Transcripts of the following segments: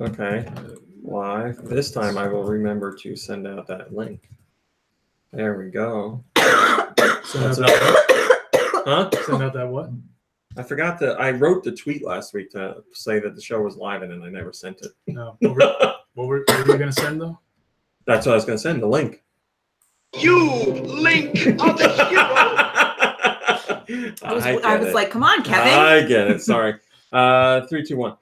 Okay. Live. This time I will remember to send out that link. There we go. Send out that what? I forgot that I wrote the tweet last week to say that the show was live and then I never sent it. No. What were you going to send though? That's what I was going to send, the link. You link of the hero. I was like, come on, Kevin. I get it. Sorry. 3, 2, 1.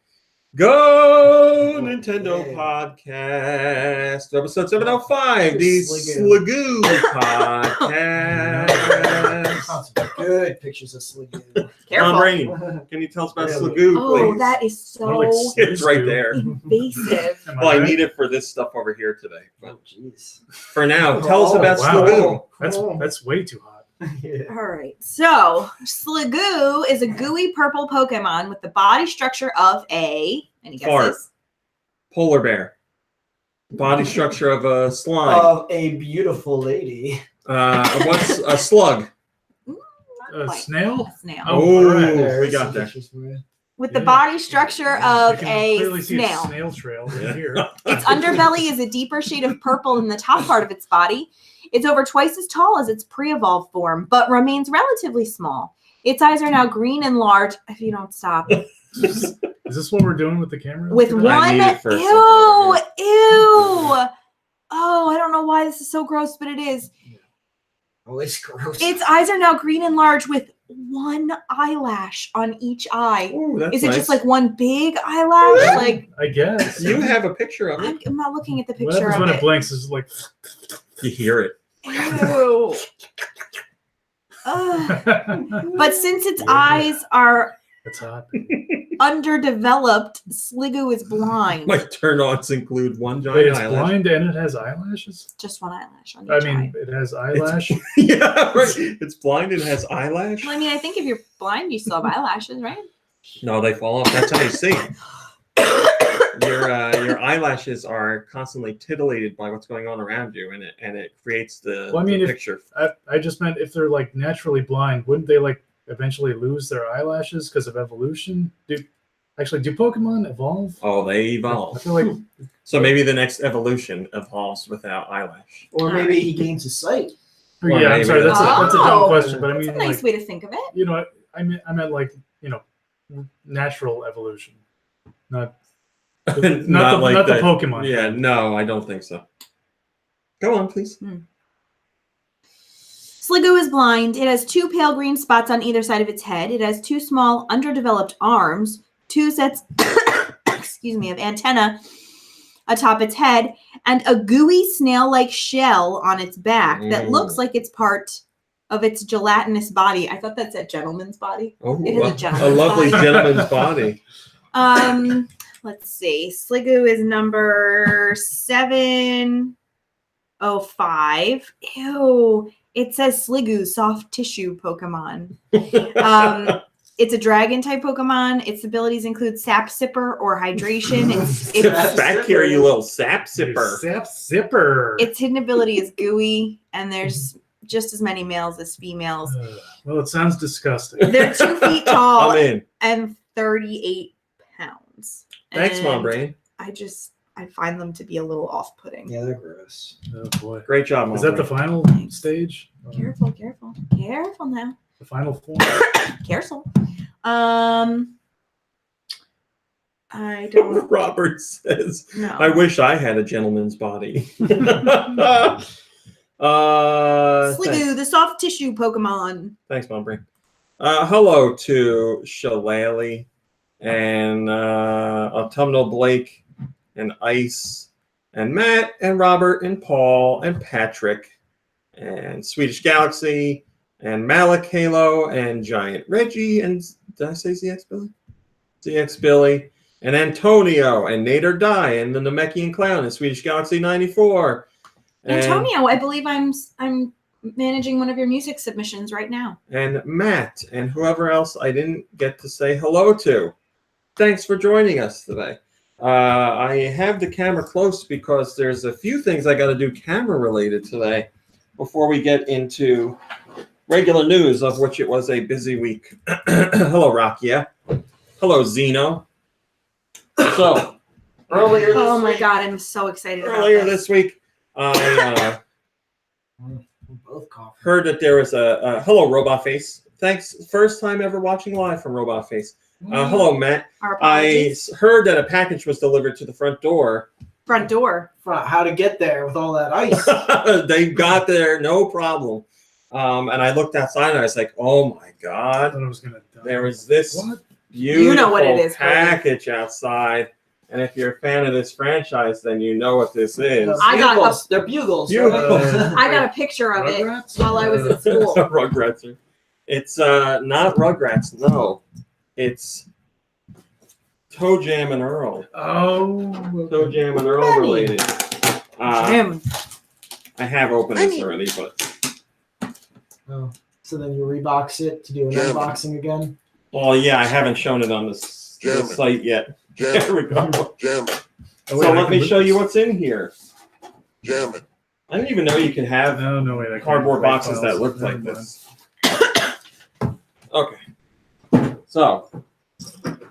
Go Nintendo Podcast, episode 705, the Sligoo Podcast. Good pictures of Sligoo. Careful. Brain, can you tell us about Sligoo, Oh, please? that is so It's right there. invasive. Well, I need it for this stuff over here today. Oh, jeez. For now, tell us about wow. Sligoo. That's way too hot. Yeah. All right. So, Sligoo is a gooey purple Pokemon with the body structure of any guesses? Fart. Polar bear. Body structure of a slime. Of a beautiful lady. What's a slug? A snail? A snail. Oh, right. we got there. With the body structure of You can a clearly see its snail. snail trail right Yeah. here. Its underbelly is a deeper shade of purple in the top part of its body. It's over twice as tall as its pre-evolved form, but remains relatively small. Its eyes are now green and large. If you don't stop. Is this what we're doing with the camera? With today? one, need it for something ew. Oh, I don't know why this is so gross, but it is. Oh, it's gross. Its eyes are now green and large with one eyelash on each eye. Ooh, that's Is it nice. just like one big eyelash? Like, I guess. You have a picture of it. I'm not looking at the What picture happens of when it it. blinks? Is like. You hear it. Ew. Ugh. But since its eyes are It's hot. underdeveloped, Sligoo is blind. My turn-ons include one giant Wait, it's eyelash. blind and it has eyelashes? Just one eyelash on each I eye. mean, it has eyelash. Yeah, right. It's blind and has eyelash. Well, I mean, I think if you're blind, you still have eyelashes, right? No, they fall off. That's how you see. Your eyelashes are constantly titillated by what's going on around you, and it creates the, Well, I mean, the if- picture. I just meant if they're like naturally blind, wouldn't they like eventually lose their eyelashes because of evolution? Do Pokemon evolve? Oh, they I evolve. feel like So maybe the next evolution evolves without eyelash. Or maybe he gains his sight. Well, yeah. I'm maybe sorry, that's a that's- dumb Oh, question, but I That's mean, a nice like, way to think of it. you know, I meant like natural evolution, not not the Pokemon. Yeah, no, I don't think so. Go on, please. Sligoo is blind. It has 2 pale green spots on either side of its head. It has 2 small, underdeveloped arms, 2 sets of antennae atop its head, and a gooey snail-like shell on its back that looks like it's part of its gelatinous body. I thought that said gentleman's body. Oh, It is a a gentleman's lovely body. gentleman's body. Let's see. Sligoo is number 705. Ew. It says Sligoo, soft tissue Pokemon. It's a dragon type Pokemon. Its abilities include sap sipper or hydration. Get back here, you little sap sipper. Sap zipper. Its hidden ability is gooey, and there's just as many males as females. Well, it sounds disgusting. They're 2 feet tall I'm in. and 38 pounds. Thanks, And Mom Brain. I find them to be a little off-putting. Yeah, they're gross. Oh boy. Great job, Mom Is that the Brain. final stage? Careful now. The final form? Careful. I don't Robert says, know. I wish I had a gentleman's body. Thanks. Sligoo, the soft tissue Pokemon. Thanks, Mom Brain. Hello to Shillelagh and Autumnal Blake and Ice and Matt and Robert and Paul and Patrick and Swedish Galaxy and Malik Halo and Giant Reggie and did I say ZX Billy? ZX Billy and Antonio and Nader Die and the Namekian Clown and Swedish Galaxy 94. And- Antonio, I believe I'm managing one of your music submissions right now. and Matt and whoever else I didn't get to say hello to. Thanks for joining us today. I have the camera close because there's a few things I got to do camera related today before we get into regular news, of which it was a busy week. Hello, Rakia. Hello, Zeno. So, Earlier this Oh my week, god, I'm so excited about earlier this. this week, I We're both coughing. heard that there was a hello Robot Face. Thanks, first time ever watching live from Robot Face. Hello Matt. Our I apologies. heard that a package was delivered to the front door. Front door. How to get there with all that ice? They got there, no problem. And I looked outside and I was like, oh my I god, thought I was gonna die. there was this What? beautiful You know what it is, Cody. package outside. And if you're a fan of this franchise, then you know what this is. I got Bugles. They're bugles. Bugles. right? I got a picture of it Rugrats? while I was at school. Rugrats. It's not Rugrats, no. It's Toe Jam and Earl. Oh. Toe Jam and Earl related. Jim. I have opened this already, but Oh, so then you rebox it to do an unboxing again? well, yeah, I haven't shown it on this site yet. There we go. Oh, So wait, I let can me look show you this. what's in here. I didn't even know you could have No, no, wait. I can't cardboard break boxes files. that look Never like mind. this. Okay. So,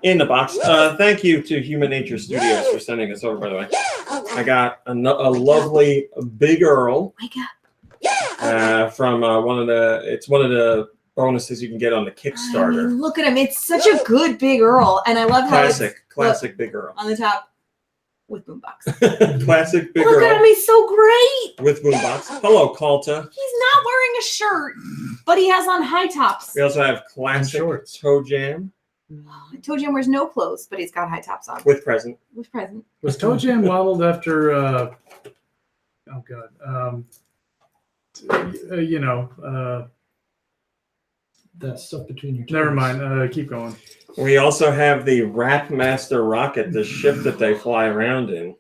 in the box, thank you to Human Nature Studios for sending us over, by the way. I got a lovely Big Earl Wake up. from one of the bonuses you can get on the I Kickstarter. mean, look at him. It's such a good Big Earl. And I love how it's Classic Big Earl. on the top with boombox. Classic Big Look at him. Earl He's so great. with boombox. Hello, Calta. He's not wearing a shirt, but he has on high tops. We also have classic shorts. Toe Jam Toe Jam wears no clothes, but he's got high tops on. with present. With present. Was Toe Jam modeled after? Oh God. That stuff between your toes. Never mind. Keep going. We also have the Rapmaster rocket, the ship that they fly around in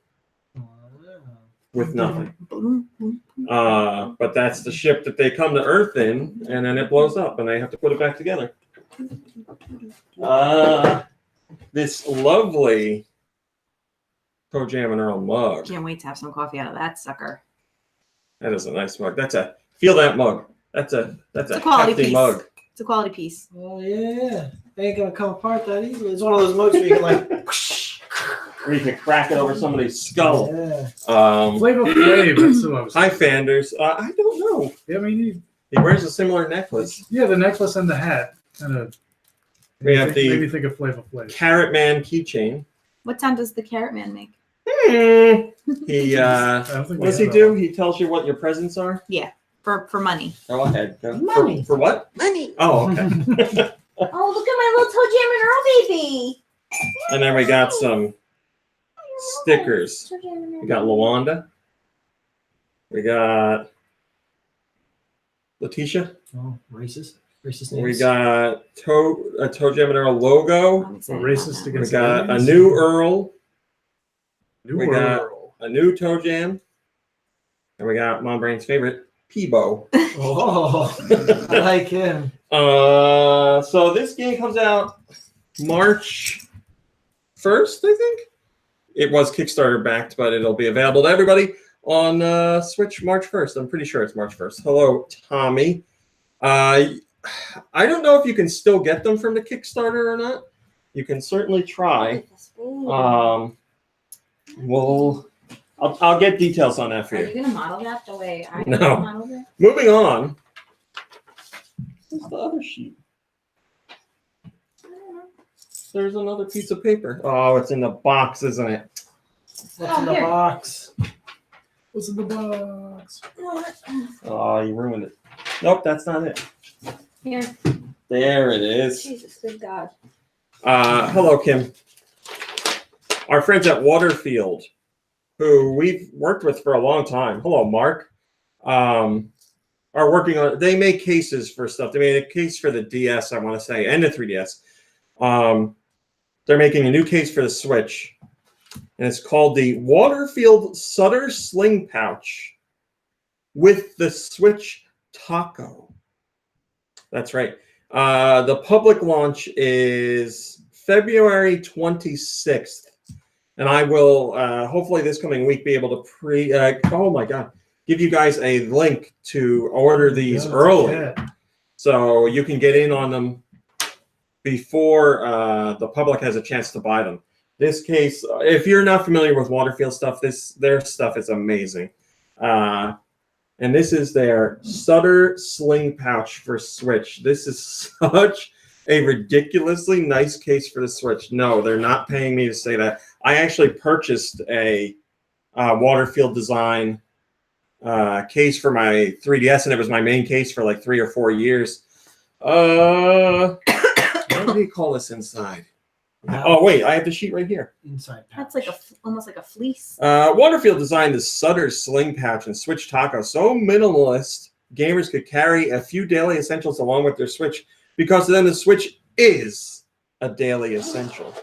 with nothing. Boom, boom. But that's the ship that they come to Earth in, and then it blows up, and they have to put it back together. This lovely Toe Jam and Earl mug. Can't wait to have some coffee out of that sucker. That is a nice mug. Feel that mug. That's a a quality hefty piece. mug. It's a quality piece. Oh yeah. They ain't gonna come apart that easily. It's one of those mugs where you can like Or you can crack it over somebody's skull. yeah. Flavor Flav. That's who I was. Hi, Fanders. I don't know. Yeah, I mean, He wears a similar necklace. yeah, the necklace and the hat. Kind of. We have the Maybe think of Flavor Flav. Carrot Man keychain. What sound does the Carrot Man make? He I don't think what does we he have do? He tells you what your presents are. For money. Go ahead. Go. Money. For what? Money. Oh, okay. Oh, look at my little Toe Jam and Earl baby. And then we got some stickers. We got Lawanda. We got Letitia. Oh, racist. Racist names. We got Toe Jam and Earl logo. I'm That. excited Racist about that. We against got a aliens. new Earl, New we got- Earl. a new Toe Jam, and we got Mom Brain's favorite, Peebo. Oh, I like him. So this game comes out March 1st, I think. It was Kickstarter backed, but it'll be available to everybody on Switch March 1st. I'm pretty sure it's March 1st. Hello, Tommy. I don't know if you can still get them from the Kickstarter or not. You can certainly try. I'll get details on that for Are you. you gonna model that the way I No. modeled it? Moving on. Where's the other sheet? I don't know. There's another piece of paper. Oh, it's in the box, isn't it? What's in the here. box? What's in the box? Oh, you ruined it. Nope, that's not it. Here. There it is. Jesus, good God. Hello, Kim. Our friends at Waterfield, who we've worked with for a long time. Hello, Mark. Are working on. They make cases for stuff. They made a case for the DS, I want to say, and the 3DS. They're making a new case for the Switch, and it's called the Waterfield Sutter Sling Pouch with the Switch Taco. That's right. The public launch is February 26th, and I will hopefully this coming week be able to oh my God, give you guys a link to order these early, Yeah. so you can get in on them before the public has a chance to buy them. This case, if you're not familiar with Waterfield stuff, their stuff is amazing. And this is their Sutter Sling Pouch for Switch. This is such a ridiculously nice case for the Switch. No, they're not paying me to say that. I actually purchased a Waterfield design case for my 3DS, and it was my main case for like 3 or 4 years. What do you call this inside? Oh wait, I have the sheet right here. Inside pouch. That's like almost like a fleece. Waterfield designed the Sutter Sling Pouch and Switch Taco so minimalist gamers could carry a few daily essentials along with their Switch, because then the Switch is a daily essential.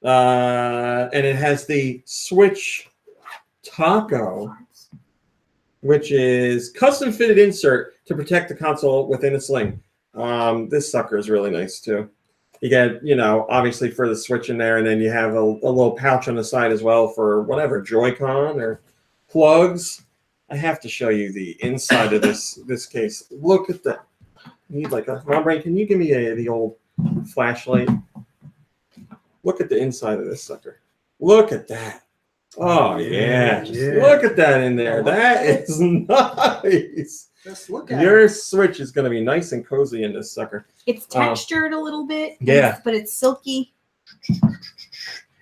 And it has the Switch Taco, which is custom fitted insert to protect the console within a sling. This sucker is really nice too. You get, obviously for the Switch in there, and then you have a little pouch on the side as well for whatever, Joy-Con or plugs. I have to show you the inside of this case. Look at that. You need like a Brain, can you give me the old flashlight? Look at the inside of this sucker. Look at that. Oh yeah. Look at that in there. That is nice. Just look at Your it. Switch is going to be nice and cozy in this sucker. It's textured a little bit. Yeah. But it's silky.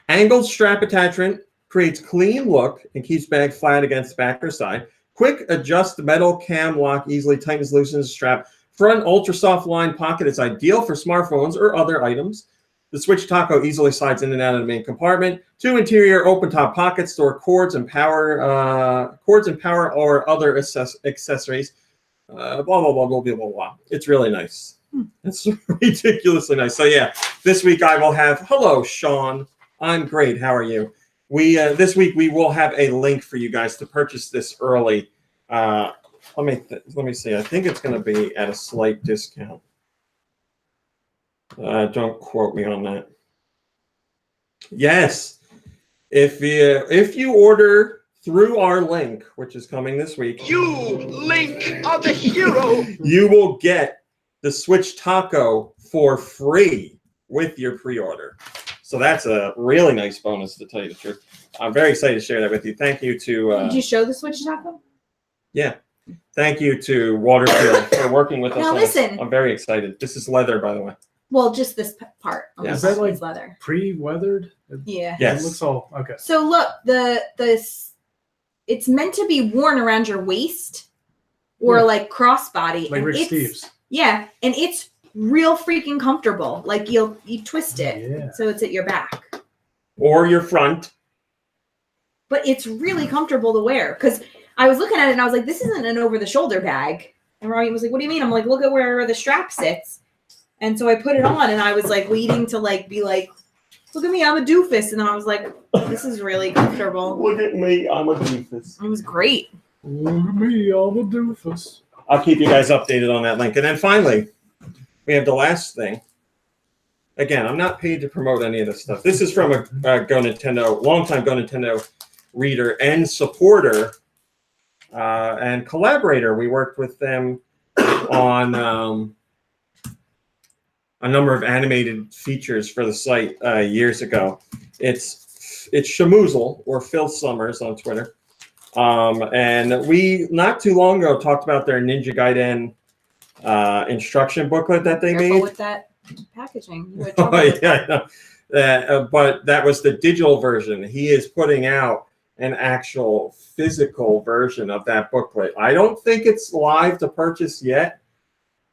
Angled strap attachment creates clean look and keeps bag flat against back or side. Quick adjust metal cam lock easily tightens, loosens strap. Front ultra soft line pocket is ideal for smartphones or other items. The Switch Taco easily slides in and out of the main compartment. 2 interior open top pockets store cords and power or other accessories. Blah blah blah blah blah blah. It's really nice. It's ridiculously nice. So yeah, this week I will have. Hello, Sean. I'm great. How are you? We this week we will have a link for you guys to purchase this early. Let me see. I think it's going to be at a slight discount. Don't quote me on that. Yes, if you order through our link, which is coming this week, You, Link, are the hero. you will get the Switch Taco for free with your pre-order. So that's a really nice bonus, to tell you the truth. I'm very excited to share that with you. Thank you to Did you show the Switch Taco? yeah. Thank you to Waterfield for working with us. Now on this. listen. I'm very excited. This is leather, by the way. Well, just this part. On Yeah. the Is that side like- is leather? Pre-weathered? Yeah. Yes. It looks all okay. So look, it's meant to be worn around your waist or Yeah. like crossbody. Like and Rick it's- Steves. Yeah, and it's real freaking comfortable. Like you twist it Yeah. so it's at your back. Or your front. But it's really comfortable to wear because I was looking at it and I was like, this isn't an over-the-shoulder bag. And Ryan was like, what do you mean? I'm like, look at where the strap sits. And so I put it on and I was like waiting to like be like, look at me, I'm a doofus. And then I was like, this is really comfortable. Look at me, I'm a doofus. It was great. Look at me, I'm a doofus. I'll keep you guys updated on that link. And then finally, we have the last thing. Again, I'm not paid to promote any of this stuff. This is from a GoNintendo, longtime GoNintendo reader and supporter and collaborator. We worked with them on a number of animated features for the site years ago. It's Shamoozle, or Phil Summers on Twitter. And we, not too long ago, talked about their Ninja Gaiden instruction booklet that they Careful made. with that packaging. You had Oh, trouble with yeah, I know. But that was the digital version. He is putting out an actual physical version of that booklet. I don't think it's live to purchase yet,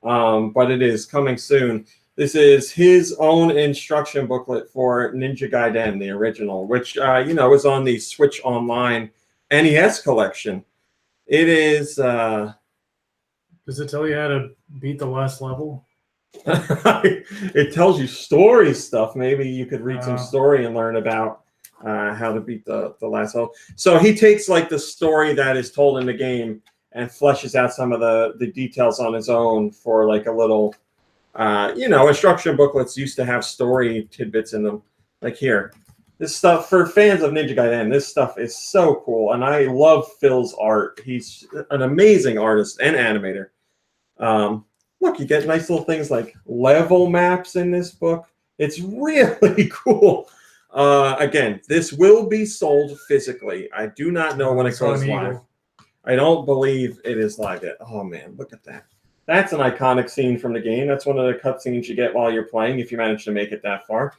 but it is coming soon. This is his own instruction booklet for Ninja Gaiden, the original, which is on the Switch Online NES collection. It is. Does it tell you how to beat the last level? It tells you story stuff. Maybe you could read some story and learn about how to beat the last level. So he takes like the story that is told in the game and fleshes out some of the details on his own for like a little, instruction booklets used to have story tidbits in them. Like here, this stuff for fans of Ninja Gaiden, this stuff is so cool. And I love Phil's art. He's an amazing artist and animator. Look, you get nice little things like level maps in this book. It's really cool. Again, this will be sold physically. I do not know when it It's on goes Eagle. live. I don't believe it is live yet. Oh man, look at that. That's an iconic scene from the game. That's one of the cutscenes you get while you're playing if you manage to make it that far.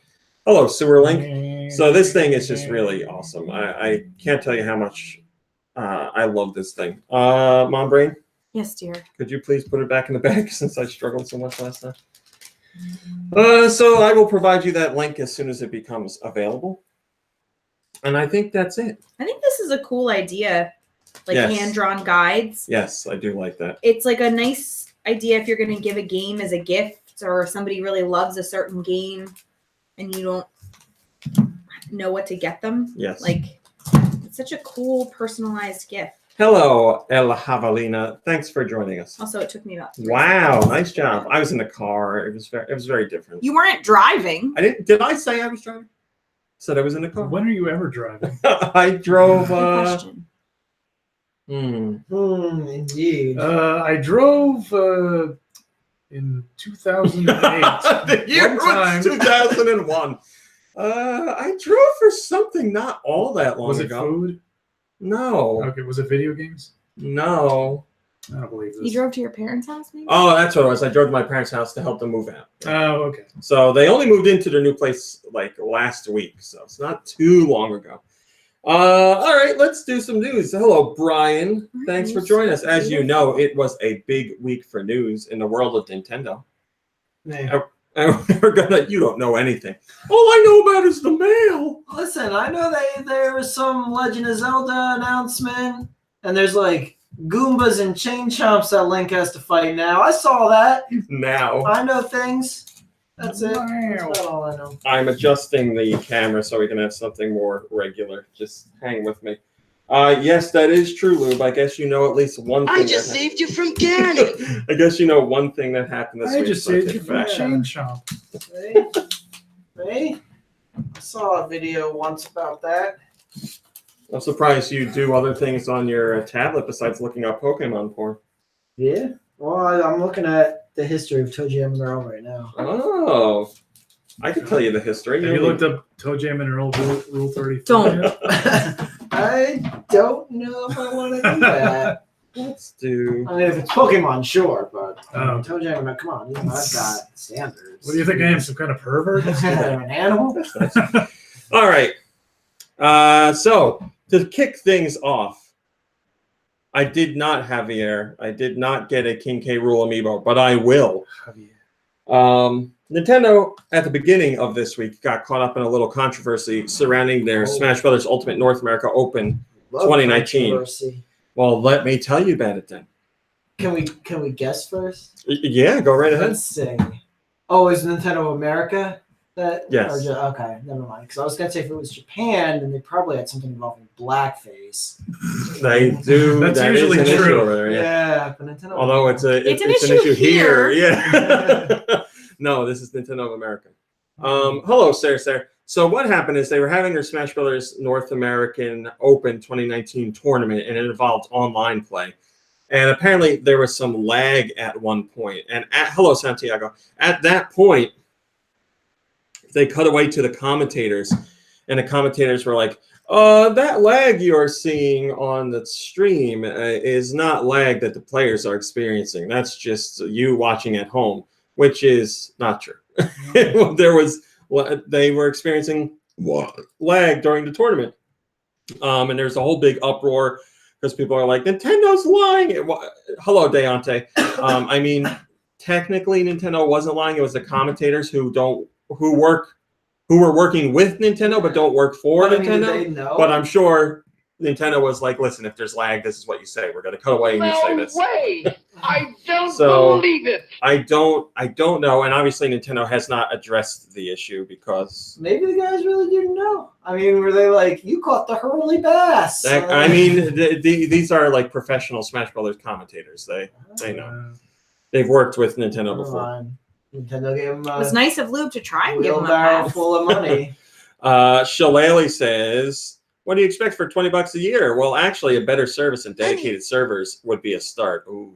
Hello, Sewer Link. So this thing is just really awesome. I can't tell you how much I love this thing. Mom Brain, Yes, dear. could you please put it back in the bag since I struggled so much last time? So I will provide you that link as soon as it becomes available. And I think that's it. I think this is a cool idea. Like Yes. hand-drawn guides. Yes, I do like that. It's like a nice idea if you're going to give a game as a gift or somebody really loves a certain game and you don't know what to get them. Yes. Like, it's such a cool personalized gift. Hello, El Javelina. Thanks for joining us. Also, it took me about 3 Wow, seconds. nice job. I was in the car. It was very different. You weren't driving. I didn't. Did I say I was driving? Said I was in the car. When are you ever driving? I drove. Good question. Indeed. I drove in 2008. The year One was time. 2001. I drove for something not all that long Was it ago. food? No, Okay, was it video games? no. I don't believe this. You drove to your parents' house, maybe? Oh, that's what it was. I drove to my parents' house to help them move out. Oh, okay. So they only moved into their new place like last week, so it's not too long ago. All right, let's do some news. Hello, Brian. Thanks for joining us. As you know, it was a big week for news in the world of Nintendo. Man. We're gonna. You don't know anything. All I know about is the mail. Listen, I know there was some Legend of Zelda announcement, and there's like Goombas and Chain Chomps that Link has to fight now. I saw that. Now I know things. That's it. Wow. That's about all I know. I'm adjusting the camera so we can have something more regular. Just hang with me. Yes, that is true, Lube. I guess you know at least one thing. I just saved you from Ganon. I guess you know one thing that happened this I week. just so I saved take you it from back. Chain Chomp. Hey, I saw a video once about that. I'm surprised you do other things on your tablet besides looking up Pokemon porn. Yeah. Well, I'm looking at the history of Toe Jam and Earl right now. Oh, I could tell you the history. Have you looked up Toe Jam and Earl Rule 33? Don't. yet? I don't know if I want to do that. Let's do. I mean, if it's Pokemon, sure, but Oh. Toe Jam, come on, you know, I've got standards. What do you think I am? Some kind of pervert? An animal? All right. So to kick things off, I did not, Javier. I did not get a King K. Rool amiibo, but I will. Nintendo, at the beginning of this week, got caught up in a little controversy surrounding their Smash Brothers Ultimate North America Open. Love 2019. controversy. Well, let me tell you about it then. Can we guess first? Yeah, go right ahead. Let's see. Oh, is Nintendo of America? That Yes. or okay, never mind. Because I was gonna say if it was Japan, then they probably had something involving blackface. They do. That's that is usually an issue true. over there, yeah. Yeah, but Nintendo. Although it's an issue here. Yeah. No, this is Nintendo of America. Hello, Sarah. So what happened is they were having their Smash Brothers North American Open 2019 tournament, and it involved online play. And apparently there was some lag at one point. And hello, Santiago. At that point, they cut away to the commentators, and the commentators were like, that lag you're seeing on the stream is not lag that the players are experiencing. That's just you watching at home, which is not true. They were experiencing lag during the tournament. And there's a whole big uproar because people are like, Nintendo's lying. Hello, Deontay. I mean, technically Nintendo wasn't lying. It was the commentators who were working with Nintendo but don't work for But, I mean, Nintendo. did they know? But I'm sure Nintendo was like, listen, if there's lag, this is what you say. We're going to cut away and you say No this. way! I don't So- believe it. I don't know. And obviously Nintendo has not addressed the issue because Maybe the guys really didn't know. I mean, were they like, you caught the Hurley Bass? I mean, these are like professional Smash Brothers commentators. They know. They've worked with Nintendo Never before. mind. Nintendo gave them It was a nice of Lube to try and give him a wheelbarrow pass. full of money. Shillelagh says, what do you expect for $20 a year? Well, actually, a better service and dedicated servers would be a start. Ooh.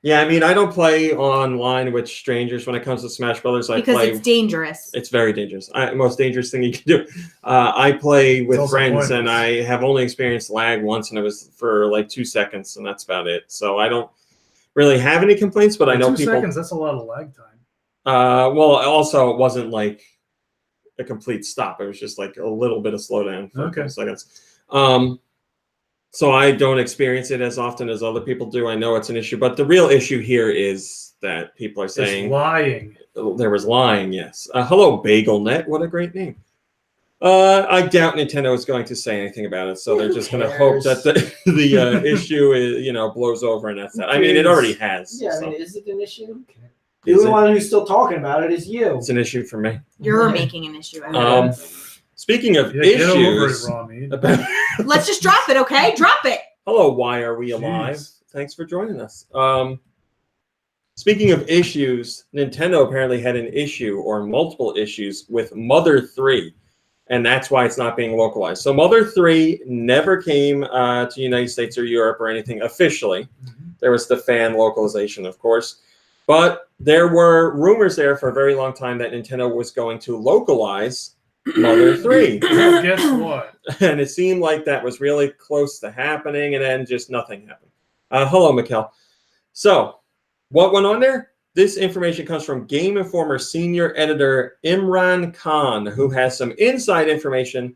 Yeah, I mean, I don't play online with strangers when it comes to Smash Brothers. Because it's dangerous. It's very dangerous. Most dangerous thing you can do. I play with also friends, pointless. and I have only experienced lag once, and it was for like 2 seconds, and that's about it. So I don't really have any complaints, but I know 2 people. 2 seconds, that's a lot of lag time. Well, also, it wasn't like a complete stop. It was just like a little bit of slowdown for a couple seconds. So I don't experience it as often as other people do. I know it's an issue, but the real issue here is that people are saying It's lying. there was lying. Yes. Hello, BagelNet. What a great name. I doubt Nintendo is going to say anything about it, so they're just going to hope that the issue is, blows over, and that's that. I mean, it already has. Yeah, so. I mean, is it an issue? The only one who's still talking about it is you. It's an issue for me. You're making an issue out of it. Speaking of Get over issues, it, Rami. Let's just drop it, okay? Drop it. hello, why are we alive? Jeez. Thanks for joining us. Speaking of issues, Nintendo apparently had an issue or multiple issues with Mother 3, and that's why it's not being localized. So Mother 3 never came to the United States or Europe or anything officially. There was the fan localization, of course. But there were rumors there for a very long time that Nintendo was going to localize Mother 3. Guess what? And it seemed like that was really close to happening, and then just nothing happened. Hello, Mikkel. So, what went on there? This information comes from Game Informer senior editor Imran Khan, who has some inside information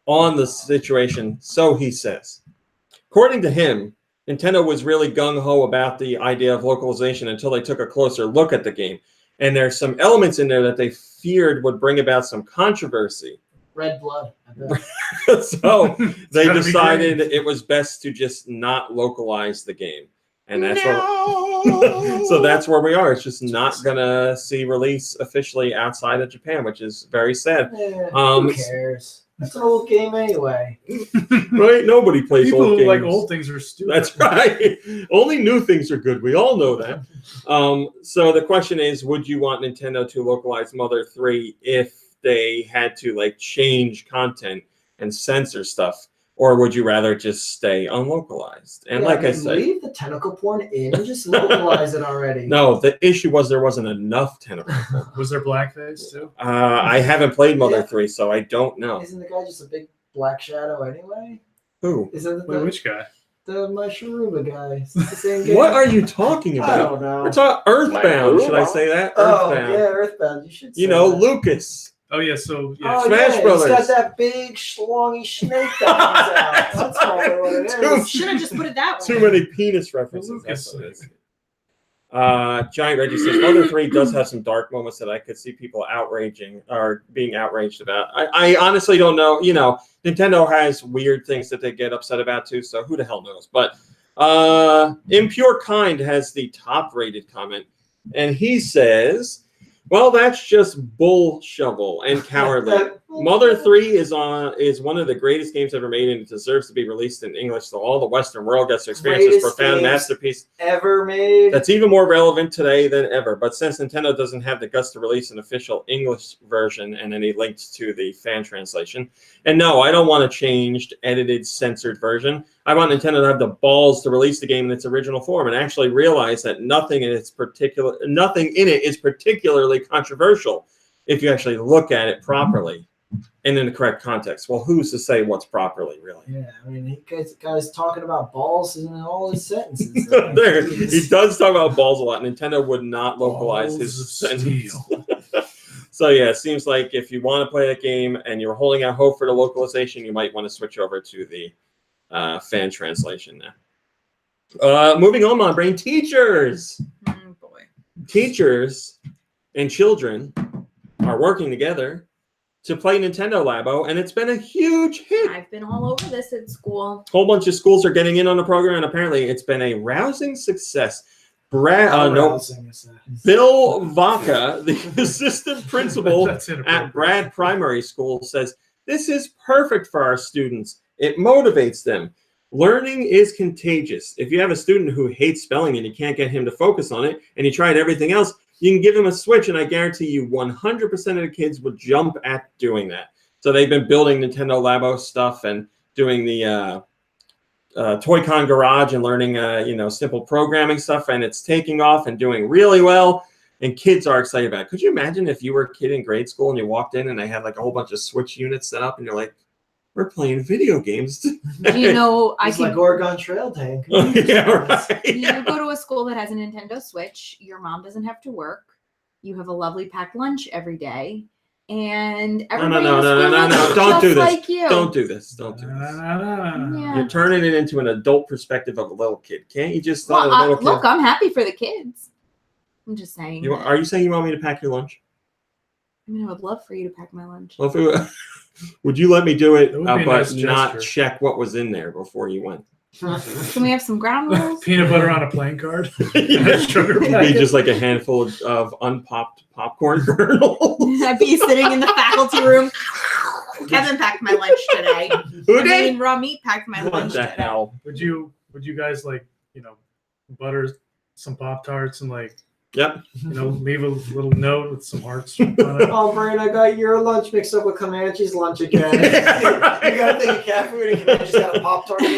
on the situation, so he says. According to him, Nintendo was really gung-ho about the idea of localization until they took a closer look at the game. And there's some elements in there that they feared would bring about some controversy. Red blood. I bet. So they gotta be decided great. it was best to just not localize the game. And that's so that's where we are. It's just not going to see release officially outside of Japan, which is very sad. Yeah, Um, who cares? It's an old game anyway. Right? Nobody plays People old who games. like old things are stupid. That's right. Only new things are good. We all know that. So the question is, would you want Nintendo to localize Mother 3 if they had to like change content and censor stuff? Or would you rather just stay unlocalized? And Yeah, like I mean, said, leave the tentacle porn in and just localize it already. no, the issue was there wasn't enough tentacle. Was there blackface too? I haven't played Mother Yeah. 3, so I don't know. Isn't the guy just a big black shadow anyway? Who? Isn't Wait, the, which guy? the Masharuba guy? Is it the same guy? What are you talking I about? don't know. We're talking Earthbound. Should I say that? Oh, Earthbound. yeah, Earthbound. You should say You know, that. Lucas. Oh yeah, so yeah. Oh, Smash yeah, Brothers. He's got that big schlongy snake that comes out. That's probably what it is. Should have just put it that way. Too many penis references. Lucas. That's what it is. Giant Reggie says Mother 3 does have some dark moments that I could see people being outraged about. I honestly don't know. You know, Nintendo has weird things that they get upset about too, so who the hell knows? But Impure Kind has the top rated comment, and he says, well, that's just bull shovel and cowardly. Mother 3 is one of the greatest games ever made, and it deserves to be released in English so all the Western world gets to experience this Greatest profound games masterpiece Ever made. that's even more relevant today than ever. But since Nintendo doesn't have the guts to release an official English version and any links to the fan translation, and no, I don't want a changed, edited, censored version. I want Nintendo to have the balls to release the game in its original form and actually realize that nothing in it is particularly controversial if you actually look at it properly and in the correct context. Well, who's to say what's properly, really? Yeah, I mean, he guy's talking about balls in all his sentences. There, he does talk about balls a lot. Nintendo would not localize Balls his of sentence. steel. So yeah, it seems like if you want to play that game and you're holding out hope for the localization, you might want to switch over to the fan translation now. Moving on, my brain. Teachers. Oh, boy. Teachers and children are working together to play Nintendo Labo, and it's been a huge hit. I've been all over this at school. A whole bunch of schools are getting in on the program, and apparently it's been a rousing success. Bill Vaca, the assistant principal That's at inappropriate. Brad Primary School, says, this is perfect for our students. It motivates them. Learning is contagious. If you have a student who hates spelling and you can't get him to focus on it, and you tried everything else, you can give him a switch, and I guarantee you 100% of the kids will jump at doing that. So they've been building Nintendo Labo stuff and doing the Toy-Con Garage and learning, simple programming stuff, and it's taking off and doing really well. And kids are excited about it. Could you imagine if you were a kid in grade school and you walked in and they had like a whole bunch of Switch units set up, and you're like, "We're playing video games." Do you know I It's could like Oregon Trail Tank. Yeah, right. you go to a school that has a Nintendo Switch, your mom doesn't have to work. You have a lovely packed lunch every day. And everybody in the school looks Don't just do this. like you. Don't do this. Don't do this. Yeah. You're turning it into an adult perspective of a little kid. Can't you just Well, let a little kid? look, I'm happy for the kids. I'm just saying. Are you saying you want me to pack your lunch? I mean, I would love for you to pack my lunch. Well, would you let me do it, That would be a but nice not gesture. check what was in there before you went? Can we have some ground rules? Peanut butter on a playing card. Sugar It'd be packet. just like a handful of unpopped popcorn kernels. I'd be sitting in the faculty room. Kevin packed my lunch today. Who I did? mean, Raw Meat packed my What lunch the today. hell? Would you guys butter some Pop-Tarts and Yep. leave a little note with some hearts on it? Oh, Brian, I got your lunch mixed up with Comanche's lunch again. You gotta think of cat food and Comanche's got a Pop-Tart in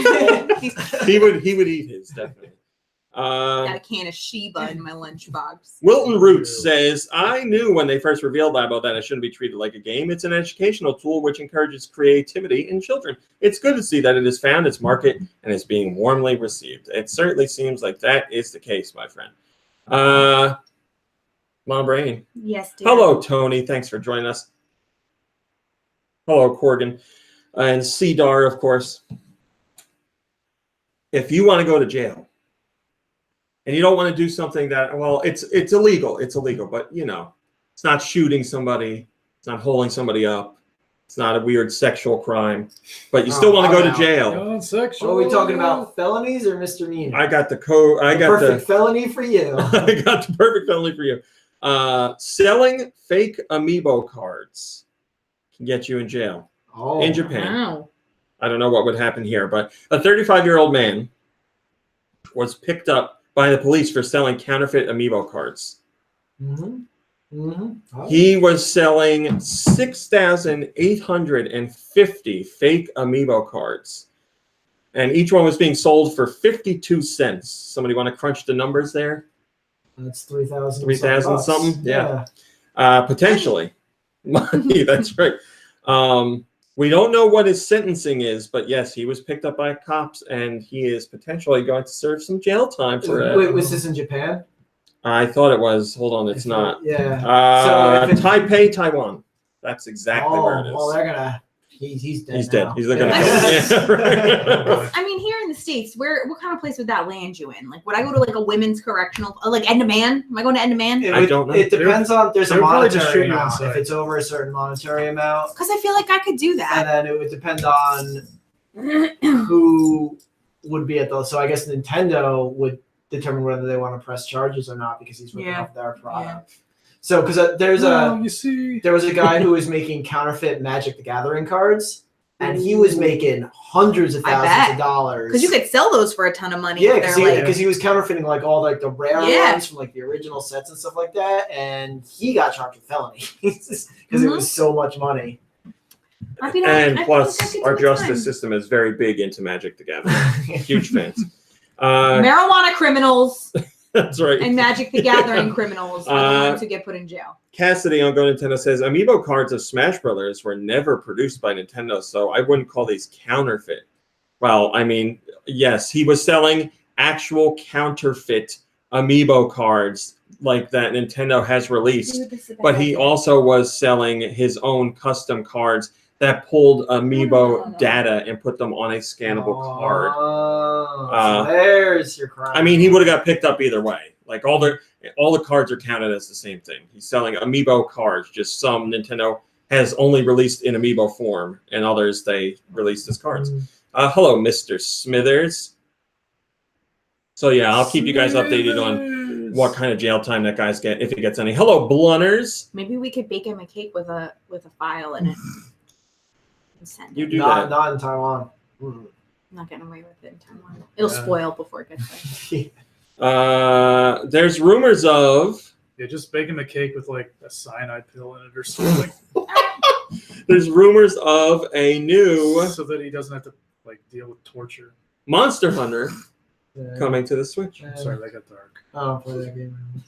his hand. He would eat his, definitely. Got a can of Sheba in my lunchbox. Wilton Roots says, I knew when they first revealed Labo that it shouldn't be treated like a game. It's an educational tool which encourages creativity in children. It's good to see that it has found its market and is being warmly received. It certainly seems like that is the case, my friend. Mom Brain. Yes, dear. Hello, Tony. Thanks for joining us. Hello, Corgan. And Cedar, of course. If you want to go to jail, and you don't want to do something that, well, it's illegal. It's illegal, but it's not shooting somebody. It's not holding somebody up. It's not a weird sexual crime, but you still want to go to jail. Non-sexual. Are we talking about felonies or misdemeanors? I got the code. I got perfect felony for you. I got the perfect felony for you. Selling fake amiibo cards can get you in jail in Japan. Wow. I don't know what would happen here, but a 35-year-old man was picked up by the police for selling counterfeit amiibo cards. Mm-hmm. Mm-hmm. Oh. He was selling 6,850 fake amiibo cards, and each one was being sold for 52 cents. Somebody want to crunch the numbers there? That's 3,000. 3,000 something? Yeah. Potentially. Money, that's right. We don't know what his sentencing is, but yes, he was picked up by cops, and he is potentially going to serve some jail time for it. Wait, was this in Japan? I thought it was. Hold on, it's not. Yeah. So if it's- Taipei, Taiwan. That's exactly where it is. Well, they're gonna. He's dead. He's now. dead. He's looking Yeah. at yeah, right. I mean, here in the States, what kind of place would that land you in? Like, would I go to like a women's correctional, like Edna Man? Am I going to Edna Man? I don't know. It depends on. There's a they'll probably just monetary shoot you amount. inside. If it's over a certain monetary amount, Because I feel like I could do and that. then it would depend on who would be at those. So I guess Nintendo would determine whether they want to press charges or not because he's ripping Yeah. off their product. So because there was a guy who was making counterfeit Magic the Gathering cards, and he was making hundreds of I thousands bet. of dollars. Because you could sell those for a ton of money. Yeah, if they're because he was counterfeiting like all like the rare Yeah. ones from like the original sets and stuff like that, and he got charged with felony because it was so much money. I mean, And I plus, think I could our do the justice time. system is very big into Magic the Gathering. Huge fans. Marijuana criminals That's right. and Magic the Gathering criminals are the ones who get put in jail. Cassidy on GoNintendo says, Amiibo cards of Smash Brothers were never produced by Nintendo, so I wouldn't call these counterfeit. Well, I mean, yes, he was selling actual counterfeit Amiibo cards like that Nintendo has released, but he also was selling his own custom cards that pulled Amiibo data and put them on a scannable card. So there's your crime. I mean, he would have got picked up either way. Like all the cards are counted as the same thing. He's selling Amiibo cards. Just some Nintendo has only released in Amiibo form, and others they released as cards. Hello, Mr. Smithers. So yeah, I'll keep you guys updated on what kind of jail time that guy's get if he gets any. Hello, Blunners. Maybe we could bake him a cake with a file in it. And send You it. do that. Not in Taiwan. I'm not getting away with it in Taiwan. It'll spoil before it gets there. There's rumors of. Yeah, just bake him a cake with like a cyanide pill in it or something, There's rumors of a new. so that he doesn't have to like deal with torture. Monster Hunter Yeah. coming to the Switch. Yeah. I'm sorry, that got dark. I don't play that game anymore.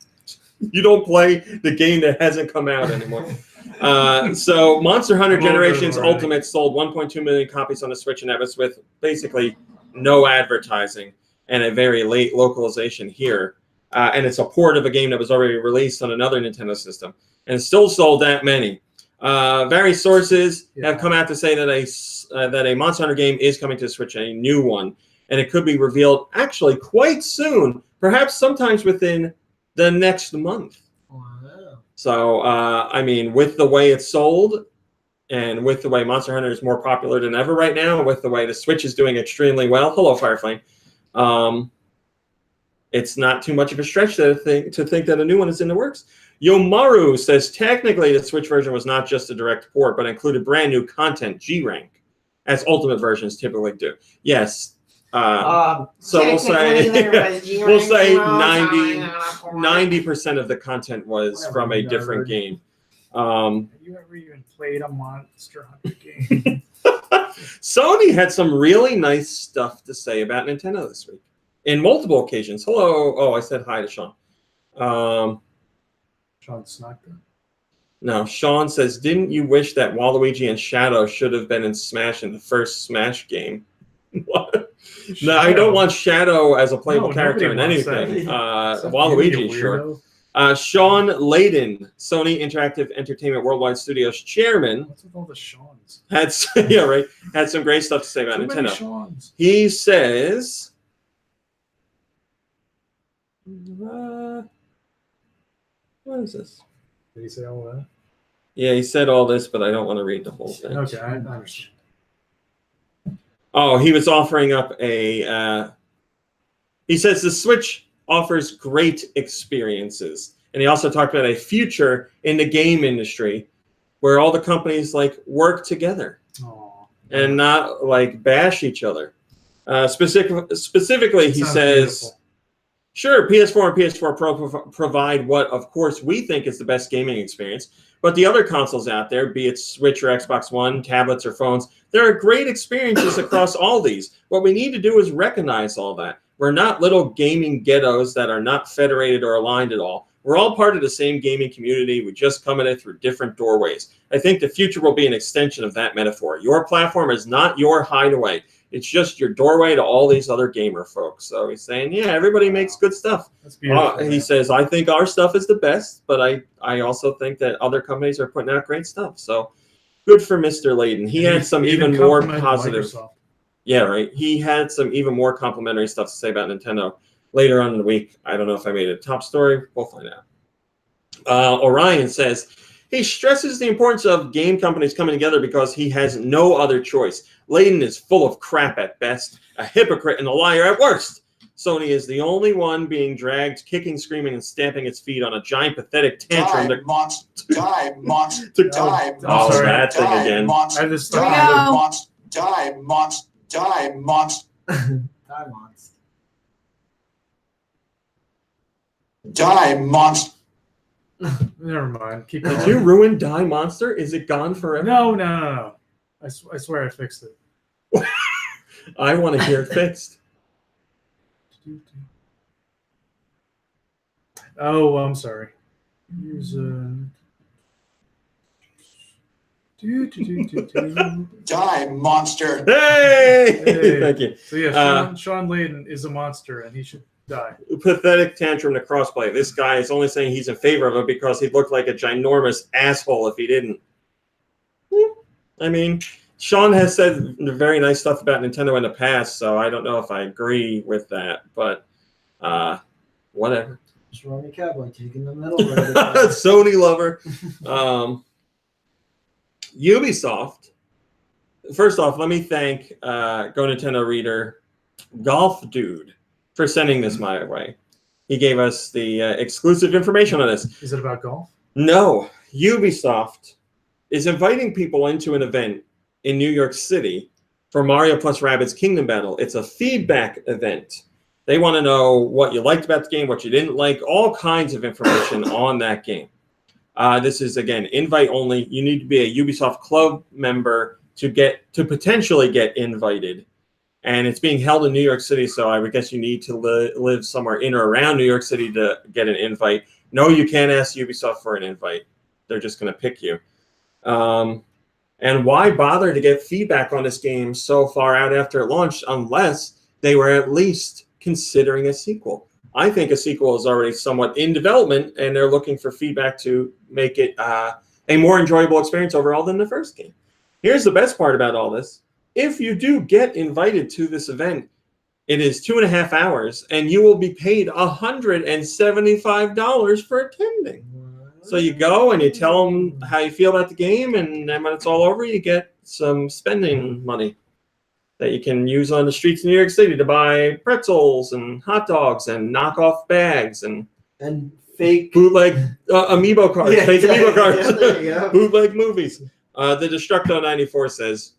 You don't play the game that hasn't come out anymore. So Monster Hunter I'm over it Generations already. Ultimate sold 1.2 million copies on the Switch, and that was with basically no advertising and a very late localization here. And it's a port of a game that was already released on another Nintendo system, and it still sold that many. Various sources have come out to say that a Monster Hunter game is coming to the Switch, a new one, and it could be revealed actually quite soon, perhaps sometimes within the next month. Wow. So, I mean, with the way it's sold and with the way Monster Hunter is more popular than ever right now, with the way the Switch is doing extremely well, hello, Fireflame, it's not too much of a stretch to think that a new one is in the works. Yomaru says, technically, the Switch version was not just a direct port, but included brand new content, G-Rank, as Ultimate versions typically do. Yes. So we'll say we'll say 90% of the content was from a different game. Have you ever even played a Monster Hunter game? Sony had some really nice stuff to say about Nintendo this week in multiple occasions. Hello. Oh, I said hi to Sean. Sean Snuck. No, Sean says, didn't you wish that Waluigi and Shadow should have been in Smash in the first Smash game? What? No, I don't want Shadow as a playable character in nobody wants anything. that. Waluigi, sure. Sean Layden, Sony Interactive Entertainment Worldwide Studios chairman, What's with all the Seans? had some great stuff to say about Too many Nintendo. Seans. He says, what is this? Did he say all that? Yeah, he said all this, but I don't want to read the whole thing. Okay, I understand. Oh, he was offering up a. He says the Switch offers great experiences, and he also talked about a future in the game industry where all the companies like work together and not like bash each other. Specifically, he says, beautiful. Sure, PS4 and PS4 Pro provide what, of course, we think is the best gaming experience. But the other consoles out there, be it Switch or Xbox One, tablets or phones, there are great experiences across all these. What we need to do is recognize all that. We're not little gaming ghettos that are not federated or aligned at all. We're all part of the same gaming community. We just come at it through different doorways. I think the future will be an extension of that metaphor. Your platform is not your hideaway. It's just your doorway to all these other gamer folks. So he's saying, yeah, everybody makes good stuff. That's beautiful. He says, I think our stuff is the best, but I also think that other companies are putting out great stuff. So good for Mr. Layden. He had some even more positive. Microsoft. Yeah, right. He had some even more complimentary stuff to say about Nintendo later on in the week. I don't know if I made it a top story. We'll find out. Orion says, he stresses the importance of game companies coming together because he has no other choice. Layden is full of crap at best, a hypocrite and a liar at worst. Sony is the only one being dragged, kicking, screaming, and stamping its feet on a giant, pathetic tantrum. Die, monster, die, Oh, sorry. that thing again. monster, I had to stop. die, monster, die, monster, Diamonds. die, monster. Never mind. Keep Did going. you ruin Die Monster? Is it gone forever? No. I swear I fixed it. I want to hear it fixed. Oh, I'm sorry. Here's Die, monster. Hey! Hey. Thank you. So yeah, Sean Layden is a monster and he should die. Pathetic tantrum to crossplay. This guy is only saying he's in favor of it because he'd look like a ginormous asshole if he didn't. I mean, Sean has said very nice stuff about Nintendo in the past, so I don't know if I agree with that, but whatever. Just Romy Cowboy taking the middle road. Sony lover. Ubisoft. First off, let me thank GoNintendo reader Golf Dude for sending this my way. He gave us the exclusive information on this. Is it about golf? No, Ubisoft is inviting people into an event in New York City for Mario plus Rabbids Kingdom Battle. It's a feedback event. They want to know what you liked about the game, what you didn't like, all kinds of information on that game. This is, again, invite only. You need to be a Ubisoft Club member to potentially get invited. And it's being held in New York City, so I would guess you need to live somewhere in or around New York City to get an invite. No, you can't ask Ubisoft for an invite. They're just going to pick you. And why bother to get feedback on this game so far out after it launched unless they were at least considering a sequel? I think a sequel is already somewhat in development, and they're looking for feedback to make it a more enjoyable experience overall than the first game. Here's the best part about all this. If you do get invited to this event, it is 2.5 hours, and you will be paid $175 for attending. So you go and you tell them how you feel about the game, and then when it's all over, you get some spending money that you can use on the streets of New York City to buy pretzels and hot dogs and knockoff bags and fake bootleg amiibo cards, fake amiibo cards, Yeah, there you go. bootleg movies. The Destructo94 says,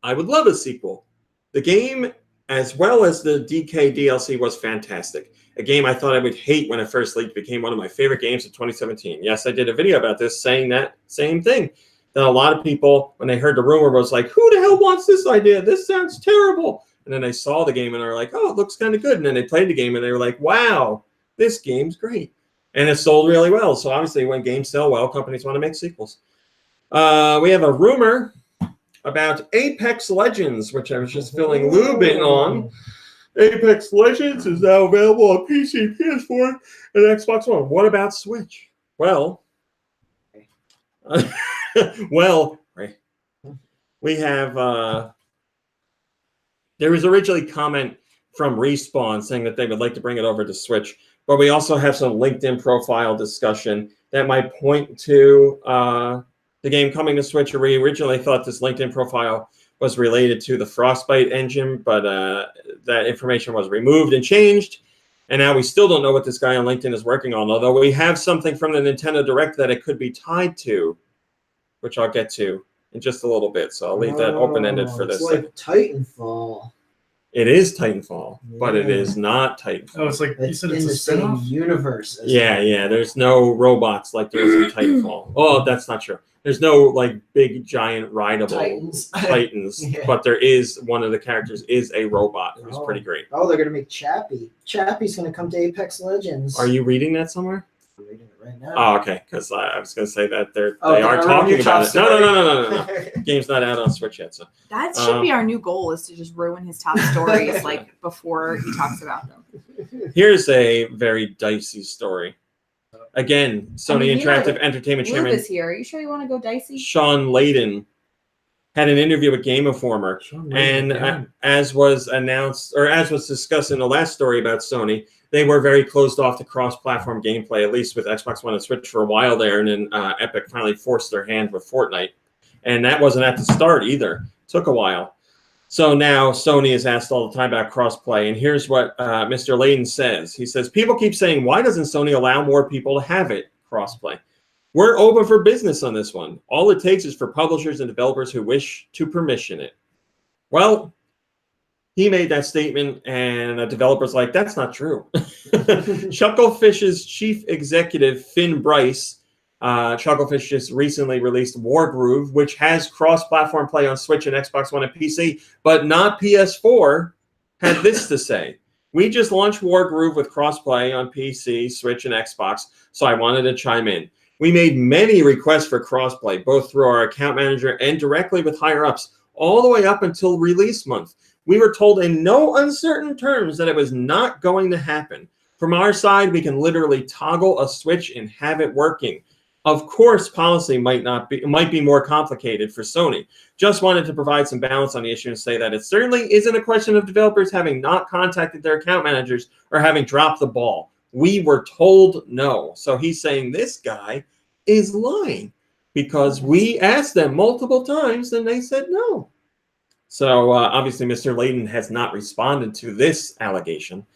I would love a sequel. The game, as well as the DK DLC, was fantastic. A game I thought I would hate when it first leaked became one of my favorite games of 2017. Yes, I did a video about this saying that same thing. That a lot of people, when they heard the rumor, was like, who the hell wants this idea? This sounds terrible. And then they saw the game and they're like, oh, it looks kind of good. And then they played the game and they were like, wow, this game's great. And it sold really well. So obviously when games sell well, companies want to make sequels. We have a rumor about Apex Legends, which I was just filling lube in on. Apex Legends is now available on PC, PS4, and Xbox One. What about Switch? Well, we have there was originally comment from Respawn saying that they would like to bring it over to Switch, but we also have some LinkedIn profile discussion that might point to the game coming to Switch. We originally thought this LinkedIn profile was related to the Frostbite engine, but that information was removed and changed. And now we still don't know what this guy on LinkedIn is working on, although we have something from the Nintendo Direct that it could be tied to, which I'll get to in just a little bit. So I'll leave that open-ended for this. It's like Titanfall. It is Titanfall, but it is not Titanfall. Oh, it's like you It's said in it's the a same spin-off? universe. As Yeah. There's no robots like there is in Titanfall. Oh, that's not true. There's no like big giant rideable Titans, Yeah. but there is one of the characters is a robot who's pretty great. Oh, they're gonna make Chappie. Chappie's gonna come to Apex Legends. Are you reading that somewhere? I'm reading it right now. Oh, okay. Because I was going to say that they Oh, are they're talking your about it. top No. story? Game's not out on Switch yet, so That should be our new goal, is to just ruin his top stories like before he talks about them. here's a very dicey story. Again, Sony he, like, Interactive Entertainment Lube Chairman is here. Are you sure you want to go dicey? Sean Layden had an interview with Game Informer, and as was announced, or as was discussed in the last story about Sony, they were very closed off to cross-platform gameplay, at least with Xbox One and Switch for a while there, and then Epic finally forced their hand with Fortnite. And that wasn't at the start either. It took a while. So now Sony is asked all the time about crossplay, and here's what Mr. Layden says. He says, people keep saying, why doesn't Sony allow more people to have it, crossplay? We're open for business on this one. All it takes is for publishers and developers who wish to permission it. Well, he made that statement, and a developer's like, that's not true. Chucklefish's chief executive, Finn Bryce, Chucklefish just recently released Wargroove, which has cross-platform play on Switch and Xbox One and PC, but not PS4, had this to say. We just launched Wargroove with cross-play on PC, Switch, and Xbox, so I wanted to chime in. We made many requests for crossplay, both through our account manager and directly with higher-ups, all the way up until release month. We were told in no uncertain terms that it was not going to happen. From our side, we can literally toggle a switch and have it working. Of course, policy might be more complicated for Sony. Just wanted to provide some balance on the issue and say that it certainly isn't a question of developers having not contacted their account managers or having dropped the ball. We were told no. So he's saying this guy is lying because we asked them multiple times and they said no. So obviously Mr. Layden has not responded to this allegation.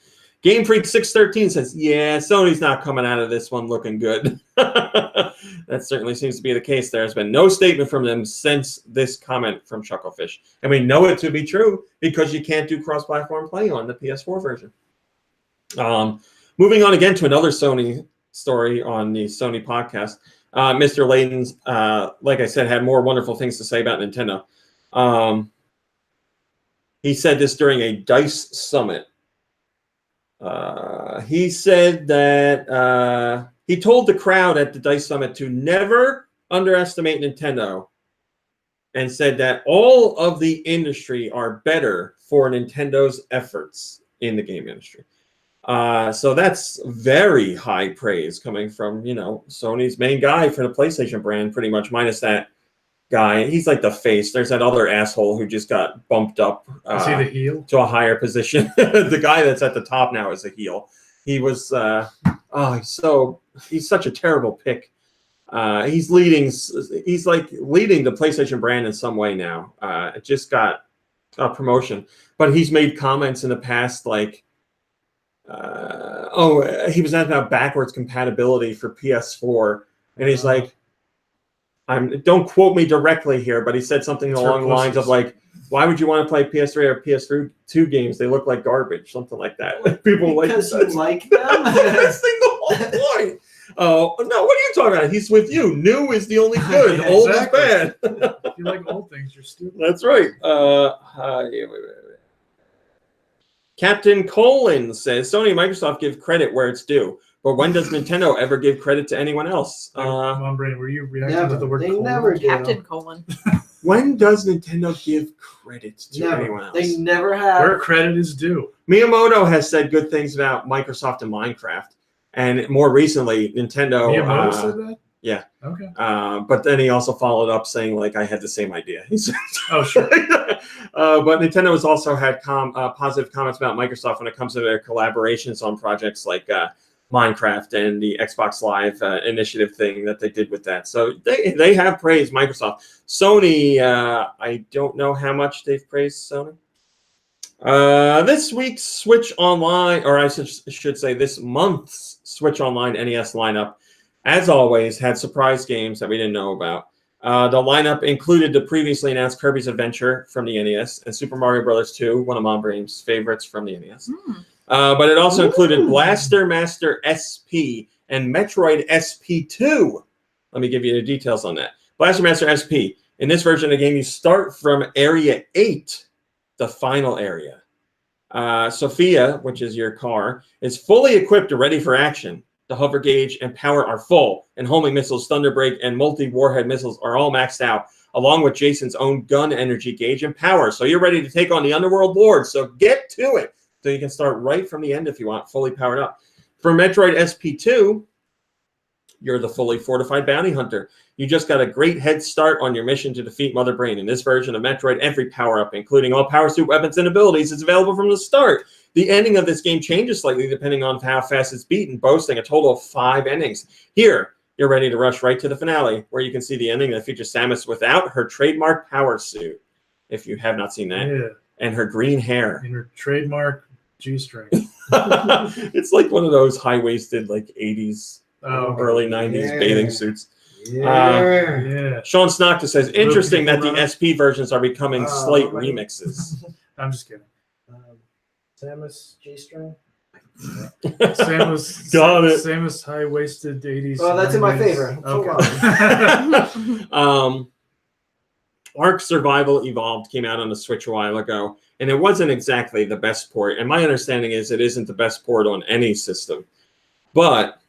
Game Freak 613 says, yeah, Sony's not coming out of this one looking good. That certainly seems to be the case. There has been no statement from them since this comment from Chucklefish. And we know it to be true because you can't do cross-platform play on the PS4 version. Moving on again to another Sony story on the Sony podcast. Mr. Layden's, like I said, had more wonderful things to say about Nintendo. He said this during a DICE summit. He said that he told the crowd at the DICE summit to never underestimate Nintendo, and said that all of the industry are better for Nintendo's efforts in the game industry. So that's very high praise coming from, Sony's main guy for the PlayStation brand, pretty much, minus that guy. He's like the face. There's that other asshole who just got bumped up Is he the heel? to a higher position. The guy that's at the top now is a heel. He was he's such a terrible pick. He's like leading the PlayStation brand in some way now. It just got a promotion, but he's made comments in the past like, he was asking about backwards compatibility for PS4, and he's like, don't quote me directly here, but he said something along the lines of like, why would you want to play PS3 or PS2 games? They look like garbage, something like that. People Because like you like them? That's the whole point. Oh no! What are you talking about? He's with you. New is the only good. Yeah, old exactly. is bad. If you like old things, you're stupid. That's right. Wait. Captain Colin says Sony and Microsoft give credit where it's due, but when does Nintendo ever give credit to anyone else? Come on, Brain. Were you reacting Never. to the word They colon? never do. Captain Colon. When does Nintendo give credit to anyone else? They never have. Where credit is due. Miyamoto has said good things about Microsoft and Minecraft, and more recently, Nintendo. Miyamoto said that? Yeah. Okay. But then he also followed up saying, like, I had the same idea. He said, Oh, sure. but Nintendo has also had positive comments about Microsoft when it comes to their collaborations on projects like Minecraft and the Xbox Live initiative thing that they did with that. So they have praised Microsoft. Sony, I don't know how much they've praised Sony. This week's Switch Online, or I should say this month's Switch Online NES lineup, as always, had surprise games that we didn't know about. The lineup included the previously announced Kirby's Adventure from the NES and Super Mario Bros. 2, one of Mom Brain's favorites from the NES. But it also included Blaster Master SP and Metroid SP2. Let me give you the details on that. Blaster Master SP. In this version of the game, you start from Area 8, the final area. Sophia, which is your car, is fully equipped and ready for action. The hover gauge and power are full, and homing missiles, thunder break, and multi-warhead missiles are all maxed out, along with Jason's own gun energy gauge and power. So you're ready to take on the Underworld Lord. So get to it. So you can start right from the end if you want, fully powered up. For Metroid SP2, you're the fully fortified bounty hunter. You just got a great head start on your mission to defeat Mother Brain. In this version of Metroid, every power-up, including all power suit weapons and abilities, is available from the start. The ending of this game changes slightly depending on how fast it's beaten, boasting a total of 5 endings. Here, you're ready to rush right to the finale, where you can see the ending that features Samus without her trademark power suit, if you have not seen that, Yeah. and her green hair. And your trademark G-string. It's like one of those high-waisted, like 80s, early 90s bathing suits. Yeah. Sean Snocta says, interesting that the SP versions are becoming slight remixes. I'm just kidding. Samus G-string. Samus Got it. Samus high-waisted 80s. Well, that's in my 90s. favor. Okay. Ark Survival Evolved came out on the Switch a while ago, and it wasn't exactly the best port. And my understanding is it isn't the best port on any system. But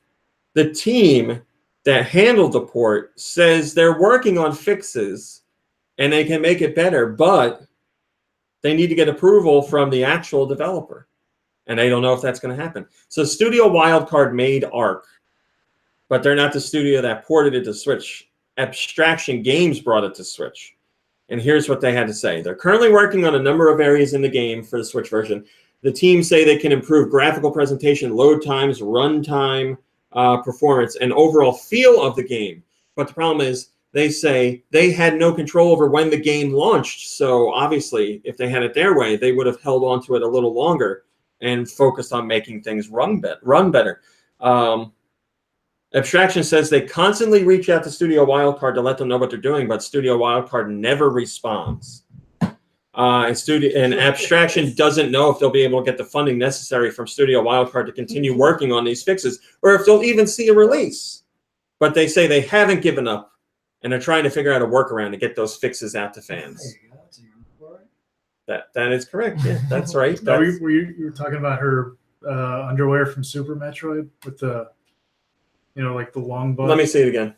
the team that handled the port says they're working on fixes and they can make it better, but they need to get approval from the actual developer. And they don't know if that's going to happen. So Studio Wildcard made Ark, but they're not the studio that ported it to Switch. Abstraction Games brought it to Switch. And here's what they had to say. They're currently working on a number of areas in the game for the Switch version. The team say they can improve graphical presentation, load times, runtime, performance, and overall feel of the game. But the problem is they say they had no control over when the game launched. So obviously, if they had it their way, they would have held on to it a little longer and focused on making things run better. Abstraction says they constantly reach out to Studio Wildcard to let them know what they're doing, but Studio Wildcard never responds. And Abstraction doesn't know if they'll be able to get the funding necessary from Studio Wildcard to continue working on these fixes, or if they'll even see a release. But they say they haven't given up, and they're trying to figure out a workaround to get those fixes out to fans. That is correct. Yeah, that's right. No, That's, you were talking about her underwear from Super Metroid with the, like the long butt. let me see it again.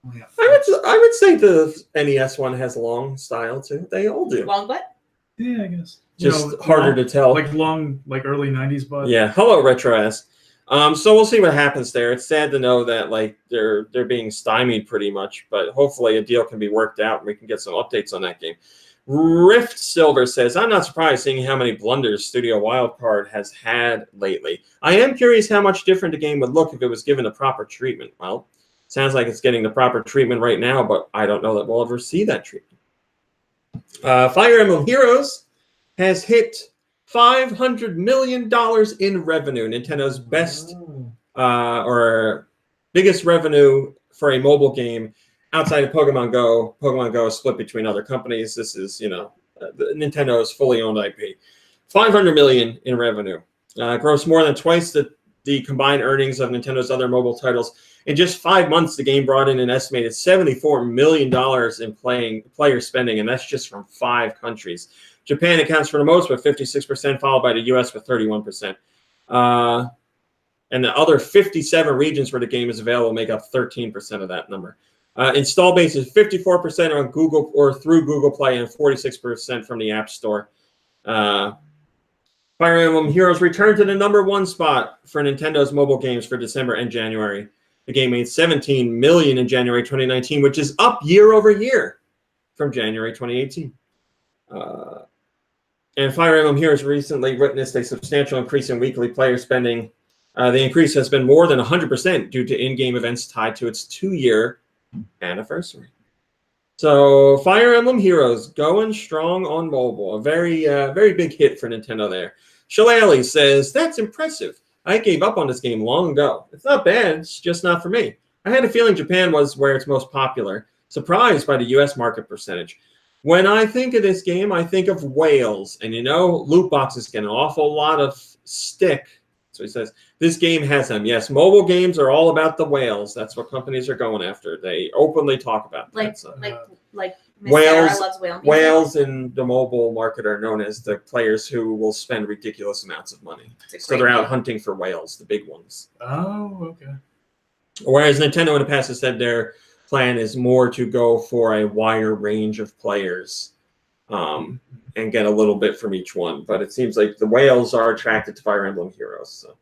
Oh, yeah. I would say the NES one has long style too. They all do. Long butt? Yeah, I guess. Just harder to tell. Like long, like early '90s butt. Yeah. Hello, RetroS. So we'll see what happens there. It's sad to know that like they're being stymied pretty much, but hopefully a deal can be worked out and we can get some updates on that game. Rift Silver says, I'm not surprised seeing how many blunders Studio Wildcard has had lately. I am curious how much different the game would look if it was given the proper treatment. Well, sounds like it's getting the proper treatment right now, but I don't know that we'll ever see that treatment. Fire Emblem Heroes has hit $500 million in revenue. Nintendo's best or biggest revenue for a mobile game outside of Pokemon Go. Pokemon Go is split between other companies. This is, Nintendo's fully owned IP. $500 million in revenue. Grossed more than twice the combined earnings of Nintendo's other mobile titles. In just 5 months, the game brought in an estimated $74 million in player spending, and that's just from 5 countries. Japan accounts for the most with 56%, followed by the U.S. with 31%. And the other 57 regions where the game is available make up 13% of that number. Install base is 54% on Google or through Google Play and 46% from the App Store. Fire Emblem Heroes returned to the #1 spot for Nintendo's mobile games for December and January. The game made $17 million in January 2019, which is up year over year from January 2018. And Fire Emblem Heroes recently witnessed a substantial increase in weekly player spending. The increase has been more than 100% due to in-game events tied to its 2-year anniversary. So Fire Emblem Heroes going strong on mobile. A very big hit for Nintendo there. Shillelagh says, that's impressive. I gave up on this game long ago. It's not bad, it's just not for me. I had a feeling Japan was where it's most popular. Surprised by the US market percentage. When I think of this game, I think of whales. And loot boxes get an awful lot of stick. So he says, this game has them. Yes, mobile games are all about the whales. That's what companies are going after. They openly talk about that. Like Miss whales, Sarah loves whale music. whales in the mobile market are known as the players who will spend ridiculous amounts of money. So they're out hunting for whales, the big ones. Oh, okay. Whereas Nintendo in the past has said their plan is more to go for a wider range of players and get a little bit from each one. But it seems like the whales are attracted to Fire Emblem Heroes. So.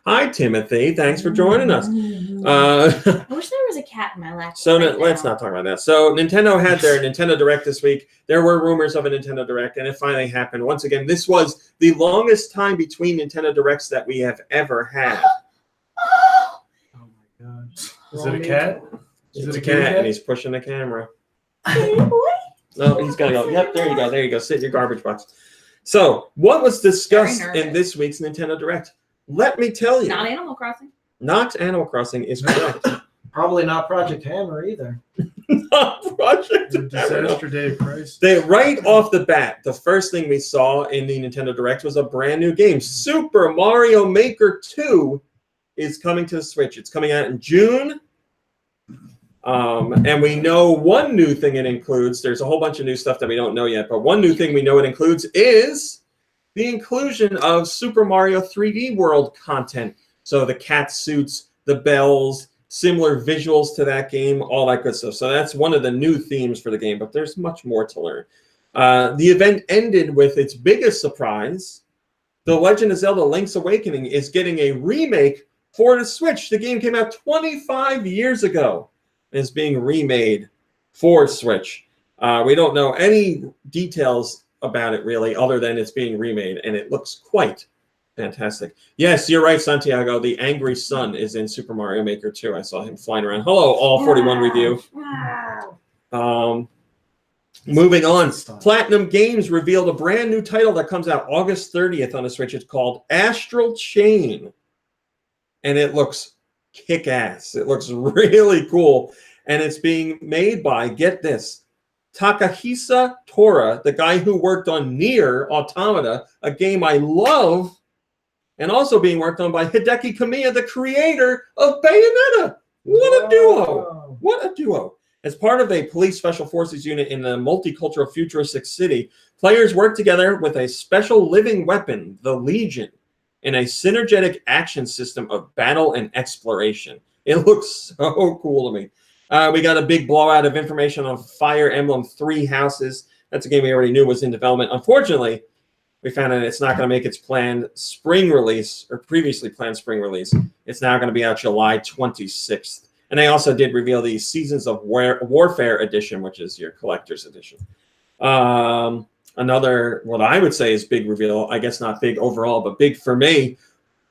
Hi, Timothy. Thanks for joining us. I wish there was a cat in my lap. So let's not talk about that. So Nintendo had their Nintendo Direct this week. There were rumors of a Nintendo Direct, and it finally happened. Once again, this was the longest time between Nintendo Directs that we have ever had. Oh my god. Is it a cat? It's a cat, and he's pushing the camera. No, he's got to go. Yep, there you go. There you go. Sit in your garbage box. So, what was discussed in this week's Nintendo Direct? Let me tell you. Not Animal Crossing. Not Animal Crossing is correct. Probably not Project Hammer either. Not Project Hammer. Disaster Dave Price. They right off the bat, the first thing we saw in the Nintendo Direct was a brand new game. Super Mario Maker 2 is coming to the Switch. It's coming out in June. And we know one new thing it includes. There's a whole bunch of new stuff that we don't know yet, but one new thing we know it includes is the inclusion of Super Mario 3D World content. So the cat suits, the bells, similar visuals to that game, all that good stuff. So that's one of the new themes for the game, but there's much more to learn. The event ended with its biggest surprise. The Legend of Zelda Link's Awakening is getting a remake for the Switch. The game came out 25 years ago. Is being remade for Switch. We don't know any details about it really, other than it's being remade, and it looks quite fantastic. Yes, you're right, Santiago. The Angry Sun is in Super Mario Maker 2. I saw him flying around. Hello, All 41 Review. Moving on, Platinum Games revealed a brand new title that comes out August 30th on the Switch. It's called Astral Chain, and it looks kick-ass. It looks really cool, and it's being made by, get this, Takahisa Tora, the guy who worked on Nier Automata, a game I love, and also being worked on by Hideki Kamiya, the creator of Bayonetta. What a duo! What a duo! As part of a police special forces unit in a multicultural futuristic city, players work together with a special living weapon, the Legion, in a synergetic action system of battle and exploration. It looks so cool to me. We got a big blowout of information on Fire Emblem Three Houses. That's a game we already knew was in development. Unfortunately, we found out it's not going to make its planned spring release, or previously planned spring release. It's now going to be out July 26th. And they also did reveal the Seasons of Warfare edition, which is your collector's edition. Another, what I would say is big reveal, I guess not big overall, but big for me,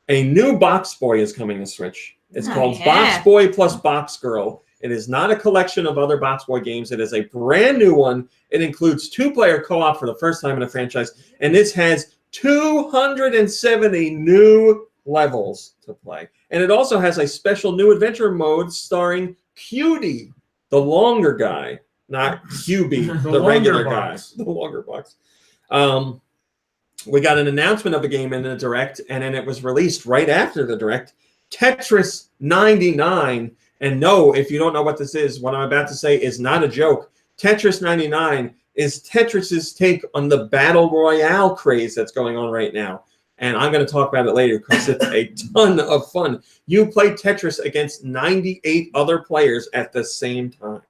a new Box Boy is coming to Switch. It's called Box Boy plus Box Girl. It is not a collection of other Box Boy games. It is a brand new one. It includes 2-player co-op for the first time in a franchise, and this has 270 new levels to play. And it also has a special new adventure mode starring Cutie, the longer guy, not QB, the regular guy, the longer box. We got an announcement of the game in the Direct, and then it was released right after the Direct, Tetris 99. And no, if you don't know what this is, what I'm about to say is not a joke. Tetris 99 is Tetris's take on the Battle Royale craze that's going on right now. And I'm going to talk about it later because it's a ton of fun. You play Tetris against 98 other players at the same time.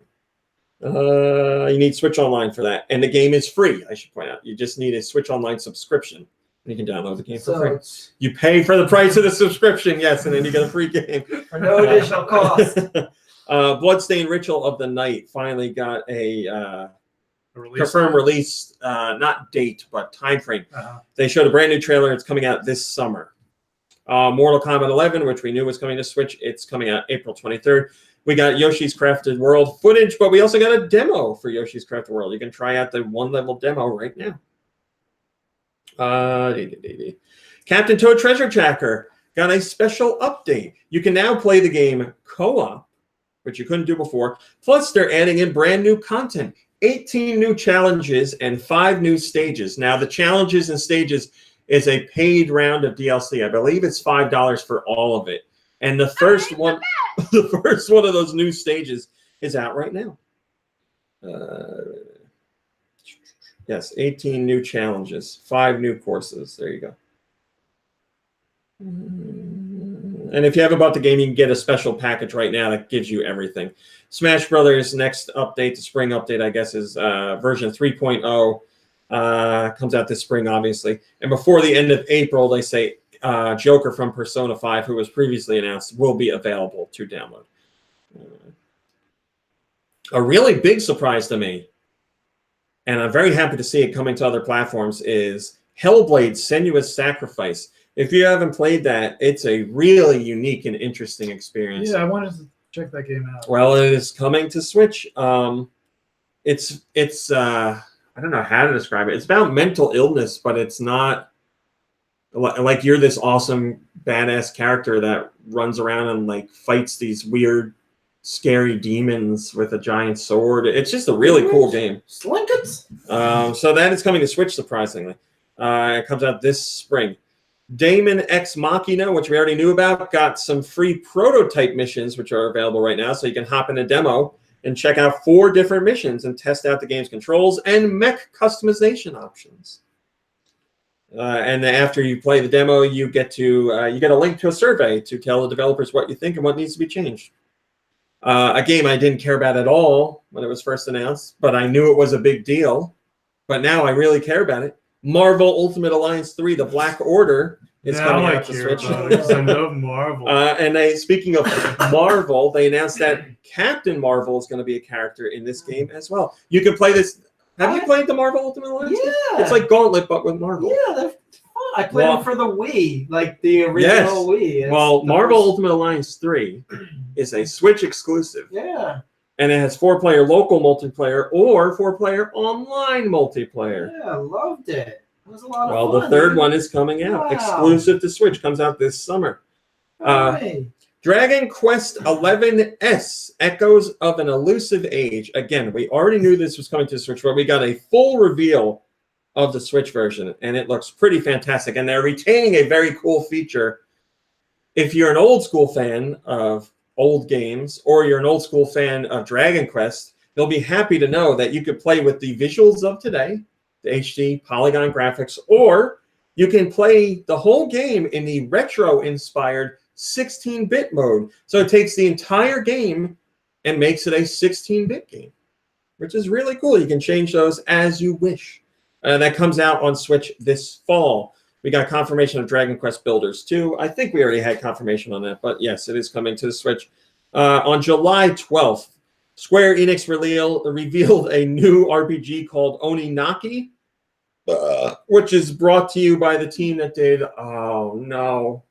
You need Switch Online for that. And the game is free, I should point out. You just need a Switch Online subscription. You can download the game for free. You pay for the price of the subscription, yes, and then you get a free game. For no additional cost. Bloodstained Ritual of the Night finally got a confirmed release, not date, but time frame. They showed a brand new trailer. It's coming out this summer. Mortal Kombat 11, which we knew was coming to Switch, it's coming out April 23rd. We got Yoshi's Crafted World footage, but we also got a demo for Yoshi's Crafted World. You can try out the 1-level demo right now. Captain Toad Treasure Tracker got a special update. You can now play the game co-op, which you couldn't do before. Plus, they're adding in brand new content. 18 new challenges and 5 new stages. Now, the challenges and stages is a paid round of DLC. I believe it's $5 for all of it. And the first one, the first one of those new stages is out right now. Yes, 18 new challenges, 5 new courses. There you go. And if you haven't bought the game, you can get a special package right now that gives you everything. Smash Brothers' next update, the spring update, I guess, is version 3.0. Comes out this spring, obviously. And before the end of April, they say Joker from Persona 5, who was previously announced, will be available to download. A really big surprise to me, and I'm very happy to see it coming to other platforms, is Hellblade: Senua's Sacrifice. If you haven't played that, it's a really unique and interesting experience. Yeah, I wanted to check that game out. Well, it is coming to Switch. It's I don't know how to describe it. It's about mental illness, but it's not like you're this awesome, badass character that runs around and like fights these weird, scary demons with a giant sword. It's just a really cool game. Slinkets? So that is coming to Switch, surprisingly. It comes out this spring. Daemon Ex Machina, which we already knew about, got some free prototype missions, which are available right now. So you can hop in a demo and check out 4 different missions and test out the game's controls and mech customization options. And after you play the demo, you get a link to a survey to tell the developers what you think and what needs to be changed. A game I didn't care about at all when it was first announced, but I knew it was a big deal. But now I really care about it. Marvel Ultimate Alliance 3, The Black Order, is coming out to Switch. I love Marvel. And speaking of Marvel, they announced that Captain Marvel is going to be a character in this game as well. You can play this. Have you played the Marvel Ultimate Alliance? Yeah. It's like Gauntlet, but with Marvel. Yeah, they're fun. I played them for the Wii, like the original Wii. Well, Marvel Ultimate Alliance 3 is a Switch exclusive. Yeah. And it has 4-player local multiplayer or 4-player online multiplayer. Yeah, I loved it. It was a lot of fun. Well, the third one is coming out. Exclusive to Switch. Comes out this summer. Dragon Quest XI Echoes of an Elusive Age. Again, we already knew this was coming to Switch, but we got a full reveal of the Switch version, and it looks pretty fantastic. And they're retaining a very cool feature. If you're an old school fan of old games, or you're an old school fan of Dragon Quest, you'll be happy to know that you could play with the visuals of today, the HD polygon graphics, or you can play the whole game in the retro-inspired 16-bit mode. So it takes the entire game and makes it a 16-bit game, which is really cool. You can change those as you wish. That comes out on Switch this fall. We got confirmation of Dragon Quest Builders 2. I think we already had confirmation on that, but yes, it is coming to the Switch. On July 12th, Square Enix revealed a new RPG called Oninaki, which is brought to you by the team that did, oh no,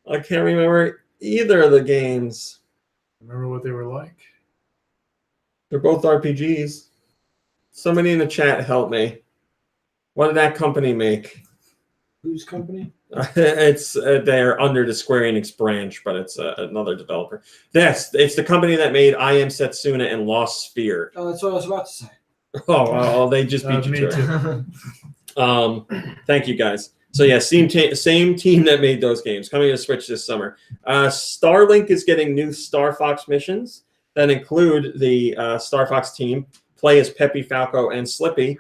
I can't remember either of the games. Remember what they were like? They're both RPGs. Somebody in the chat help me. What did that company make? Whose company? It's they're under the Square Enix branch, but it's another developer. Yes, it's the company that made I Am Setsuna and Lost Sphere. Oh, that's what I was about to say. Oh, they just beat you Me to too. it. Thank you guys. So yeah, same team that made those games coming to Switch this summer. Starlink is getting new Star Fox missions that include the Star Fox team. Play as Peppy, Falco, and Slippy,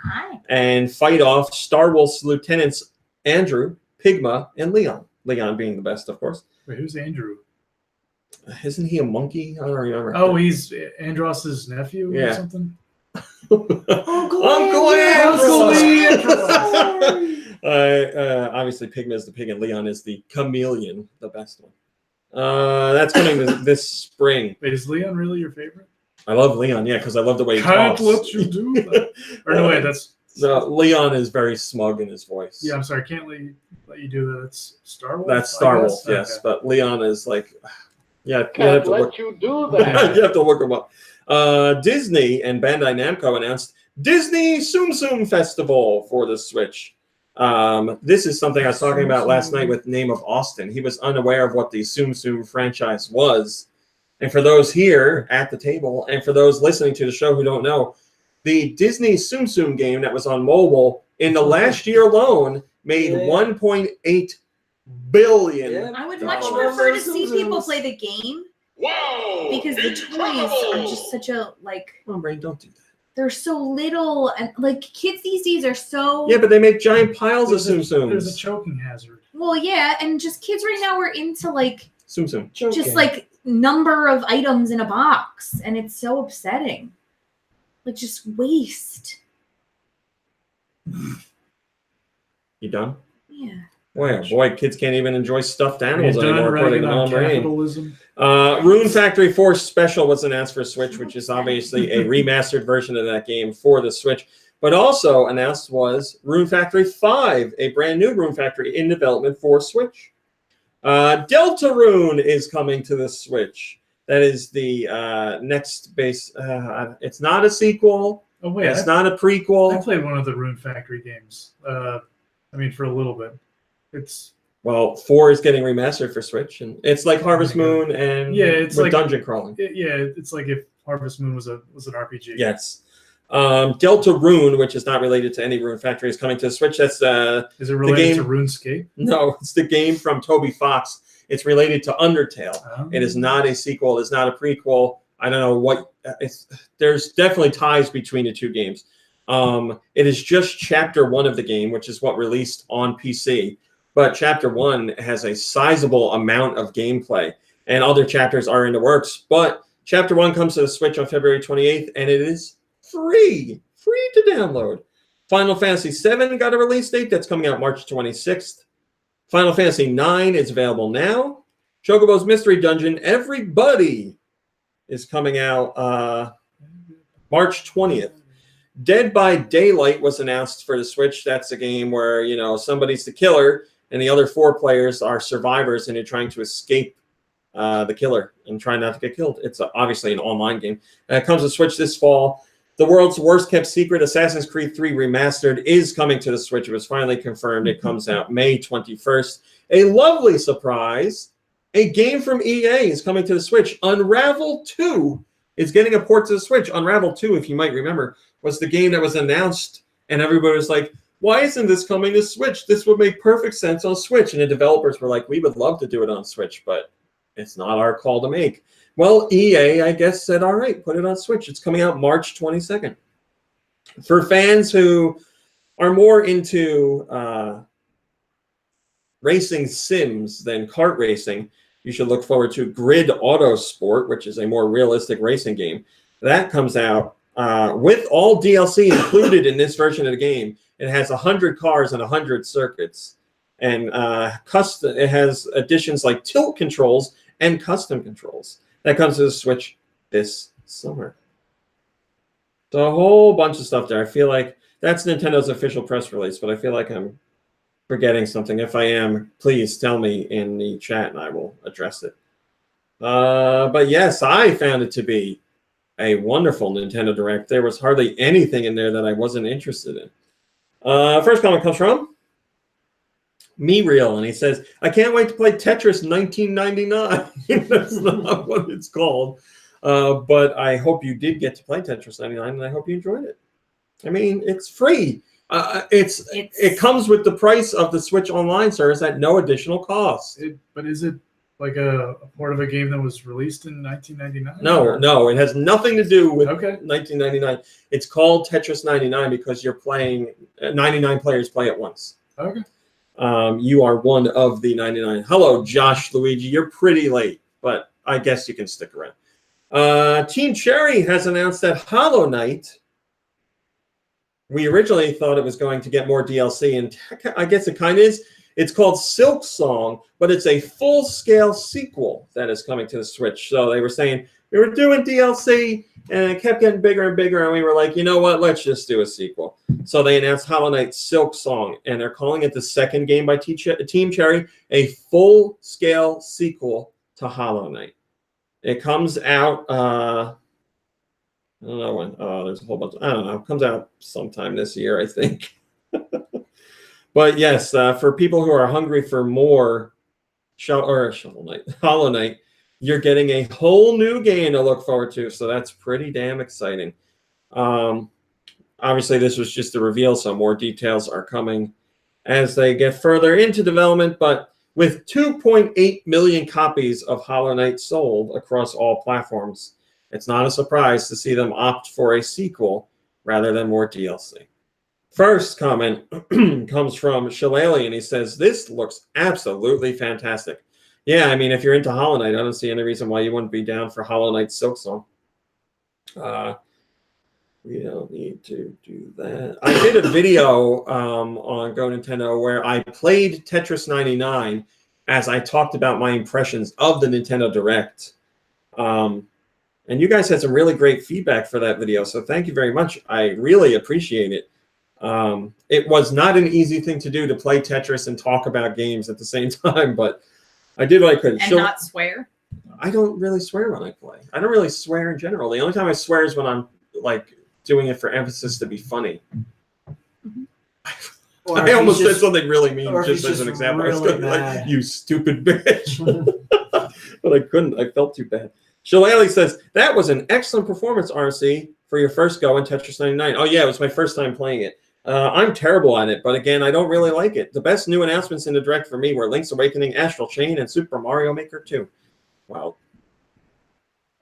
and fight off Star Wolf's lieutenants Andrew, Pigma, and Leon. Leon being the best, of course. Wait, who's Andrew? Isn't he a monkey? I don't remember. Oh, he's Andros's nephew or Yeah. something? Uncle obviously, Pigma is the pig, and Leon is the chameleon, the best one. That's coming this spring. Wait, is Leon really your favorite? I love Leon, yeah, because I love the way he Can't talks. let you do that. Or no, wait, that's... So Leon is very smug in his voice. Yeah, I'm sorry, I can't let you do that. That's Star Wolf? That's Star I Wolf, guess? yes. Okay. But Leon is like, yeah, you have Can't to let look. you do that. You have to look him up. Disney and Bandai Namco announced Disney Tsum Tsum Festival for the Switch. This is something I was talking about last night with Name of Austin. He was unaware of what the Tsum Tsum franchise was. And for those here at the table, and for those listening to the show who don't know, the Disney Tsum Tsum game that was on mobile in the last year alone made $1.8 billion. Yeah. I would much Dollars. prefer to see people play the game Whoa! because the toys are just such a, like, Come on, Brain, don't do that. they're so little, and like kids these days are so Yeah, but they make giant piles of Tsum There's a Tsums. choking hazard. well, yeah, and just kids right now are into like Tsum Tsum. just like number of items in a box, and it's so upsetting. Like just waste. You done? Yeah. Boy, kids can't even enjoy stuffed animals He's done anymore, according ragging to on Mom Brain. capitalism. Rune Factory 4 Special was announced for Switch, which is obviously a remastered version of that game for the Switch. But also announced was Rune Factory 5, a brand new Rune Factory in development for Switch. Deltarune is coming to the Switch. That is the next base. It's not a sequel. Oh wait, It's not a prequel. I played one of the Rune Factory games. I mean, for a little bit. It's Well, 4 is getting remastered for Switch, and it's like Harvest Moon and Yeah, it's with like- dungeon crawling. it's like if Harvest Moon was an RPG. Yes. Deltarune, which is not related to any Rune Factory, is coming to the Switch. That's Is it related game- to RuneScape? no, it's the game from Toby Fox. It's related to Undertale. Oh. It is not a sequel. It's not a prequel. I don't know what. There's definitely ties between the two games. It is just Chapter 1 of the game, which is what released on PC. But Chapter 1 has a sizable amount of gameplay, and other chapters are in the works. But Chapter 1 comes to the Switch on February 28th, and it is free to download. Final Fantasy VII got a release date that's coming out March 26th. Final Fantasy IX is available now. Chocobo's Mystery Dungeon, everybody, is coming out March 20th. Dead by Daylight was announced for the Switch. That's a game where, you know, somebody's the killer and the other 4 players are survivors and you're trying to escape the killer and try not to get killed. It's obviously an online game. It comes to Switch this fall. The world's worst kept secret, Assassin's Creed 3 Remastered, is coming to the Switch. It was finally confirmed. It comes out May 21st. A lovely surprise. A game from EA is coming to the Switch. Unravel 2 is getting a port to the Switch. Unravel 2, if you might remember, was the game that was announced, and everybody was like, why isn't this coming to Switch? This would make perfect sense on Switch. And the developers were like, we would love to do it on Switch, but it's not our call to make. Well, EA, I guess, said, all right, put it on Switch. It's coming out March 22nd. For fans who are more into racing sims than kart racing, you should look forward to Grid Autosport, which is a more realistic racing game. That comes out with all DLC included in this version of the game. It has 100 cars and 100 circuits. And it has additions like tilt controls and custom controls. That comes to the Switch this summer. So a whole bunch of stuff there. I feel like that's Nintendo's official press release, but I feel like I'm forgetting something. If I am, please tell me in the chat and I will address it. But yes, I found it to be a wonderful Nintendo Direct. There was hardly anything in there that I wasn't interested in. First comment comes from Me Real, and he says, I can't wait to play Tetris 1999. That's not what it's called. But I hope you did get to play Tetris 99, and I hope you enjoyed it. I mean, it's free. It comes with the price of the Switch Online service at no additional cost. But is it like a part of a game that was released in 1999? No, it has nothing to do with Okay. 1999. It's called Tetris 99 because you're playing 99 players play at once. Okay. You are one of the 99. Hello, Josh Luigi. You're pretty late, but I guess you can stick around. Team Cherry has announced that Hollow Knight, we originally thought it was going to get more DLC, and I guess it kind of is. It's called Silk Song, but it's a full-scale sequel that is coming to the Switch. So they were saying, we were doing DLC, and it kept getting bigger and bigger, and we were like, you know what, let's just do a sequel. So they announced Hollow Knight Silk Song, and they're calling it the second game by Team Cherry, a full-scale sequel to Hollow Knight. It comes out, I don't know when. Oh, there's a whole bunch. I don't know. It comes out sometime this year, I think. But yes, for people who are hungry for more Hollow Knight, you're getting a whole new game to look forward to. So that's pretty damn exciting. Obviously, this was just a reveal, so more details are coming as they get further into development. But with 2.8 million copies of Hollow Knight sold across all platforms, it's not a surprise to see them opt for a sequel rather than more DLC. First comment comes from Shillelagh, and he says, this looks absolutely fantastic. Yeah, I mean, if you're into Hollow Knight, I don't see any reason why you wouldn't be down for Hollow Knight Silk Song. We don't need to do that. I did a video on GoNintendo where I played Tetris 99 as I talked about my impressions of the Nintendo Direct. And you guys had some really great feedback for that video, so thank you very much. I really appreciate it. It was not an easy thing to do to play Tetris and talk about games at the same time, but I did what I could. And not swear? I don't really swear when I play. I don't really swear in general. The only time I swear is when I'm like doing it for emphasis to I almost said something really mean just as an example. Really I was going like, you stupid bitch. But I couldn't. I felt too bad. Shillelagh says, that was an excellent performance, RC, for your first go in Tetris 99. Oh, yeah, it was my first time playing it. I'm terrible at it, but again, I don't really like it. The best new announcements in the Direct for me were Link's Awakening, Astral Chain, and Super Mario Maker 2. Wow.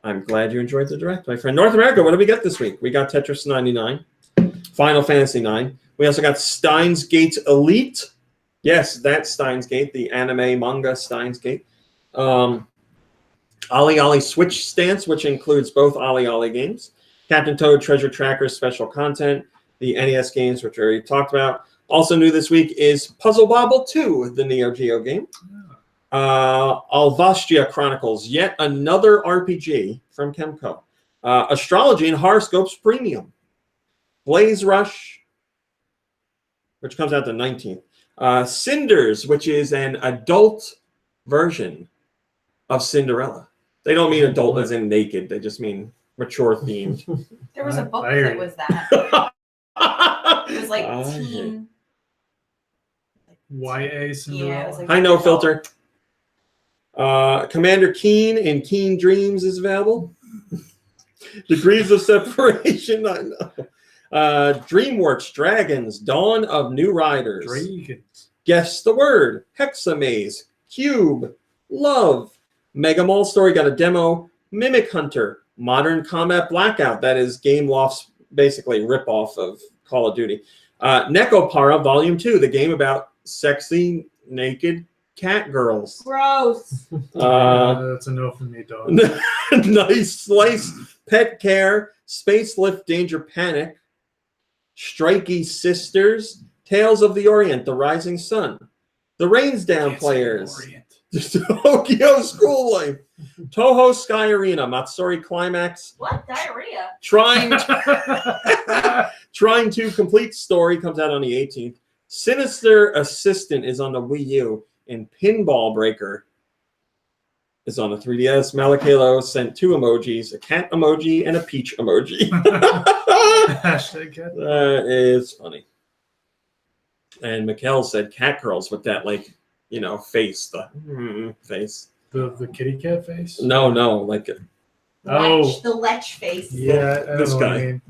I'm glad you enjoyed the Direct, my friend. North America, what do we get this week? We got Tetris 99, Final Fantasy 9. We also got Steins Gate Elite. Yes, that's Steins Gate, the anime manga Steins Gate. Ollie Ollie Switch Stance, which includes both Ollie Ollie games. Captain Toad Treasure Tracker special content. The NES games, which we already talked about. Also new this week is Puzzle Bobble 2, the Neo Geo game. Alvastia Chronicles, yet another RPG from Kemco. Astrology and Horoscopes Premium. Blaze Rush, which comes out the 19th. Cinders, which is an adult version of Cinderella. They don't mean adult as in naked. They just mean mature themed. There was a book that was that. It was like teen. YA Cinderella. Yeah, it was like Hi, No Filter. Commander Keen in Keen Dreams is available. Degrees of Separation. I know. DreamWorks Dragons, Dawn of New Riders. Dragons. Guess the Word. Hexamaze. Cube. Love. Mega Mall Story got a demo. Mimic Hunter, Modern Combat Blackout. That is Game Loft's basically ripoff of Call of Duty. Nekopara Volume 2, the game about sexy, naked cat girls. Gross. That's a no from me, dog. Nice Slice, Pet Care, Space Lift Danger Panic, Strikey Sisters, Tales of the Orient, The Rising Sun, The Rains Down Players, Tokyo School Life, Toho Sky Arena, Matsuri Climax, What? Diarrhea? Trying to Complete Story comes out on the 18th. Sinister Assistant is on the Wii U, and Pinball Breaker is on the 3DS. Malakalo sent 2 emojis, a cat emoji and a peach emoji. Hashtag cat. That is funny. And Mikkel said cat girls with that, like, you know, face, the face. The kitty cat face? No, like it. Oh. The lech face. Yeah, I This know guy. What I mean.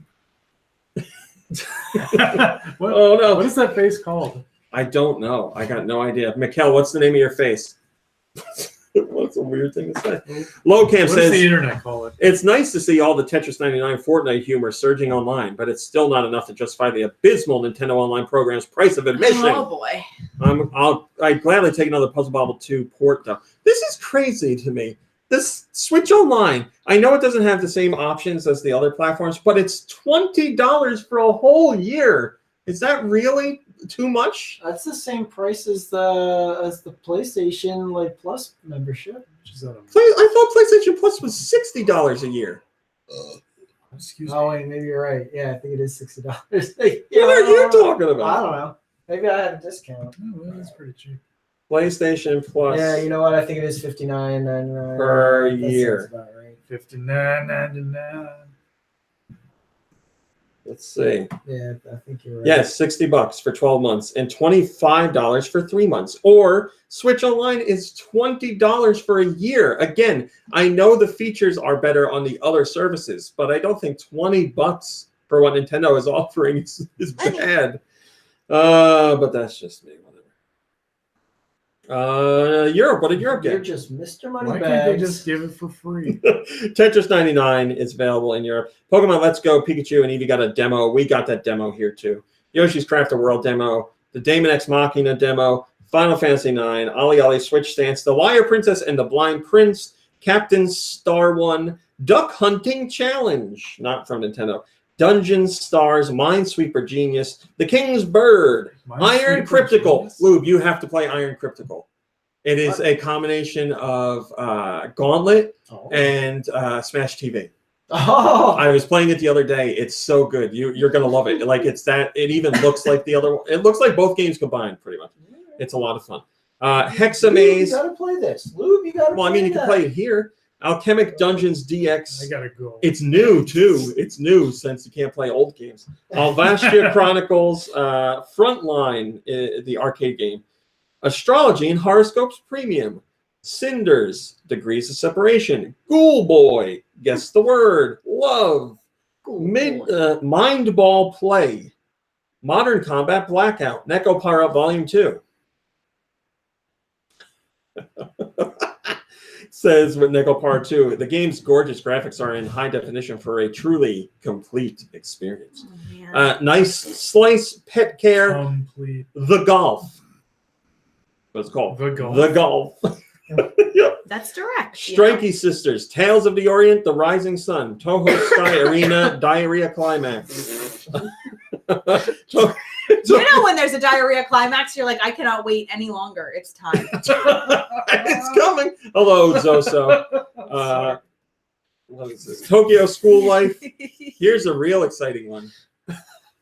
Oh no, What is that face called? I don't know. I got no idea. Mikkel, what's the name of your face? What's a weird thing to say? Lowcamp What does says the internet call it? it's nice to see all the Tetris 99 Fortnite humor surging online, but it's still not enough to justify the abysmal Nintendo Online program's price of admission. Oh boy. I'd gladly take another Puzzle Bobble 2 port though. This is crazy to me. This Switch Online, I know it doesn't have the same options as the other platforms, but it's $20 for a whole year. Is that really too much? That's the same price as the PlayStation like Plus membership. Which is that I thought PlayStation Plus was $60 a year. Excuse me. Oh wait, maybe you're right. Yeah, I think it is $60. What are you talking I about? don't know. Maybe I had a discount. Oh, well, that's pretty cheap. PlayStation Plus Yeah, you know what? I think it is $59.99 per That year. sounds about right. $59.99. Let's see. Yeah, I think you're right. Yes, $60 for 12 months and $25 for 3 months. Or Switch Online is $20 for a year. Again, I know the features are better on the other services, but I don't think $20 for what Nintendo is offering is bad. But that's just me. Europe. What did Europe You're get? just Mr. Why Moneybags. can't they just give it for free? Tetris 99 is available in Europe. Pokemon Let's Go, Pikachu, and Eevee got a demo. We got that demo here too. Yoshi's Crafted World demo. The Daemon X Machina demo. Final Fantasy 9. Ollie Ollie Switch Stance. The Liar Princess and the Blind Prince. Captain Star 1. Duck Hunting Challenge. Not from Nintendo. Dungeon Stars. Minesweeper Genius. The King's Bird. Iron Cryptical. Lube, you have to play Iron Cryptical. It is a combination of Gauntlet and Smash TV. Oh, I was playing it the other day. It's so good. You're gonna love it. Like it's that. It even looks like the other one. It looks like both games combined, pretty much. It's a lot of fun. Hexamaze. You gotta play this, Lube. You gotta. Well, I mean, you can play it here. Alchemic Dungeons DX. I gotta go. It's new too. It's new since you can't play old games. Alvastia Chronicles, Frontline, the arcade game. Astrology and Horoscopes Premium. Cinders, Degrees of Separation. Ghoul Boy, Guess the Word. Love. Mind Ball Play. Modern Combat Blackout. Nekopara Volume 2. Says with Nekopara 2, the game's gorgeous graphics are in high definition for a truly complete experience. Nice Slice, Pet Care, Complete. The Golf. What's it called? The Golf. The Golf. Yep. That's direct. Strikey Sisters, Tales of the Orient, The Rising Sun, Toho Sky Arena, Diarrhea Climax. You know when there's a diarrhea climax, you're like, I cannot wait any longer. It's time. It's coming. Hello, Zoso. What is this? Tokyo School Life. Here's a real exciting one.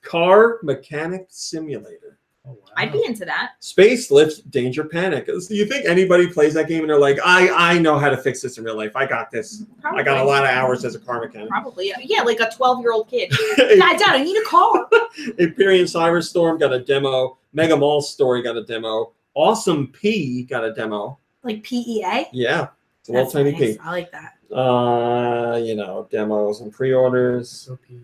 Car Mechanic Simulator. Oh, wow. I'd be into that. Space Lift Danger Panic. Do you think anybody plays that game and they're like, I know how to fix this in real life. I got this. Probably. I got a lot of hours as a car mechanic. Probably. Yeah, like a 12-year-old kid. Dad, I need a car. Empyrean Cyberstorm got a demo. Mega Mall Story got a demo. Awesome P got a demo. Like PEA? Yeah. It's a little tiny nice. P. I like that. Demos and pre-orders. So P.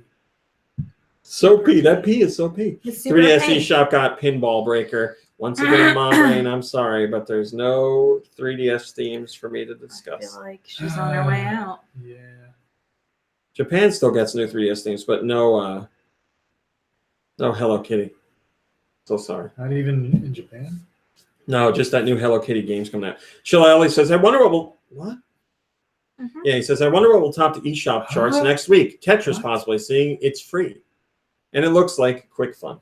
So P. That P is so P. It's super 3DS pink. eShop got Pinball Breaker. Once again, Mom Brain, I'm sorry, but there's no 3DS themes for me to I discuss. feel like she's on her way out. Yeah. Japan still gets new 3DS themes, but no Hello Kitty. So sorry. Not even in Japan. No, just that new Hello Kitty game's coming out. Shillelagh says, I wonder what will... What? Mhm. Yeah, he says, I wonder what will top the eShop charts Huh? next week. Tetris What? possibly, seeing it's free. And it looks like quick fun.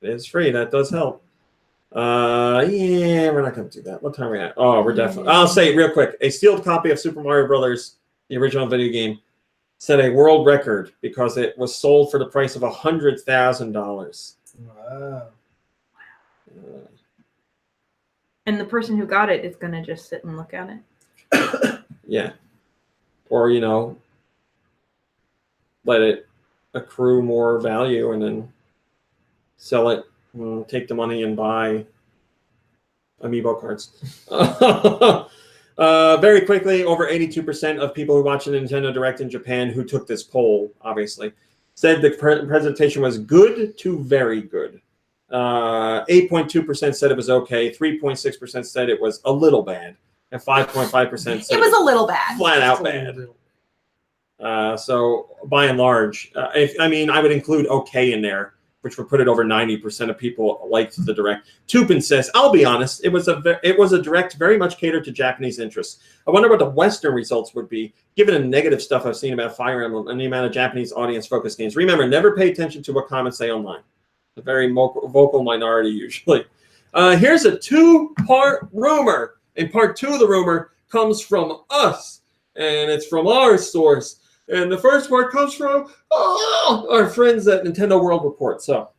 It is free. That does help. Yeah, we're not going to do that. What time are we at? Oh, we're definitely... I'll say it real quick. A sealed copy of Super Mario Brothers, the original video game, set a world record because it was sold for the price of $100,000. Wow. And the person who got it is going to just sit and look at it. Yeah. Or, let it accrue more value and then sell it, and take the money and buy amiibo cards. Very quickly, over 82% of people who watch the Nintendo Direct in Japan who took this poll, obviously, said the presentation was good to very good. 8.2% said it was okay. 3.6% said it was a little bad. And 5.5% said It was a little bad. flat out bad. So by and large, I would include okay in there, which would put it over 90% of people liked the Direct. Tupin says, I'll be honest, it was a Direct very much catered to Japanese interests. I wonder what the Western results would be, given the negative stuff I've seen about Fire Emblem and the amount of Japanese audience-focused games. Remember, never pay attention to what comments say online. A very vocal minority, usually. Here's a two-part rumor. And part two of the rumor comes from us, and it's from our source. And the first part comes from our friends at Nintendo World Report. So,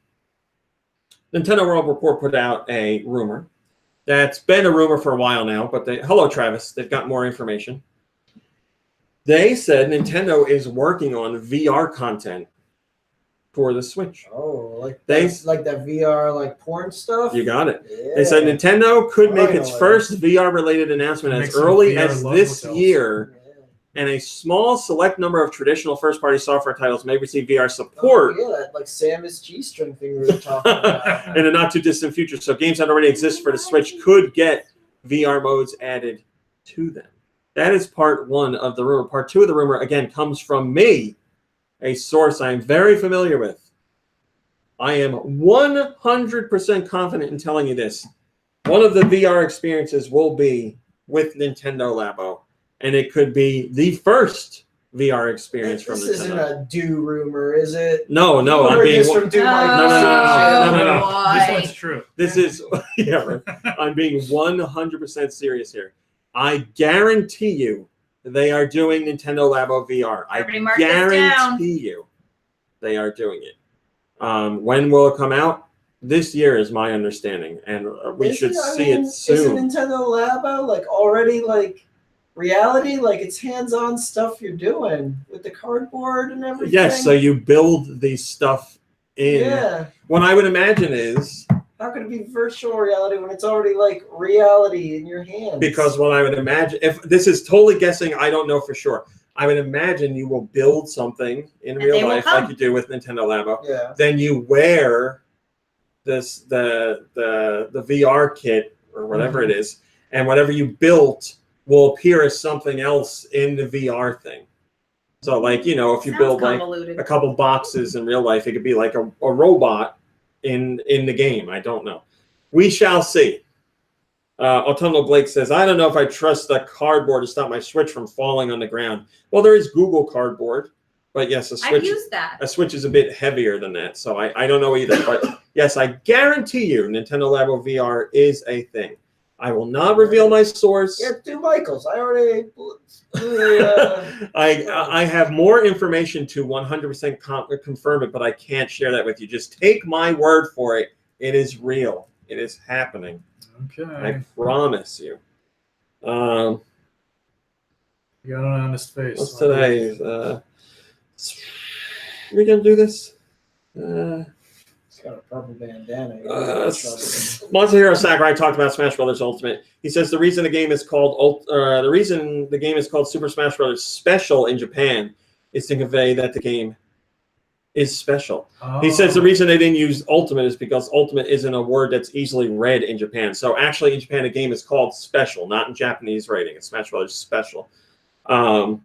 Nintendo World Report put out a rumor that's been a rumor for a while now, but hello, Travis, they've got more information. They said Nintendo is working on VR content for the Switch. Oh, like Thanks. like that VR like porn stuff? You got it. Yeah. They said Nintendo could make its Finally. first VR-related announcement Make as some early VR as love this hotels. year, Yeah. and a small select number of traditional first-party software titles may receive VR support Oh, yeah, that like Samus G-string thing we were talking about. in a not-too-distant future. So games that already exist for the Switch could get VR modes added to them. That is part one of the rumor. Part two of the rumor, again, comes from me, a source I am very familiar with. I am 100% confident in telling you this. One of the VR experiences will be with Nintendo Labo, and it could be the first VR experience from This isn't Nintendo. a do rumor, is it? No, You I'm heard being. this from Do Mike. No. This one's true. This is yeah. Right. I'm being 100% serious here. I guarantee you, they are doing Nintendo Labo VR. Everybody I mark this down. guarantee you, they are doing it. When will it come out? This year is my understanding, and we should see it soon. Isn't Nintendo Labo like already like reality? Like it's hands-on stuff you're doing with the cardboard and everything. Yes, so you build the stuff in. Yeah. What I would imagine is How could it be virtual reality when it's already like reality in your hands? because what I would imagine, if this is totally guessing, I don't know for sure. I would imagine you will build something in And real they will life come. like you do with Nintendo Labo. yeah. Then you wear the VR kit or whatever it is, and whatever you built will appear as something else in the VR thing. So, like, if you Sounds build like convoluted. a couple boxes in real life, it could be like a robot in the game. I don't know. We shall see. Autumnal Blake says, I don't know if I trust the cardboard to stop my Switch from falling on the ground. Well, there is Google Cardboard, but yes, I've Switch used that. a Switch is a bit heavier than that, so I don't know either. But yes, I guarantee you Nintendo Labo VR is a thing. I will not reveal my source. Yeah, do Michael's. I already. I have more information to 100% confirm it, but I can't share that with you. Just take my word for it. It is real. It is happening. Okay. I promise you. You got an honest face. What's today? We gonna do this? He's got a purple bandana. Monster Hero Sakurai talked about Smash Brothers Ultimate. He says the reason the game is called Super Smash Brothers Special in Japan is to convey that the game is special. He says the reason they didn't use ultimate is because ultimate isn't a word that's easily read in Japan. So actually in Japan, a game is called special, not in Japanese rating. It's Smash Brothers Special. And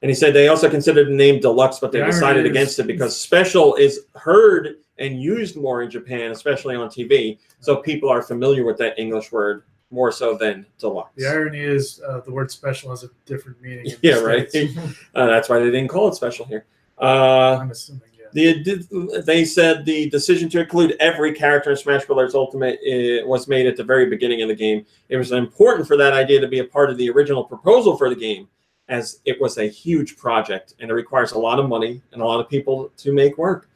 he said they also considered the name deluxe, but they decided against it because special is heard and used more in Japan, especially on TV. So people are familiar with that English word more so than deluxe. The irony is the word special has a different meaning. Yeah, right. That's why they didn't call it special here. I'm assuming, yeah. They said the decision to include every character in Smash Bros. Ultimate was made at the very beginning of the game. It was important for that idea to be a part of the original proposal for the game, as it was a huge project and it requires a lot of money and a lot of people to make work.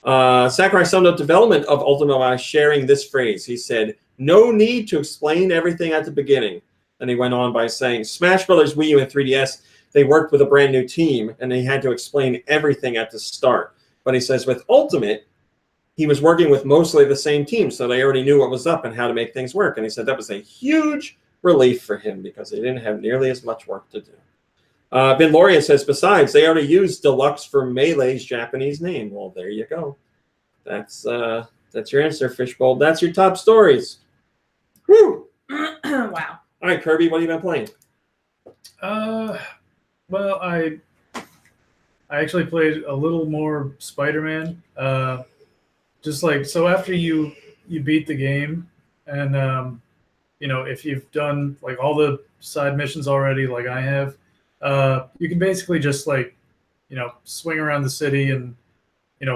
Sakurai summed up development of Ultimate by sharing this phrase. He said, "No need to explain everything at the beginning." And he went on by saying, Smash Brothers Wii U and 3DS, they worked with a brand new team and they had to explain everything at the start. But he says with Ultimate, he was working with mostly the same team, so they already knew what was up and how to make things work. And he said that was a huge relief for him because they didn't have nearly as much work to do. Ben Lorian says, besides, they already used Deluxe for Melee's Japanese name. Well, there you go. That's your answer, Fishbowl. That's your top stories. Woo! Wow. All right, Kirby, what have you been playing? Well, I actually played a little more Spider-Man. Just like, so after you beat the game and, if you've done like all the side missions already, like I have, you can basically just like, swing around the city and,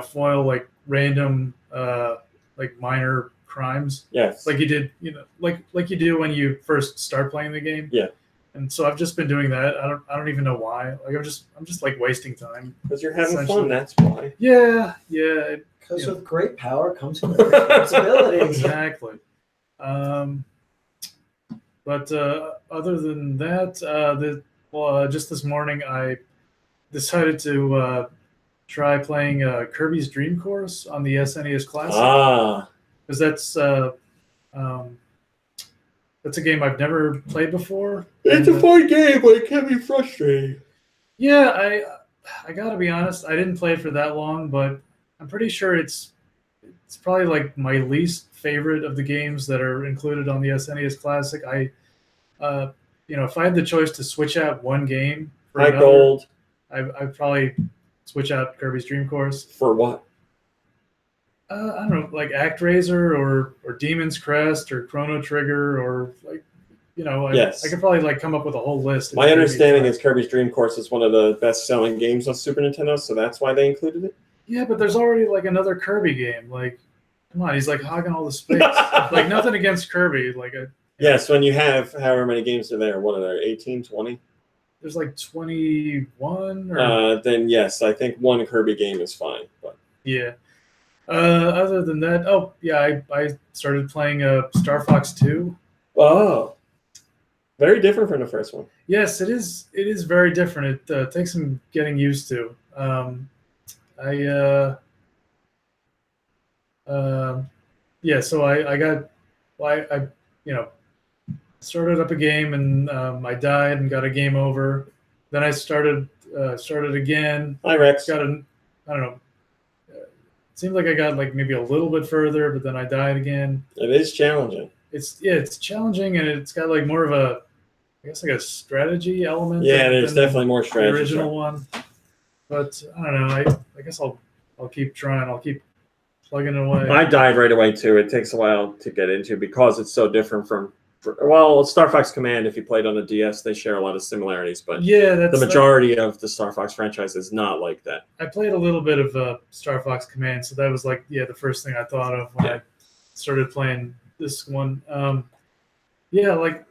foil like random, like minor crimes. Yes. Like you did, like you do when you first start playing the game. Yeah. And so I've just been doing that. I don't even know why. Like I'm just like wasting time. Because you're having fun, that's why. Yeah. Because with great power comes great responsibility. Exactly. But other than that, just this morning I decided to try playing Kirby's Dream Course on the SNES Classic. Because that's a game I've never played before. It's a fun game, but it can be frustrating. Yeah, I gotta be honest, I didn't play it for that long, but I'm pretty sure it's probably like my least favorite of the games that are included on the SNES Classic. If I had the choice to switch out one game for another, Gold. I'd probably switch out Kirby's Dream Course. For what? I don't know, like ActRaiser or Demon's Crest or Chrono Trigger or like, Yes. I could probably like come up with a whole list. My understanding is Kirby's Dream Course is one of the best-selling games on Super Nintendo, so that's why they included it. Yeah, but there's already like another Kirby game. Like, come on, he's like hogging all the space. Like nothing against Kirby. Like yes, when you have however many games are there, what are there, 18, 20? There's like 21 or then yes, I think one Kirby game is fine. But yeah. Other than that, I started playing Star Fox 2. Oh, very different from the first one. Yes, it is. It is very different. It takes some getting used to. So I started up a game and I died and got a game over. Then I started again. Hi, Rex. I don't know. It seemed like I got like maybe a little bit further, but then I died again. It is challenging. It's challenging and it's got like more of a, I guess like a strategy element. Yeah, there's definitely more strategy. The original one. But I don't know. I guess I'll keep trying. I'll keep plugging away. I died right away too. It takes a while to get into because it's so different from. Well, Star Fox Command, if you played on the DS, they share a lot of similarities, but yeah, the majority of the Star Fox franchise is not like that. I played a little bit of Star Fox Command, so that was like the first thing I thought of when I started playing this one. Like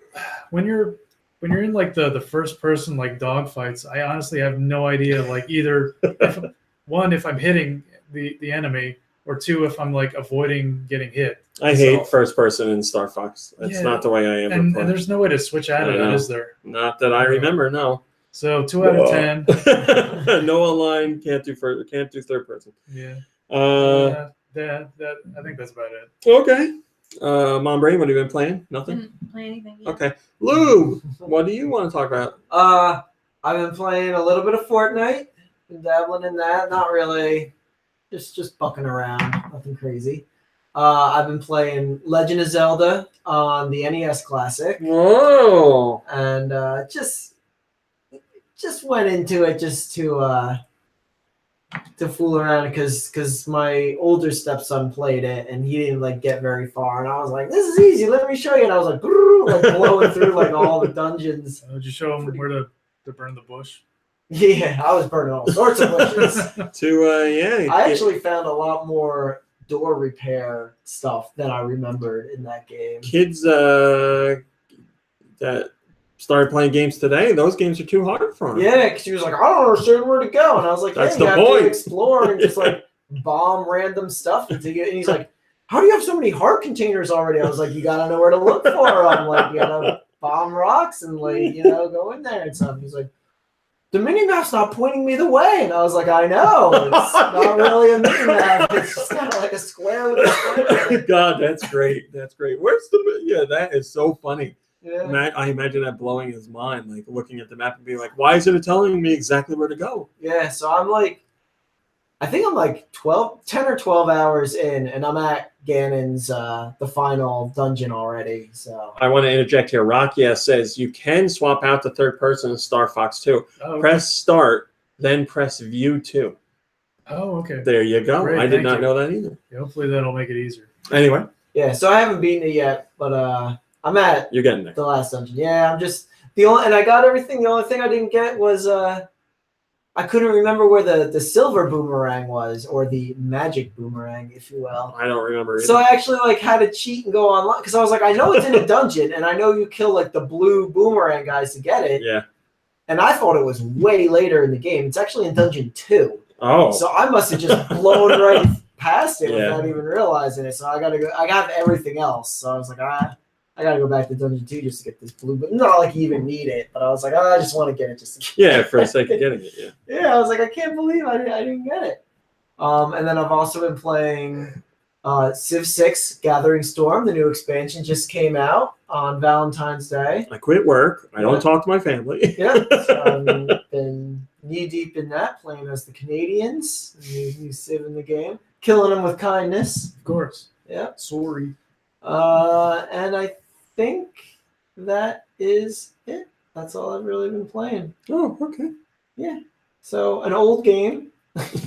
when you're in like the first person like dogfights, I honestly have no idea like either if I'm hitting the enemy or two if I'm like avoiding getting hit. I hate first person in Star Fox. That's not the way I ever play. And there's no way to switch out of it, is there? Not that I remember, no. So 2 out of 10. No online, can't do third person. Yeah. That I think that's about it. Okay. Mom Brain, what have you been playing? Nothing? Didn't play anything yet. Okay. Lou, what do you want to talk about? I've been playing a little bit of Fortnite, been dabbling in that. Not really just bucking around, nothing crazy. I've been playing Legend of Zelda on the NES Classic, Whoa! and just went into it just to fool around because my older stepson played it and he didn't like get very far, and I was like, "This is easy. Let me show you." And I was like, blowing through like all the dungeons. Did you show him where to burn the bush? Yeah, I was burning all sorts of bushes. I actually found a lot more door repair stuff than I remembered in that game. Kids that started playing games today, those games are too hard for them. Yeah, because he was like, I don't understand where to go. And I was like, That's you the have point. to explore and just like bomb random stuff until you. And he's like, how do you have so many heart containers already? I was like, you got to know where to look for them. Like, you got to bomb rocks and like, go in there and stuff. He's like, the mini-map's not pointing me the way. And I was like, I know. It's not really a mini-map. It's just kind of like a square with a square. God, that's great. That's great. Where's the... Yeah, that is so funny. Yeah. I imagine that blowing his mind, like looking at the map and being like, why is it telling me exactly where to go? Yeah, so I'm like, I think I'm like 10 or 12 hours in, and I'm at Ganon's, the final dungeon already. So I want to interject here. Rakia says you can swap out to third person in Star Fox 2. Oh, okay. Press start, then press view 2. Oh, okay. There you go. Great, I did thank not you. know that either. Yeah, hopefully that'll make it easier. Anyway, yeah, so I haven't beaten it yet, but I'm at you're getting there. the last dungeon. Yeah, I'm just and I got everything. The only thing I didn't get was I couldn't remember where the silver boomerang was, or the magic boomerang, if you will. I don't remember either. So I actually like had to cheat and go online because I was like, I know it's in a dungeon, and I know you kill like the blue boomerang guys to get it. Yeah. And I thought it was way later in the game. It's actually in dungeon 2. Oh. So I must have just blown right past it Yeah. without even realizing it. So I gotta go. I got everything else. So I was like, I gotta go back to dungeon 2 just to get this blue. But not like you even need it. But I was like, I just want to get it just to get Yeah, for the sake of getting it, yeah. Yeah, I was like, I can't believe I didn't get it. And then I've also been playing Civ 6 Gathering Storm. The new expansion just came out on Valentine's Day. I quit work. I don't Yeah. talk to my family. Yeah, so I've been knee deep in that, playing as the Canadians, new Civ in the game, killing them with kindness. Of course. Yeah. Sorry. And I think that is it. That's all I've really been playing. Oh, okay. So an old game.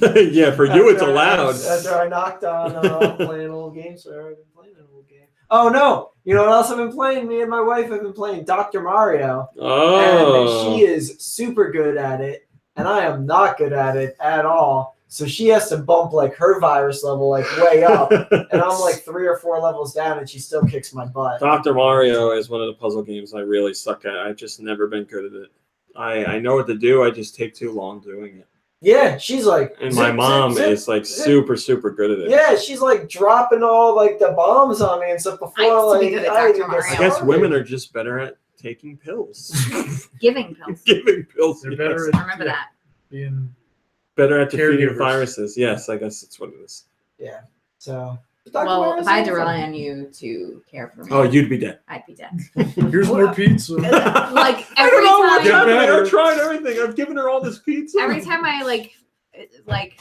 Yeah, for you it's allowed. After I knocked on playing old games, so I've been playing an old game. Oh no! You know what else I've been playing? Me and my wife have been playing Dr. Mario. Oh. And she is super good at it, and I am not good at it at all. So she has to bump like her virus level like way up, and I'm like 3 or 4 levels down, and she still kicks my butt. Dr. Mario is one of the puzzle games I really suck at. I've just never been good at it. I know what to do. I just take too long doing it. Yeah, she's like, And my mom is like super, super good at it. Yeah, she's like dropping all like the bombs on me and stuff before I used to be like good at I Dr. even get Mario. I guess started. women are just better at taking pills. Giving pills. Giving pills. They're yes. better I remember that. being Better at defeating Caregivers. viruses. Yes, I guess that's what it is. Yeah. So Well, if I had to rely on you to care for me, Oh, you'd be dead. I'd be dead. here's more pizza. Like I every don't know what's time, happening. better. I've tried everything. I've given her all this pizza. every time I like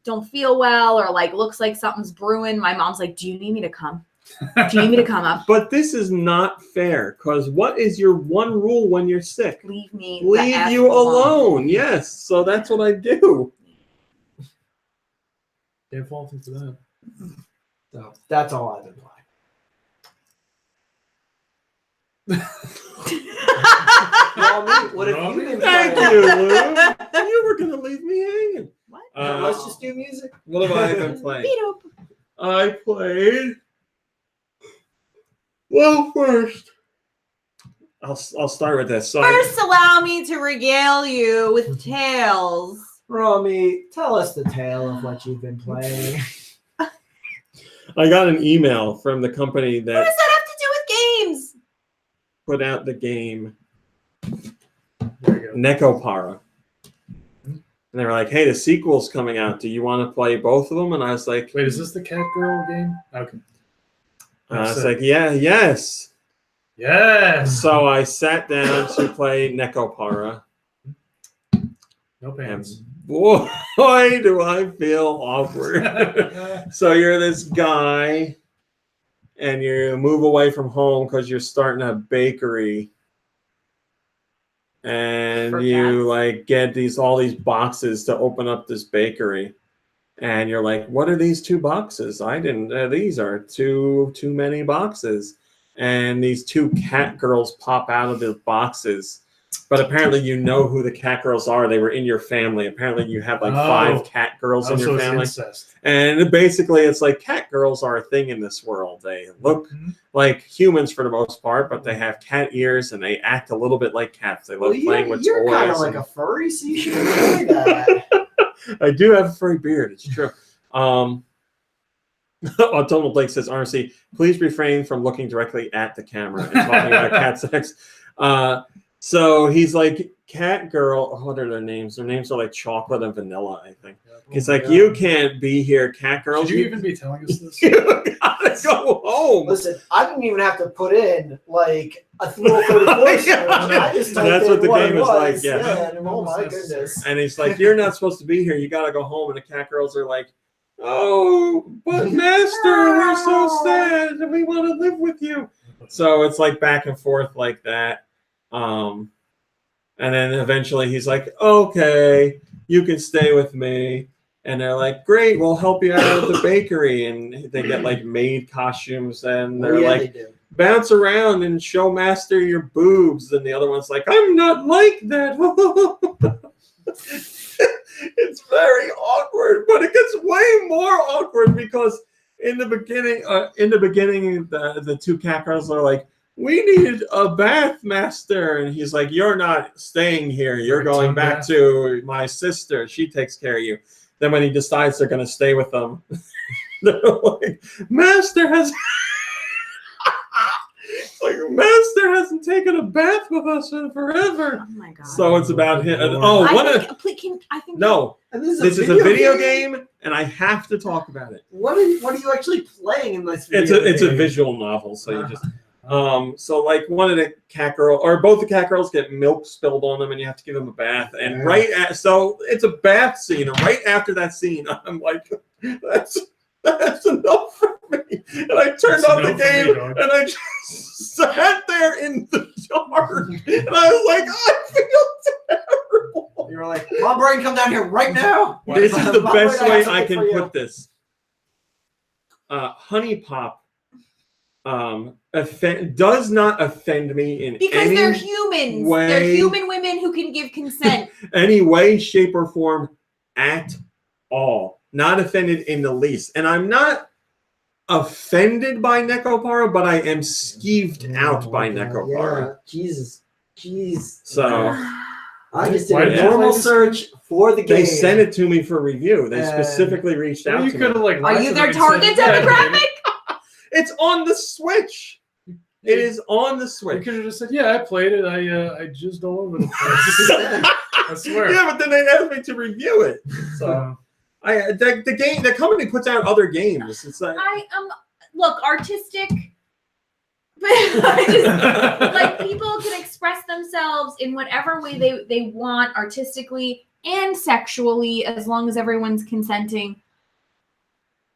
don't feel well or like looks like something's brewing, my mom's like, "Do you need me to come? Do you need me to come up? But this is not fair, because what is your one rule when you're sick? Leave me. the Leave F you alone. Yes. So that's what I do. Can't fault him for that. So that's all I've been playing. Rami, what have you been Thank playing? you, Lou. You were going to leave me hanging. What? Let's just do music. What have I been playing? Beat up. I played. Well, first, I'll start with this. So First, allow me to regale you with tales. Rami, tell us the tale of what you've been playing. I got an email from the company What that does that have to do with games? put out the game There you go. Nekopara. And they were like, hey, the sequel's coming out. Do you want to play both of them? And I was like, Wait, is this the cat girl game? Okay. yeah, yes. Yes. So I sat down to play Nekopara. No pants. boy, do I feel awkward. So you're this guy, and you move away from home because you're starting a bakery, and For you cats? like get all these boxes to open up this bakery, and you're like, "What are these 2 boxes? I didn't. These are too many boxes." And these 2 cat girls pop out of the boxes. But apparently you know who the cat girls are. They were in your family. Apparently you have like 5 cat girls in so your it's family. incest. And basically it's like cat girls are a thing in this world. They look like humans for the most part, but they have cat ears and they act a little bit like cats. They love playing with you're kind of toys. like a furry, so you should enjoy that. I do have a furry beard. It's true. Autumnal Blake says, RC, please refrain from looking directly at the camera and talking about cat sex. So he's like, cat girl, what are their names? Their names are like chocolate and vanilla, I think. He's like, you can't be here, cat girls. Should you even be telling us this? You gotta go home. Listen, I didn't even have to put in like a 334 search. I just typed That's in what the game it is like, was. yeah. And, oh my goodness. And he's like, you're not supposed to be here. You gotta go home. And the cat girls are like, oh, but master, we're so sad. We want to live with you. So it's like back and forth like that. And then eventually he's like, okay, you can stay with me. And they're like, great, we'll help you out at the bakery. And they get like maid costumes and they're like, bounce around and show master your boobs. And the other one's like, I'm not like that. It's very awkward, but it gets way more awkward because in the beginning, the 2 cat girls are like, we need a bath, master. And he's like, you're not staying here. You're going back to my sister. She takes care of you. Then when he decides they're going to stay with them, they're like, master has... like, master hasn't taken a bath with us in forever. Oh my god. So it's about him. No, this is a video game, and I have to talk about it. What are you actually playing in this video It's a game? visual novel, so you just so like one of the cat girl or both the cat girls get milk spilled on them, and you have to give them a bath. And so it's a bath scene, and right after that scene, I'm like, that's enough for me. And I turned on the game, and I just sat there in the dark, and I was like, I feel terrible. You were like, Mom, Brian, come down here right now. This is the Mom, best Brian, way have I something can for you. put this. Honey Pop does not offend me in because any they're humans. way, They're human women who can give consent. any way, shape, or form at all. Not offended in the least. And I'm not offended by Nekopara, but I am skeeved out by Nekopara. Yeah, Jesus. Jeez. So I just Why did did a you normal play this search for the game. they sent it to me for review. They And- specifically reached Well, out you to could have me. like. Are lied you to their them and target said, "Yeah, demographic? It's on the Switch. It is on the You Switch. could have just said, "Yeah, I played it. I jizzed all over the place." I swear. Yeah, but then they asked me to review it. So the company puts out other games. It's like Look, artistic. But I just like people can express themselves in whatever way they want artistically and sexually as long as everyone's consenting.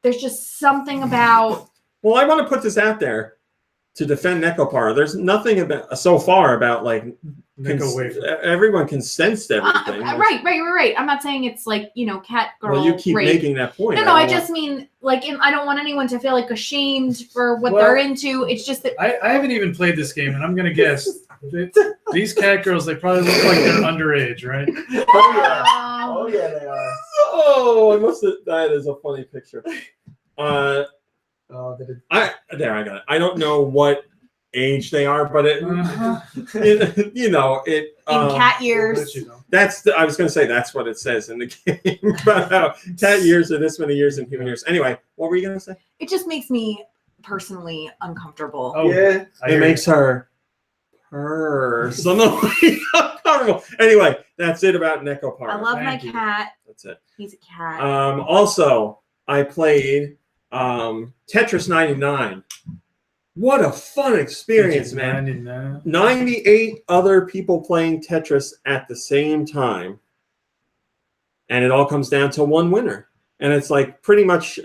There's just something about well, I want to put this out there to defend Nekopara. There's nothing about so far about like Neko wafer. everyone consents to everything. right. I'm not saying it's like, cat girl. Well, you keep rape. making that point. No, I just mean like I don't want anyone to feel like ashamed for what they're into. It's just that I haven't even played this game, and I'm gonna guess that these cat girls, they probably look like they're underage, right? Oh, yeah. Oh, yeah, they are. Oh, I must have. That is a funny picture. Oh, did it? I got it. I don't know what age they are, but it, Uh-huh. it in cat years. I was going to say that's what it says in the game about how cat years are this many years in human years. Anyway, what were you going to say? It just makes me personally uncomfortable. Oh, Yeah. It makes her personally uncomfortable. Anyway, that's it about Nekopara. I love my Thank you. cat. That's it. He's a cat. Also, I played Tetris 99. What a fun experience, man. 98 other people playing Tetris at the same time. and it all comes down to one winner. And it's like pretty much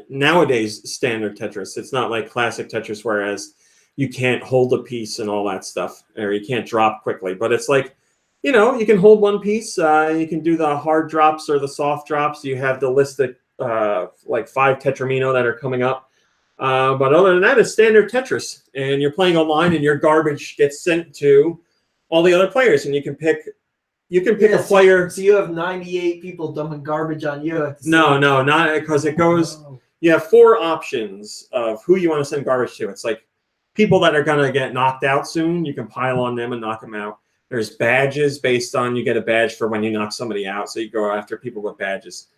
nowadays standard Tetris. It's not like classic Tetris, whereas you can't hold a piece and all that stuff, or you can't drop quickly. But it's like, you know, you can hold one piece. You can do the hard drops or the soft drops. You have the list of like 5 Tetramino that are coming up. But other than that, it's standard Tetris. And you're playing online, and your garbage gets sent to all the other players, and you can pick a player. So you have 98 people dumping garbage on you. No, not because it goes. Oh. You have 4 options of who you want to send garbage to. It's like people that are going to get knocked out soon. You can pile on them and knock them out. There's badges based on you get a badge for when you knock somebody out. So you go after people with badges.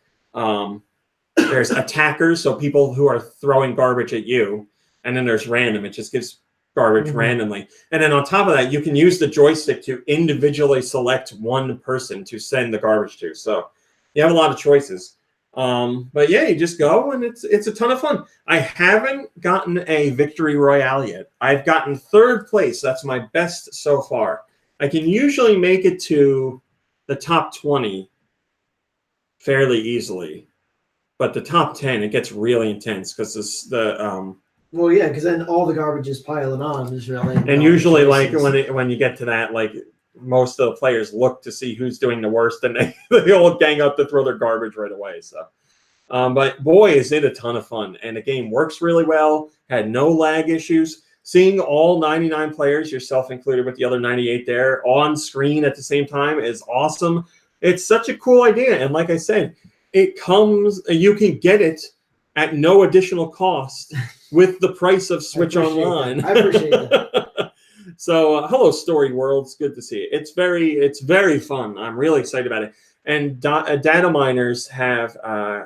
There's attackers, so people who are throwing garbage at you. And then there's random. It just gives garbage randomly. And then on top of that, you can use the joystick to individually select one person to send the garbage to. So you have a lot of choices. But yeah, you just go, and it's a ton of fun. I haven't gotten a victory royale yet. I've gotten 3rd place. That's my best so far. I can usually make it to the top 20 fairly easily. But the top 10, it gets really intense because Well, yeah, because then all the garbage is piling on. And usually, like when you get to that, like most of the players look to see who's doing the worst, and they all gang up to throw their garbage right away. So, but boy, is it a ton of fun, and the game works really well. Had no lag issues. Seeing all 99 players, yourself included, with the other 98 there on screen at the same time is awesome. It's such a cool idea, and like I said, it comes. You can get it at no additional cost with the price of Switch Online. I appreciate that. So, hello, Story Worlds. Good to see you. It's very fun. I'm really excited about it. And data miners have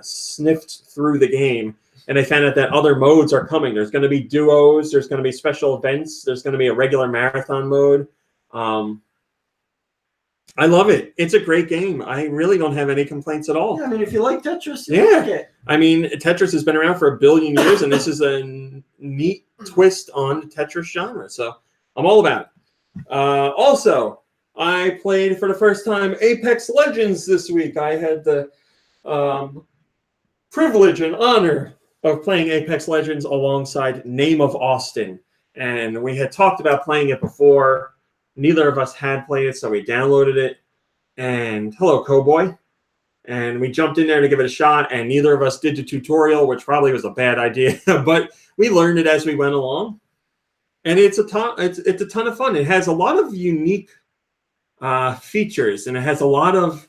sniffed through the game, and they found out that other modes are coming. There's going to be duos. There's going to be special events. There's going to be a regular marathon mode. I love it. It's a great game. I really don't have any complaints at all. Yeah, I mean, if you like Tetris, like it. I mean, Tetris has been around for 1 billion years, and this is a neat twist on the Tetris genre. So I'm all about it. Also, I played for the first time Apex Legends this week. I had the privilege and honor of playing Apex Legends alongside Name of Austin. And we had talked about playing it before. Neither of us had played it, so we downloaded it. And hello, Cowboy. And we jumped in there to give it a shot, and neither of us did the tutorial, which probably was a bad idea. But we learned it as we went along. And it's a ton of fun. It has a lot of unique features, and it has a lot of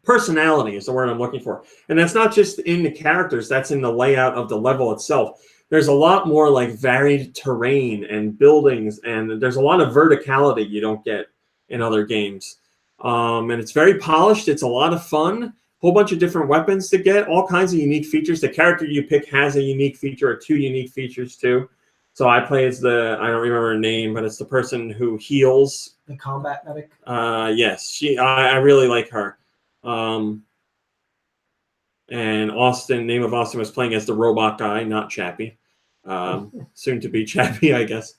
personality is the word I'm looking for. And that's not just in the characters, that's in the layout of the level itself. There's a lot more like varied terrain and buildings, and there's a lot of verticality you don't get in other games. And it's very polished. It's a lot of fun. Whole bunch of different weapons to get, all kinds of unique features. The character you pick has a unique feature or 2 unique features too. So I play as I don't remember her name, but it's the person who heals. The combat medic? Yes, I really like her. And Austin, Name of Austin, was playing as the robot guy, not Chappie. Soon to be Chappie, I guess.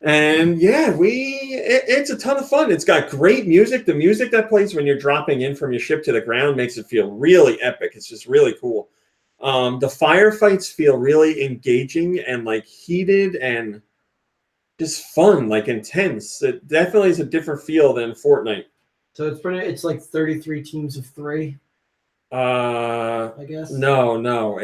And yeah, it's a ton of fun. It's got great music. The music that plays when you're dropping in from your ship to the ground makes it feel really epic. It's just really cool. The firefights feel really engaging and like heated and just fun, like intense. It definitely is a different feel than Fortnite. So it's like 33 teams of 3. I guess. No.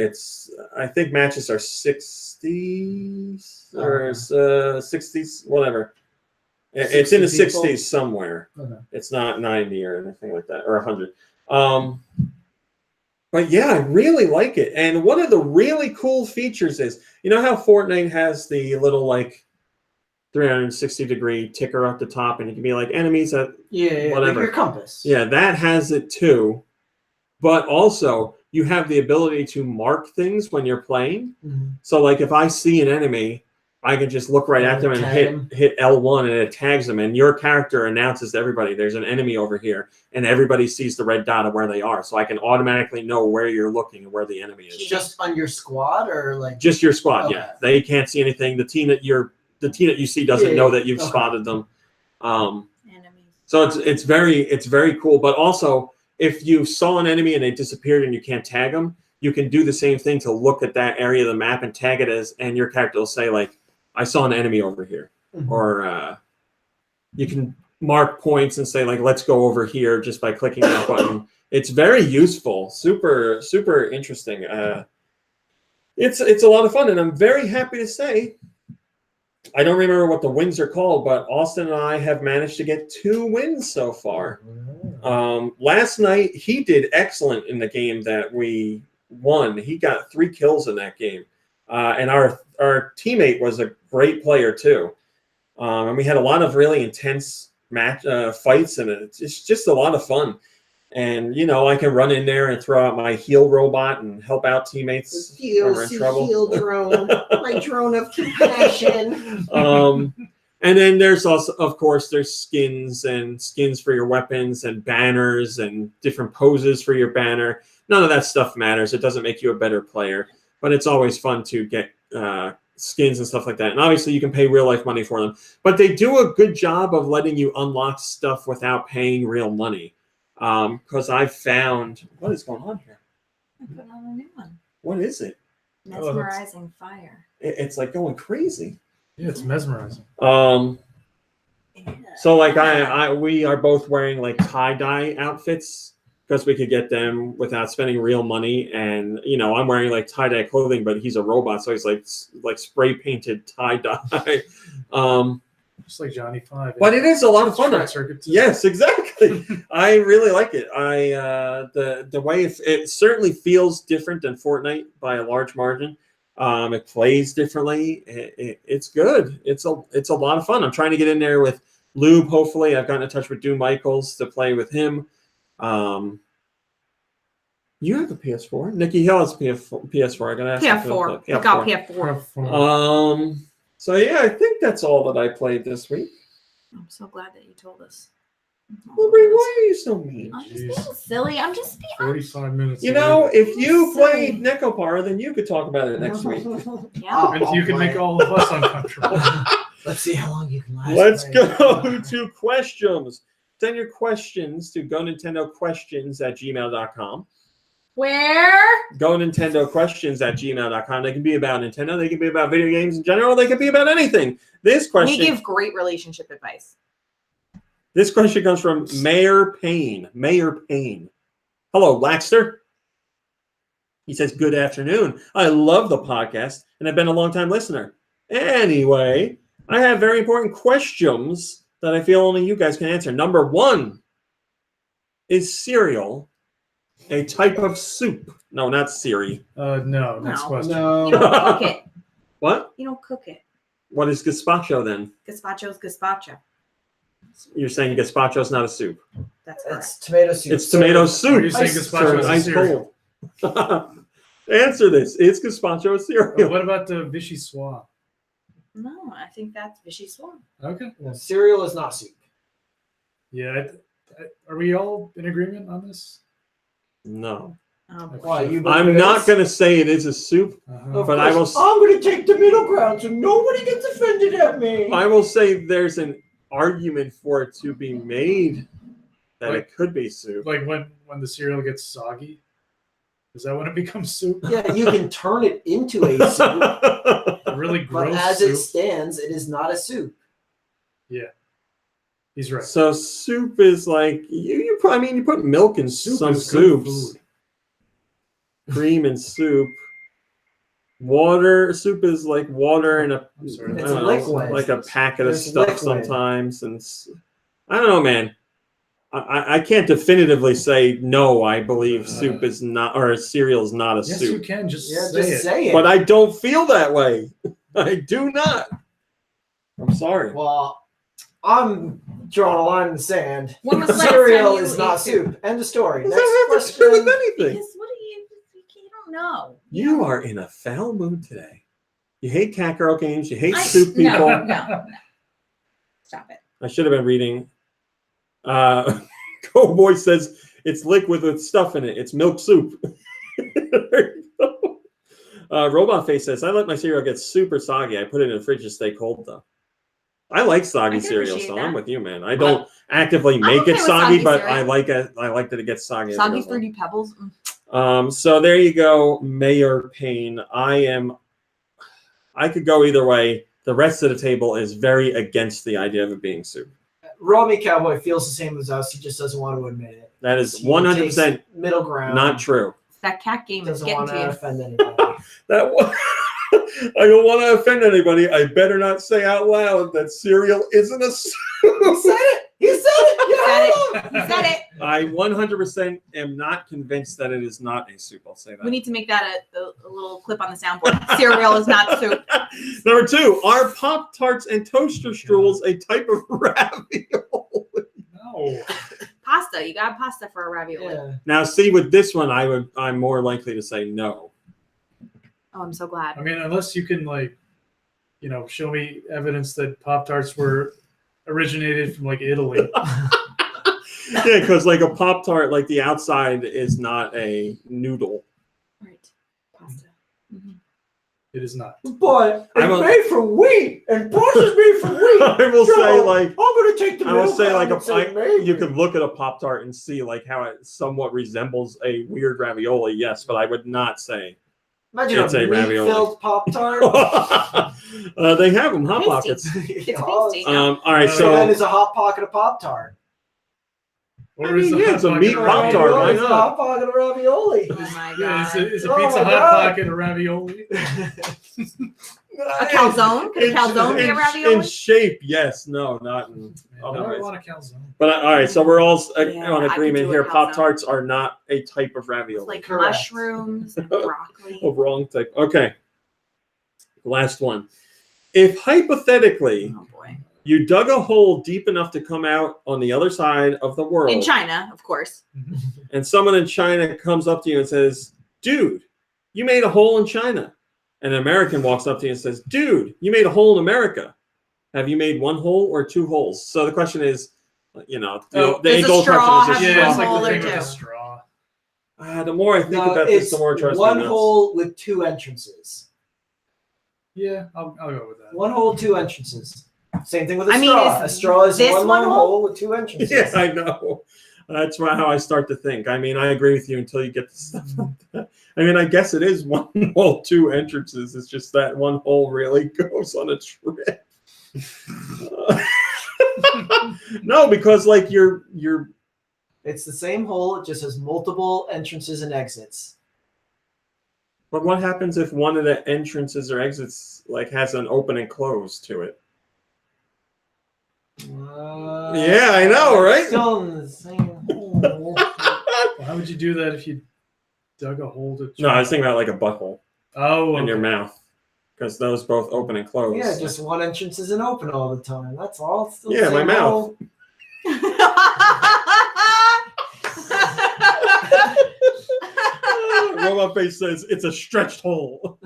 I think matches are 60s or 60s, whatever. It's in the 60s somewhere. Okay. It's not 90 or anything like that, or 100. But yeah, I really like it. And one of the really cool features is, you know how Fortnite has the little like 360-degree ticker at the top, and it can be like enemies at whatever. Like your compass. Yeah, that has it too. But also, you have the ability to mark things when you're playing. Mm-hmm. So, like, if I see an enemy, I can just look right at them and hit L1, and it tags them. And your character announces to everybody, there's an enemy over here. And everybody sees the red dot of where they are. So I can automatically know where you're looking and where the enemy is. Just on your squad, or like just your squad? Okay. Yeah, they can't see anything. The team that you see doesn't know that you've spotted them. So it's very cool. But also, if you saw an enemy and they disappeared and you can't tag them, you can do the same thing to look at that area of the map and tag it as, and your character will say like, I saw an enemy over here. Or you can mark points and say like, let's go over here just by clicking that button. It's very useful, super, super interesting. It's a lot of fun, and I'm very happy to say, I don't remember what the wins are called, but Austin and I have managed to get 2 wins so far. Last night, he did excellent in the game that we won. He got 3 kills in that game. And our teammate was a great player, too. And we had a lot of really intense fights, and it's just a lot of fun. And, you know, I can run in there and throw out my heal robot and help out teammates when we're in trouble. Heal drone, my drone of compassion. And then there's also, of course, there's skins for your weapons and banners and different poses for your banner. None of that stuff matters. It doesn't make you a better player, but it's always fun to get skins and stuff like that. And obviously you can pay real life money for them, but they do a good job of letting you unlock stuff without paying real money. Because I've found, what is going on here? I put on a new one. What is it? Mesmerizing fire. It's like going crazy. Yeah, it's mesmerizing. So like we are both wearing like tie-dye outfits because we could get them without spending real money. And you know, I'm wearing like tie-dye clothing, but he's a robot, so he's like spray painted tie-dye. Just like Johnny 5. But it is a lot of fun. Yes, exactly. I really like it. The way it certainly feels different than Fortnite by a large margin. It plays differently. It's good. It's a lot of fun. I'm trying to get in there with Lube. Hopefully, I've gotten in touch with Doom Michaels to play with him. You have a PS4. Nikki Hill has a PS4. I gotta ask. PS4. I got PS4. So yeah, I think that's all that I played this week. I'm so glad that you told us. Aubrey, why are you so mean? I'm just being silly. I'm just being 45 minutes. You know, if you played Necopar, then you could talk about it next week. Yeah. And you can make all of us uncomfortable. Let's see how long you can last. Let's go to questions. Send your questions to GoNintendoQuestions@gmail.com. Where? GoNintendoQuestions@gmail.com. They can be about Nintendo. They can be about video games in general. They can be about anything. This question. We give great relationship advice. This question comes from Mayor Payne. Mayor Payne. Hello, Laxter. He says, good afternoon. I love the podcast, and I've been a long-time listener. Anyway, I have very important questions that I feel only you guys can answer. Number 1, is cereal a type of soup? No, not Siri. No, next question. No. You don't cook it. What? You don't cook it. What is gazpacho then? Gazpacho's gazpacho. You're saying gazpacho's not a soup? That's correct. It's tomato soup. It's tomato soup. Are you saying gazpacho is a Ice cereal? cold. Answer this. Is gazpacho a cereal? What about the vichyssoise? No, I think that's vichyssoise. Okay. Cereal is not soup. Yeah. Are we all in agreement on this? No. Why, you I'm believe not this? going to say it is a soup. Uh-huh. But I will. I'm going to take the middle ground so nobody gets offended at me. I will say there's an argument for it to be made that it could be soup. Like when the cereal gets soggy? Is that when it becomes soup? Yeah, you can turn it into a soup, A really but gross as soup. it stands, it is not a soup. Yeah. He's right. So soup is like you put milk in some is good soups. food. Cream and soup. Water soup is like water and a I'm sorry. I It's don't know, liquid. like a packet of It's stuff liquid. sometimes, and I don't know, man. I can't definitively say no. I believe soup is not, or cereal is not a Yes, you soup, can. Just Yeah, say just it. say it. but I don't feel that way. I do not. I'm sorry. Well, I'm drawing a line in the sand. When was the last Cereal time is you not ate soup. End of story. What Next does that have to question. do with anything? Because what do you don't know. You are in a foul mood today. You hate cat girl games. You hate I- soup people. No. Stop it. I should have been reading. Go Boy says it's liquid with stuff in it. It's milk soup. There you go. Robot Face says I let my cereal get super soggy. I put it in the fridge to stay cold though. I like I soggy can cereal, appreciate so that. I'm with you, man. I don't actively make okay it with soggy, soggy but cereal. I like that it gets soggy. as it Soggy goes on. fruity pebbles. Mm. So there you go, Mayor Payne. I could go either way. The rest of the table is very against the idea of it being soup. Raw Meat Cowboy feels the same as us. He just doesn't want to admit it. That is He 100% takes middle ground. not true. That cat game is Doesn't getting want to to you. offend anybody. I don't want to offend anybody. I better not say out loud that cereal isn't a soup. He said it. He said it. You heard him. He said it. I 100% am not convinced that it is not a soup. I'll say that. We need to make that a little clip on the soundboard. Cereal is not soup. Number 2, are Pop-Tarts and toaster strudels a type of ravioli? No. Pasta. You got pasta for a ravioli. Yeah. Now, see, with this one, I'm more likely to say no. Oh, I'm so glad. I mean, unless you can show me evidence that Pop-Tarts were originated from Italy. Yeah, because like a Pop-Tart, like the outside is not a noodle. Right. Pasta. Mhm. It is not. But I it's will- made from wheat, and pasta's made from wheat. I will So, say, like, I'm gonna take the I will middle say, ground like, and say maybe. you could look at a Pop-Tart and see like how it somewhat resembles a weird ravioli, yes, but I would not say. Imagine it's a a ravioli. meat-filled Pop-Tart. They have them, Hot Tasty. Pockets. It's Oh, tasty. All right, so then so it's a hot pocket of Pop-Tart. Or I mean, is the yeah, Hot it's a Pocket meat a Pop-Tart, ravioli? why It's a not? hot pocket of ravioli. Oh my Yeah, god. is a Oh pizza my Hot God. Pocket a ravioli? A calzone? Could a calzone be a ravioli? In shape, yes. No, not in Man, other I ways. want a calzone. But all right, so we're all Yeah, on I could agreement do a here. calzone. Pop-Tarts are not a type of With, ravioli. like Correct. mushrooms and broccoli. Oh, wrong type. Okay. Last one. If hypothetically Oh boy. you dug a hole deep enough to come out on the other side of the world, In China, of course. and someone in China comes up to you and says, "Dude, you made a hole in China," and an American walks up to you and says, "Dude, you made a hole in America. Have you made one hole or two holes?" So the question is, the Does a age-old straw question is have a Yeah, straw. it's like hole the or thing with two? the straw. The more I think No, about this, it's the more it drives me one nuts. hole with two entrances. Yeah, I'll go with that. One hole, two entrances. Same thing with a I mean, straw. is A straw is this one one long hole? hole with two entrances. Yeah, I know. That's how I start to think. I mean, I agree with you until you get to stuff like that. I mean, I guess it is one hole, two entrances. It's just that one hole really goes on a trip. No, because like you're. It's the same hole. It just has multiple entrances and exits. But what happens if one of the entrances or exits like has an open and close to it? Yeah, I know, right? Still in the same hole. Well, how would you do that if you dug a hole to? No, I was thinking about like a butthole Oh, in your okay. mouth, because those both open and close. Yeah, just one entrance isn't open all the time. That's all. It's still the Yeah, my same mouth. hole. Robot Face says it's a stretched hole.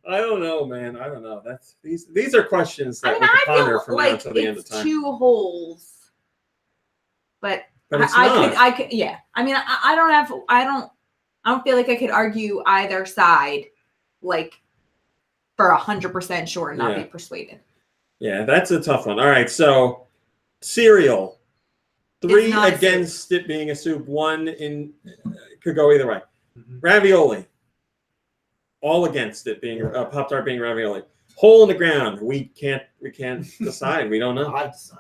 I don't know, man. I don't know. That's these are questions that I mean, we can I ponder feel from now like until the end of it's time. two holes, but But it's I not. could, yeah. I mean, I don't feel like I could argue either side, like for 100% sure and not Yeah. be persuaded. Yeah, that's a tough one. All right, so cereal. 3 not a soup. against it being a soup. 1 could go either way. Mhm. Ravioli. All against it being Pop-Tart being ravioli. Hole in the ground. We can't decide. We don't know. I decide.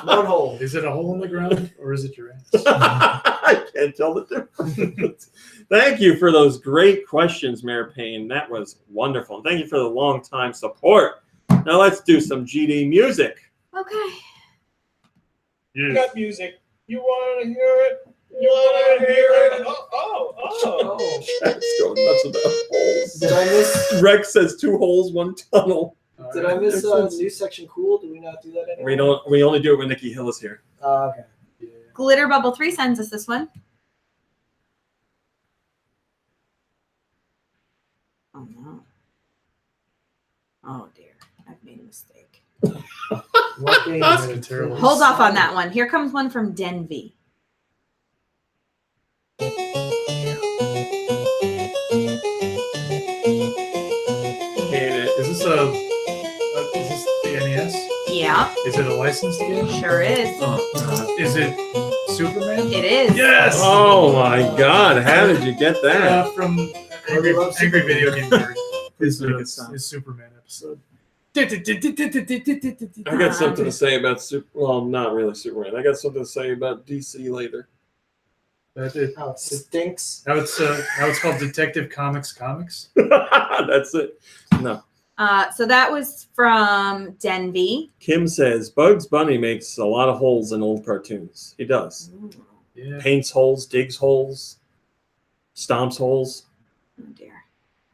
One hole. Is it a hole in the ground or is it your ass? I can't tell the difference. Thank you for those great questions, Mayor Payne. That was wonderful. And thank you for the long time support. Now let's do some GD music. Okay. Yeah. got music. You want to hear it? You want to hear it? Oh. Let's go nuts about holes. Did I miss? Rex says 2 holes, 1 tunnel. All Did right. I miss Makes sense. new section cool? Do we not do that anymore? We only do it when Nikki Hill is here. Okay. Yeah. Glitter Bubble 3 sends us this one. Oh no. Oh dear. I've made a mistake. What game I is made a it? terrible Hold off on that one. Here comes one from Denvi. Hate it. Is this the NES? Yeah. Yeah, Is it a licensed game? sure is. Is it Superman? It is. Yes. Oh my God! How did you get that? From Angry Love Angry Superman. Video Game Nerd. His, Make it stop. his Superman episode. I got something to say about Well, not really Superman. I got something to say about DC later. That's it. How it stinks. Now it's called Detective Comics Comics. That's it. No. So that was from Denby. Kim says Bugs Bunny makes a lot of holes in old cartoons. He does. Yeah. Paints holes, digs holes, stomps holes. Oh dear.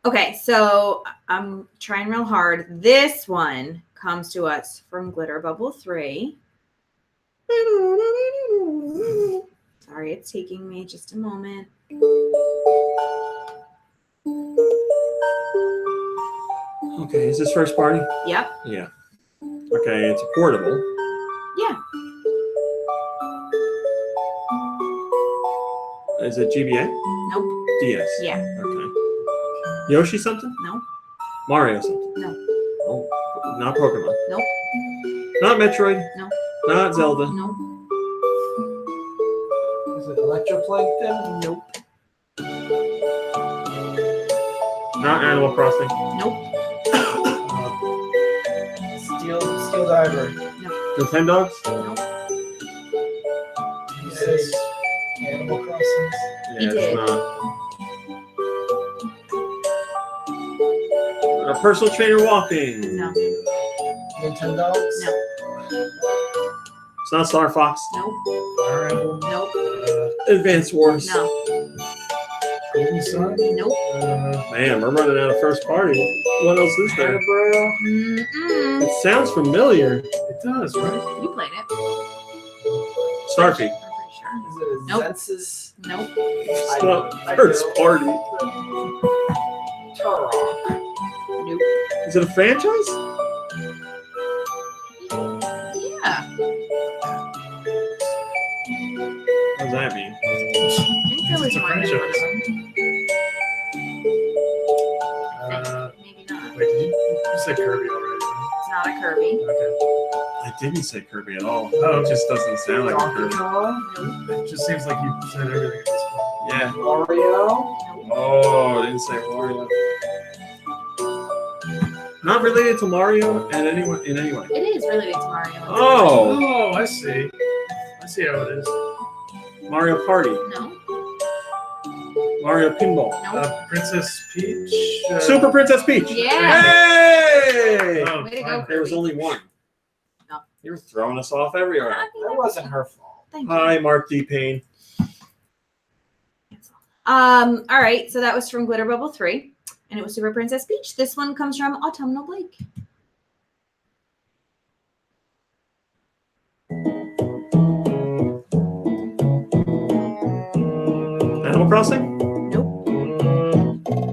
Okay, so I'm trying real hard. This one comes to us from Glitter Bubble 3. Sorry, it's taking me just a moment. Okay, is this first party? Yep. Yeah. Okay, it's a portable. Yeah. Is it GBA? Nope. DS. Yeah. Okay. Yoshi something? No. Mario something? No. Oh, not Pokemon. Nope. Not Metroid. No. Not Zelda. Nope. Is it Electroplankton? Nope. Not Animal Crossing. Nope. Steel Diver. Nintendogs? Nope. You say Animal Crossing? Yeah, He it's did. not. A personal trainer walking. No. Nintendogs? No. It's not Star Fox. Nope. Fire Emblem. Nope. Advance Wars. No. Golden Sun. Nope. Man, we're running out of first party. What else is there? Hannibal? Mm-mm. It sounds familiar. It does, right? You played it. Starfy. I'm pretty sure. Is it Nope. Zensus? Nope. It's not first party. Turok. Nope. Is it a franchise? Yeah. What does that mean? I think there was It's a more than one of franchise. them. Uh, Maybe not. wait, you said Kirby already, right? It's not a Kirby. Okay. I didn't say Kirby at all. Oh, It just doesn't sound like a Donkey Kirby. Kong? Nope. It just seems like you said everything at this point. Yeah. Wario? Nope. Oh, I didn't say Mario. Not related to Mario in any way. It is related to Mario. Oh, Oh, I see. I see how it is. Mario Party. No. Mario Pinball. No. Princess Peach. Super Princess Peach. Yeah. Hey! Oh, Way to fine. go. There was only one. No. You're throwing us off everywhere. That wasn't her fault. Thank you. Hi, Mark D. Payne. All right, so that was from Glitter Bubble 3, and it was Super Princess Peach. This one comes from Autumnal Blake. Animal Crossing? Nope.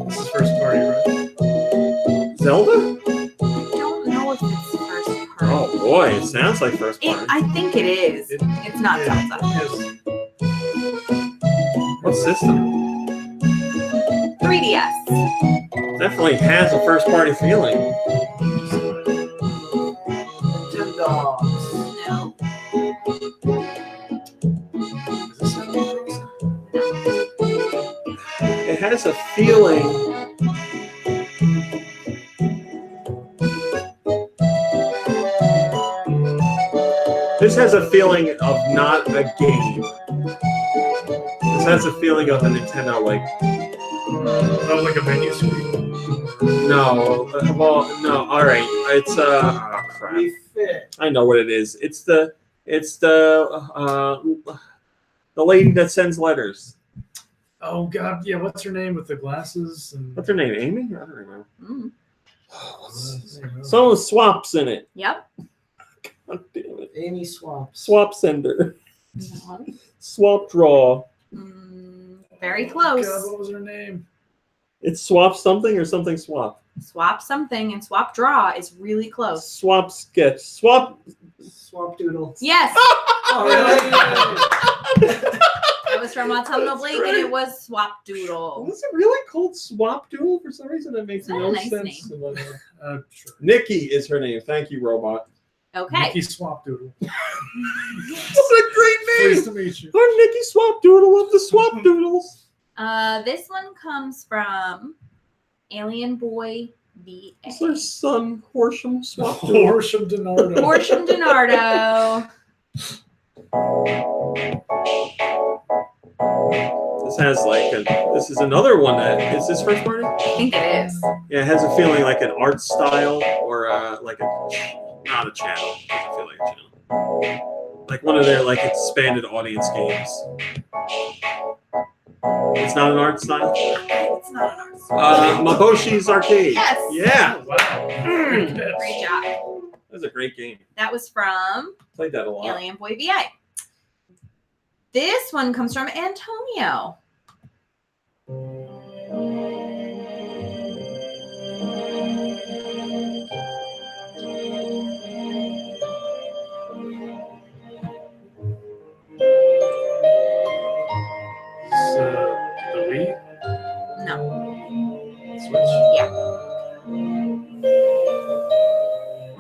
This is first party, right? Zelda? I don't know if it's first part. Oh boy, it sounds like first It, party. I think it is. It's not Zelda. Yes. What system? 3DS. Definitely has a first party feeling. Nintendogs. No. Is this Animal Crossing? It has a feeling. This has a feeling of not a game. This has a feeling of a Nintendo, like, Oh, like a menu screen. no, well, no, all right, it's oh crap. We fit. I know what it is. It's the lady that sends letters. Oh God, yeah. What's her name with the glasses? And What's her name? Amy? I don't remember. Mm. Someone with swaps in it. Yep. God damn it. Amy Swaps. Swap sender. No. Swap draw. Very Oh, close. God, what was her name? It's swap something or something swap. Swap something and swap draw is really close. Swap sketch. Swap. Swap Doodle. Yes. Oh, really? That was from Autumnal Blake, and it was Swap Doodle. Was it really called Swap Doodle? For some reason, that makes Is that no a nice sense. Sure. Nikki is her name. Thank you, robot. Okay. Mickey Swapdoodle. That's a great Pleased name. to meet you. I'm Nicky Swapdoodle of the Swapdoodles. This one comes from Alien Boy VA. It's our son, Horsham Swapdoodle. Horsham Donardo. Horsham Donardo. This has like this is another one that is this first party? I think it is. Yeah, it has a feeling like an art style or like not a channel. It doesn't feel like a channel. Like one of their like expanded audience games. It's not an art style. It's not an art style. Maboshi's Arcade. Yes. Yeah. Oh, wow. Great catch. Great job. That was a great game. That was from Played that a lot. Alien Boy VA. This one comes from Antonio. The Wii? No. Switch? Yeah.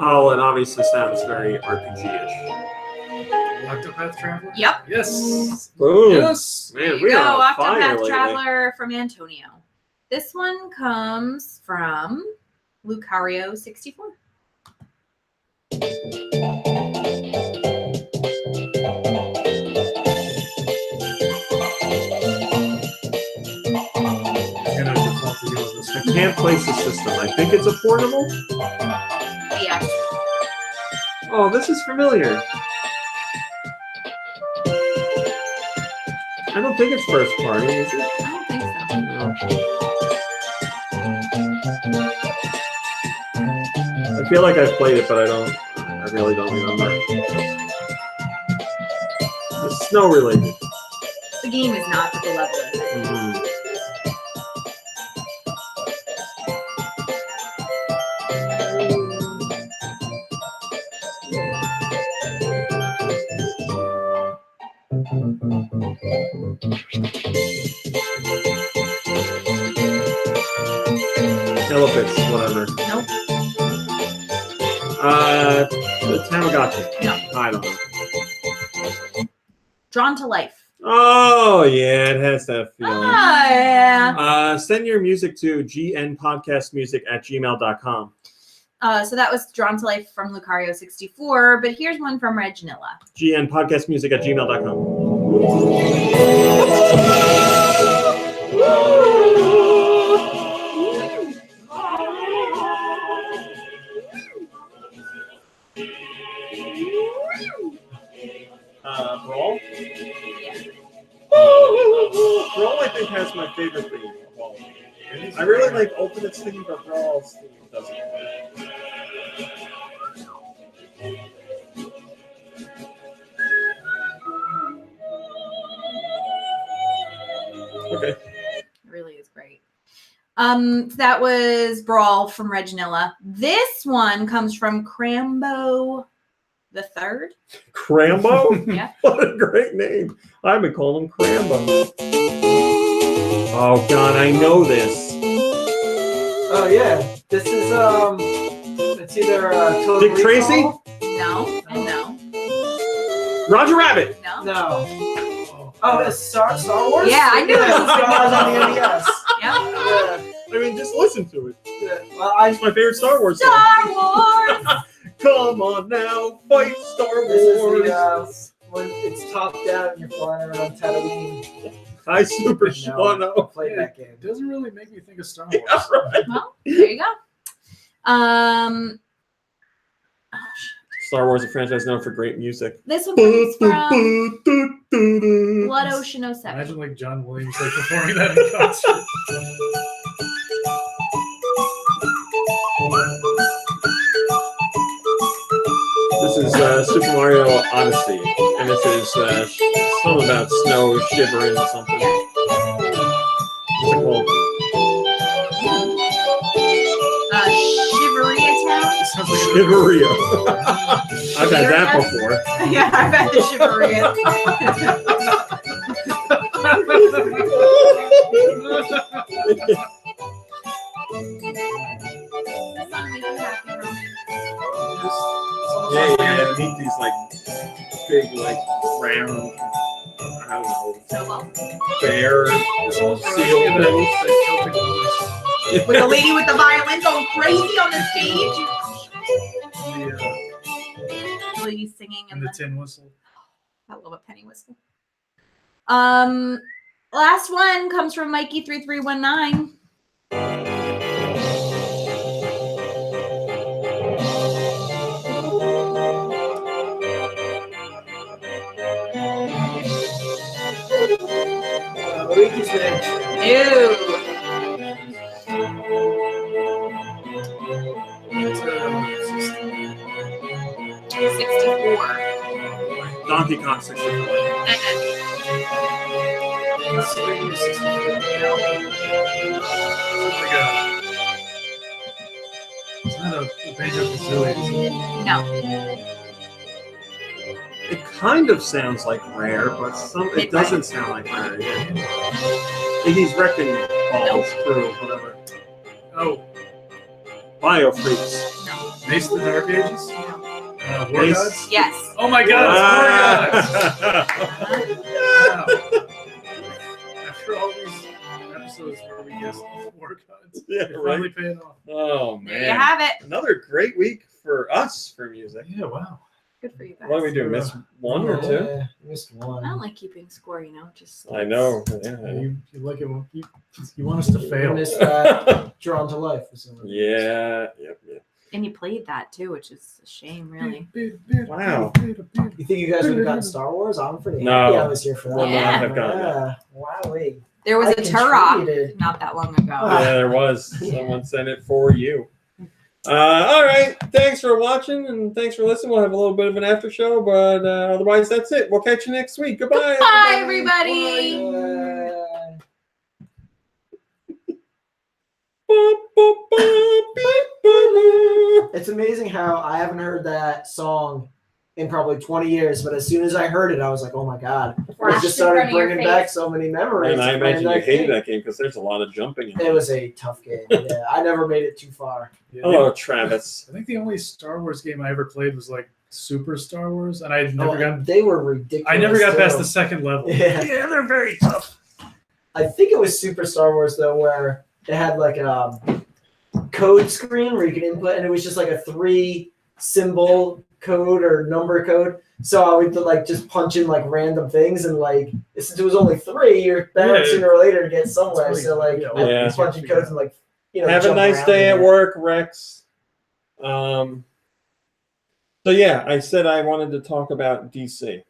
Oh, it obviously sounds very RPG-ish. Octopath Traveler? Yep. Yes. Boom. Yes. Man, There you we go. are on fire Octopath lately. Traveler from Antonio. This one comes from Lucario 64. I'm gonna default to you on this I one. can't place the system. I think it's a portable. Yes. Oh, this is familiar. I don't think it's first party, is it? I don't think so. No. I feel like I've played it, but I really don't remember. It's snow related. The game is not, but the level is. Mhm. Elephants, whatever. Nope. The Tamagotchi. No. I don't know. Drawn to Life. Oh yeah, it has that feeling. Oh, yeah. Send your music to gnpodcastmusic@gmail.com. So that was Drawn to Life from Lucario 64, but here's one from Reginilla. gnpodcastmusic@gmail.com. Brawl? Brawl, I think, has my favorite theme of all. I really like Ultimate's theme, but Brawl's theme doesn't. Okay. It really is great. That was Brawl from Reginilla. This one comes from Crambo the Third. Crambo? Yeah. What a great name. I've been calling him Crambo. Oh, God, I know this. Oh yeah, this is it's either Total Dick Tracy? Recall- No, and no, Roger Rabbit. no. No. Oh, it's Star Wars. Yeah, I knew it Yeah, was Star Wars on the NES. Yep. Yeah, I mean, just listen to it. yeah. Well, It's my favorite Star Wars song. Star Wars. Come on now, fight Star this is Wars. the when it's top down and you're flying around Tatooine. Hi, Super No, I Shawano. played that game. It doesn't really make me think of Star Wars. Yeah, right. Well, there you go. Star Wars, a franchise known for great music. This one comes from Blood Ocean 07. Imagine like John Williams like performing that in concert. This is Super Mario Odyssey, and this is something about snow shivering or something. What's it called? Shiveria Town. Sounds like a- Shiveria. I've had that before. Yeah, I've had the Shiveria. Yeah, meet these like big, like round, I don't know, Snowball. bear Seal seal things. With the lady with the violin going crazy on the stage. The lady singing and the tin whistle. I love a penny whistle. Last one comes from Mikey3319. Luigi's Mansion. Ew. It's 64. Donkey Kong 64. It's not a Banjo Kazooie. No. It kind of sounds like Rare, but it doesn't sound like Rare. Iggy's Wrecking Balls Crew, whatever. Oh, Bio Freaks. Mace of the Dark Ages? War Mace. Gods? Yes. Oh my god, it's War Gods! Wow. After all these episodes where we guessed War Gods, Yeah, it finally right. paid off. Oh There you man, have it. another great week for us for music. Yeah, wow. Good for you guys. What do we do? Miss one or two? Yeah, missed one. I don't like keeping score, just. I know. Yeah, Yeah. you like it when you want us to You fail. missed that Drawn to Life. or something. Yeah. Yep. And you played that too, which is a shame, really. Wow. You think you guys would have gotten Star Wars? I'm pretty No. happy I was here for that. Would not have gotten that. Yeah. Wowee. There was I a Turok contributed. not that long ago. Yeah, there was. Someone sent it for you. All right. Thanks for watching and thanks for listening. We'll have a little bit of an after show, but otherwise, that's it. We'll catch you next week. Goodbye. Bye, everybody. It's amazing how I haven't heard that song in probably 20 years, but as soon as I heard it, I was like, oh my god. It Flashed just in front started of your bringing face. back so many memories. And I of playing imagine you hated game. that game because there's a lot of jumping in It it. was a tough game. Yeah, I never made it too far. Yeah, Hello, Travis. I think the only Star Wars game I ever played was like Super Star Wars, and I never got. They were ridiculous. I never got past too. the second level. Yeah. Yeah, they're very tough. I think it was Super Star Wars though, where it had like a code screen where you could input, and it was just like a 3-symbol code or number code. So I would like just punch in like random things, and like since it was only 3, you're bound Yeah. sooner or later to get somewhere. It's So like yeah, Yeah. I'm punching codes and like Have a jump nice around day in at there. work, Rex. So yeah, I said I wanted to talk about DC.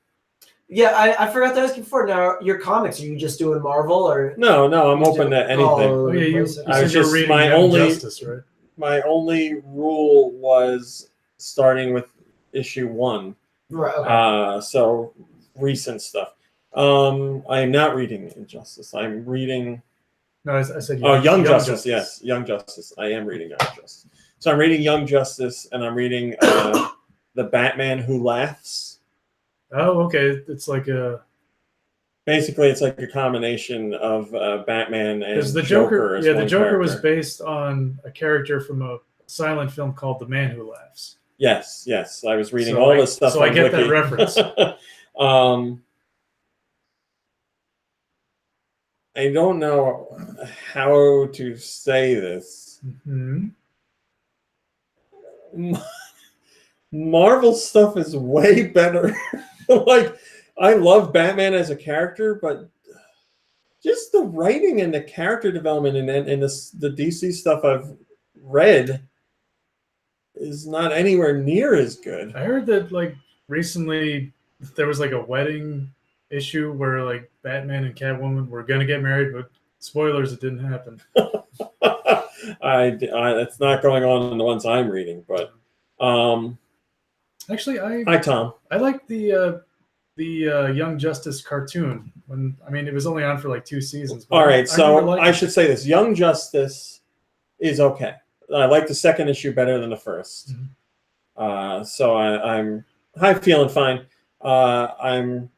Yeah, I forgot to ask you before. Now your comics, are you just doing Marvel or? No, I'm open to anything. Oh yeah, you I said I was you were just- reading my Young only- Justice, right? My only rule was starting with issue 1. Right. Okay. So recent stuff. I am not reading Injustice. I'm reading. No, I said Young Justice. Yes, Young Justice. I am reading Young Justice. So I'm reading Young Justice, and I'm reading The Batman Who Laughs. Oh, okay. It's like a Basically, it's like a combination of Batman and because the Joker. As the one Joker was character. based on a character from a silent film called The Man Who Laughs. Yes. I was reading So all I- this stuff. so I on get that Wiki. reference. I don't know how to say this. Mm-hmm. Marvel stuff is way better. Like, I love Batman as a character, but just the writing and the character development and the DC stuff I've read is not anywhere near as good. I heard that like recently there was like a wedding issue where like Batman and Catwoman were gonna get married, but spoilers, it didn't happen. It's not going on in the ones I'm reading, but Actually, hi Tom. I like the Young Justice cartoon. It was only on for like 2 seasons. But All I right, remember so liking I should say this: Young Justice is okay. I like the second issue better than the first. So I'm feeling fine. I'm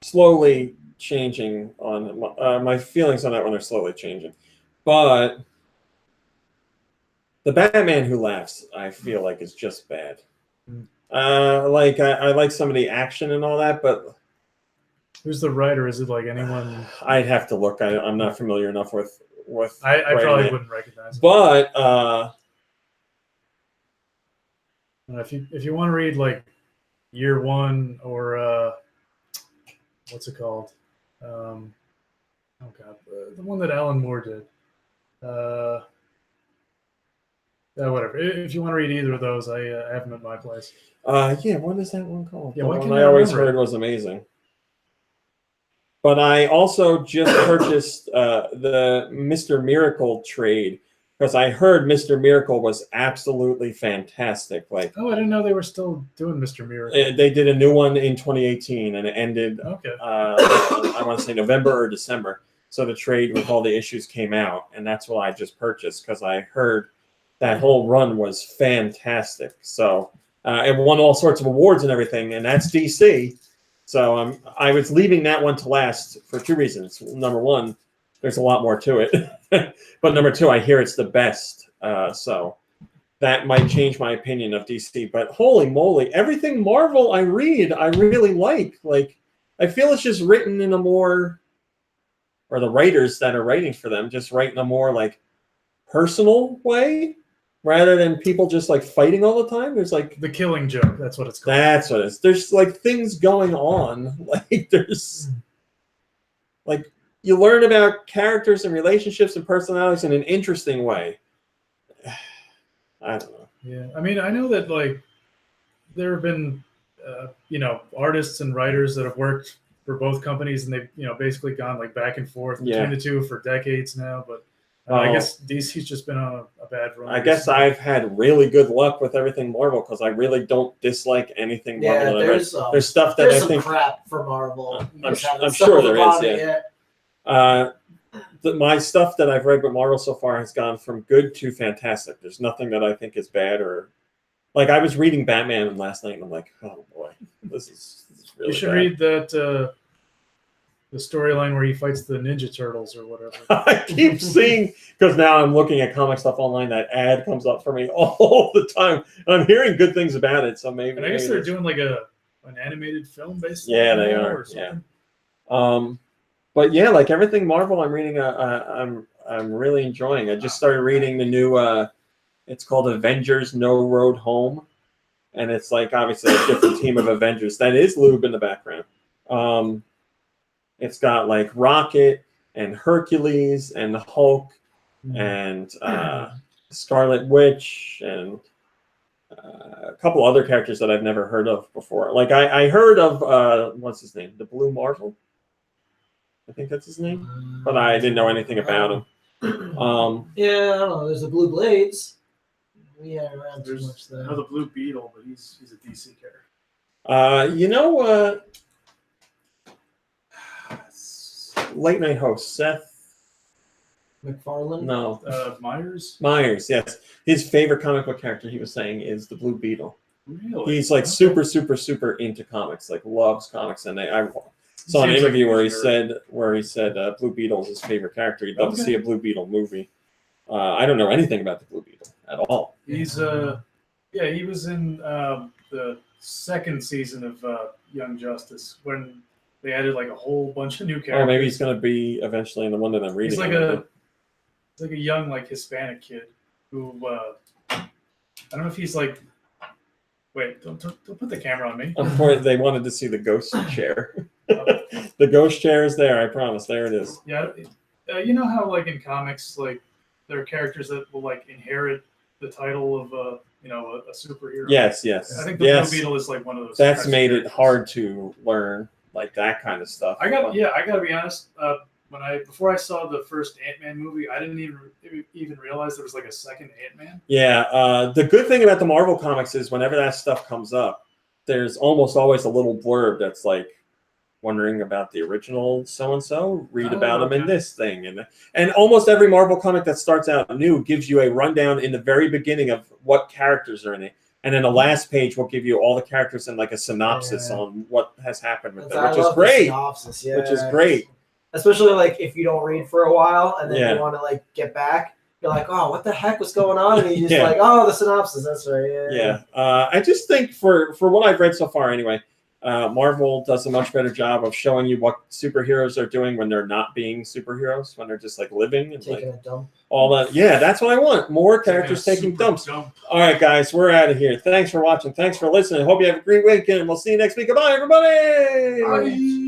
slowly changing on my feelings on that one are slowly changing, but the Batman Who Laughs I feel like is just bad. I like some of the action and all that, but Who's the writer? Is it like anyone? I'd have to look. I'm not familiar enough with I writing probably it. wouldn't recognize it. But If you want to read like Year One or what's it called? Oh God, the one that Alan Moore did. Whatever. If you want to read either of those, I have them at my place. yeah, what is that one called? Yeah, The why one can't I I always remember heard it? was amazing. But I also just purchased the Mr. Miracle trade because I heard Mr. Miracle was absolutely fantastic. Like, Oh, I didn't know they were still doing Mr. Miracle. they did a new one in 2018, and it ended. Okay. I want to say November or December. So the trade with all the issues came out, and that's what I just purchased because I heard that whole run was fantastic. So it won all sorts of awards and everything, and that's DC. So I was leaving that one to last for two reasons. Number one, there's a lot more to it, but number two, I hear it's the best. So that might change my opinion of DC. But holy moly, everything Marvel I read, I really like. Like, I feel it's just written in a more, or the writers that are writing for them just write in a more like personal way, rather than people just like fighting all the time. There's like The Killing Joke. That's what it's called. that's what it is. There's like things going on. Like there's like you learn about characters and relationships and personalities in an interesting way. I don't know. Yeah, I mean, I know that like there have been artists and writers that have worked for both companies, and they've basically gone like back and forth between the two for decades now. But I guess DC's just been on a bad run. I guess I've had really good luck with everything Marvel because I really don't dislike anything Marvel. Yeah, there's stuff that there's I some think crap for Marvel. I'm sure there is. Yeah. My stuff that I've read with Marvel so far has gone from good to fantastic. There's nothing that I think is bad or like I was reading Batman last night and I'm like, oh boy, this is really You should bad. read that the storyline where he fights the Ninja Turtles or whatever. I keep seeing because now I'm looking at comic stuff online. That ad comes up for me all the time. I'm hearing good things about it, so maybe. And I guess they're doing like an animated film based. Yeah, they are. Yeah. But yeah, like everything Marvel, I'm reading. I'm really enjoying. I just started reading the new. It's called Avengers: No Road Home, and it's like obviously a different team of Avengers. That is Lube in the background. It's got like Rocket and Hercules and the Hulk and Scarlet Witch and a couple other characters that I've never heard of before. Like I heard of what's his name? The Blue Marvel. I think that's his name, but I didn't know anything about him. Yeah, I don't know. There's the Blue Blades. We haven't around too There's much there. the Blue Beetle, but he's a DC character. You know, late night host Seth. MacFarlane? No, Myers. Myers. Yes, his favorite comic book character he was saying is the Blue Beetle. Really? He's like super into comics, like loves comics, and I saw an interview where he said Blue Beetle is his favorite character. He'd love to see a Blue Beetle movie. I don't know anything about the Blue Beetle at all. He's he was in the second season of Young Justice when they added like a whole bunch of new characters. Oh, maybe he's going to be eventually in the one that I'm reading. He's like a young like Hispanic kid who I don't know if he's like. Wait, don't put the camera on me. They wanted to see the ghost chair. The ghost chair is there. I promise. There it is. Yeah, you know how like in comics, like there are characters that will like inherit the title of a superhero. Yes. I think the Blue Beetle is like one of those. That's made it hard to learn like that kind of stuff. I gotta be honest. Before I saw the first Ant-Man movie, I didn't even realize there was like a second Ant-Man. Yeah, the good thing about the Marvel comics is whenever that stuff comes up, there's almost always a little blurb that's like wondering about the original so-and-so, read about them in this thing. And almost every Marvel comic that starts out new gives you a rundown in the very beginning of what characters are in it. And then the last page will give you all the characters and like a synopsis on what has happened with them, which is great. Which is great. Especially like if you don't read for a while and then you want to like get back, you're like, oh, what the heck was going on? And you just Yeah. like, oh, the synopsis. That's right. Yeah. I just think for what I've read so far, anyway, Marvel does a much better job of showing you what superheroes are doing when they're not being superheroes, when they're just like living and Taking like a dump. all that. Yeah, that's what I want. More characters taking Super dumps. dump. All right, guys, we're out of here. Thanks for watching. Thanks for listening. Hope you have a great weekend. We'll see you next week. Goodbye, everybody. Bye.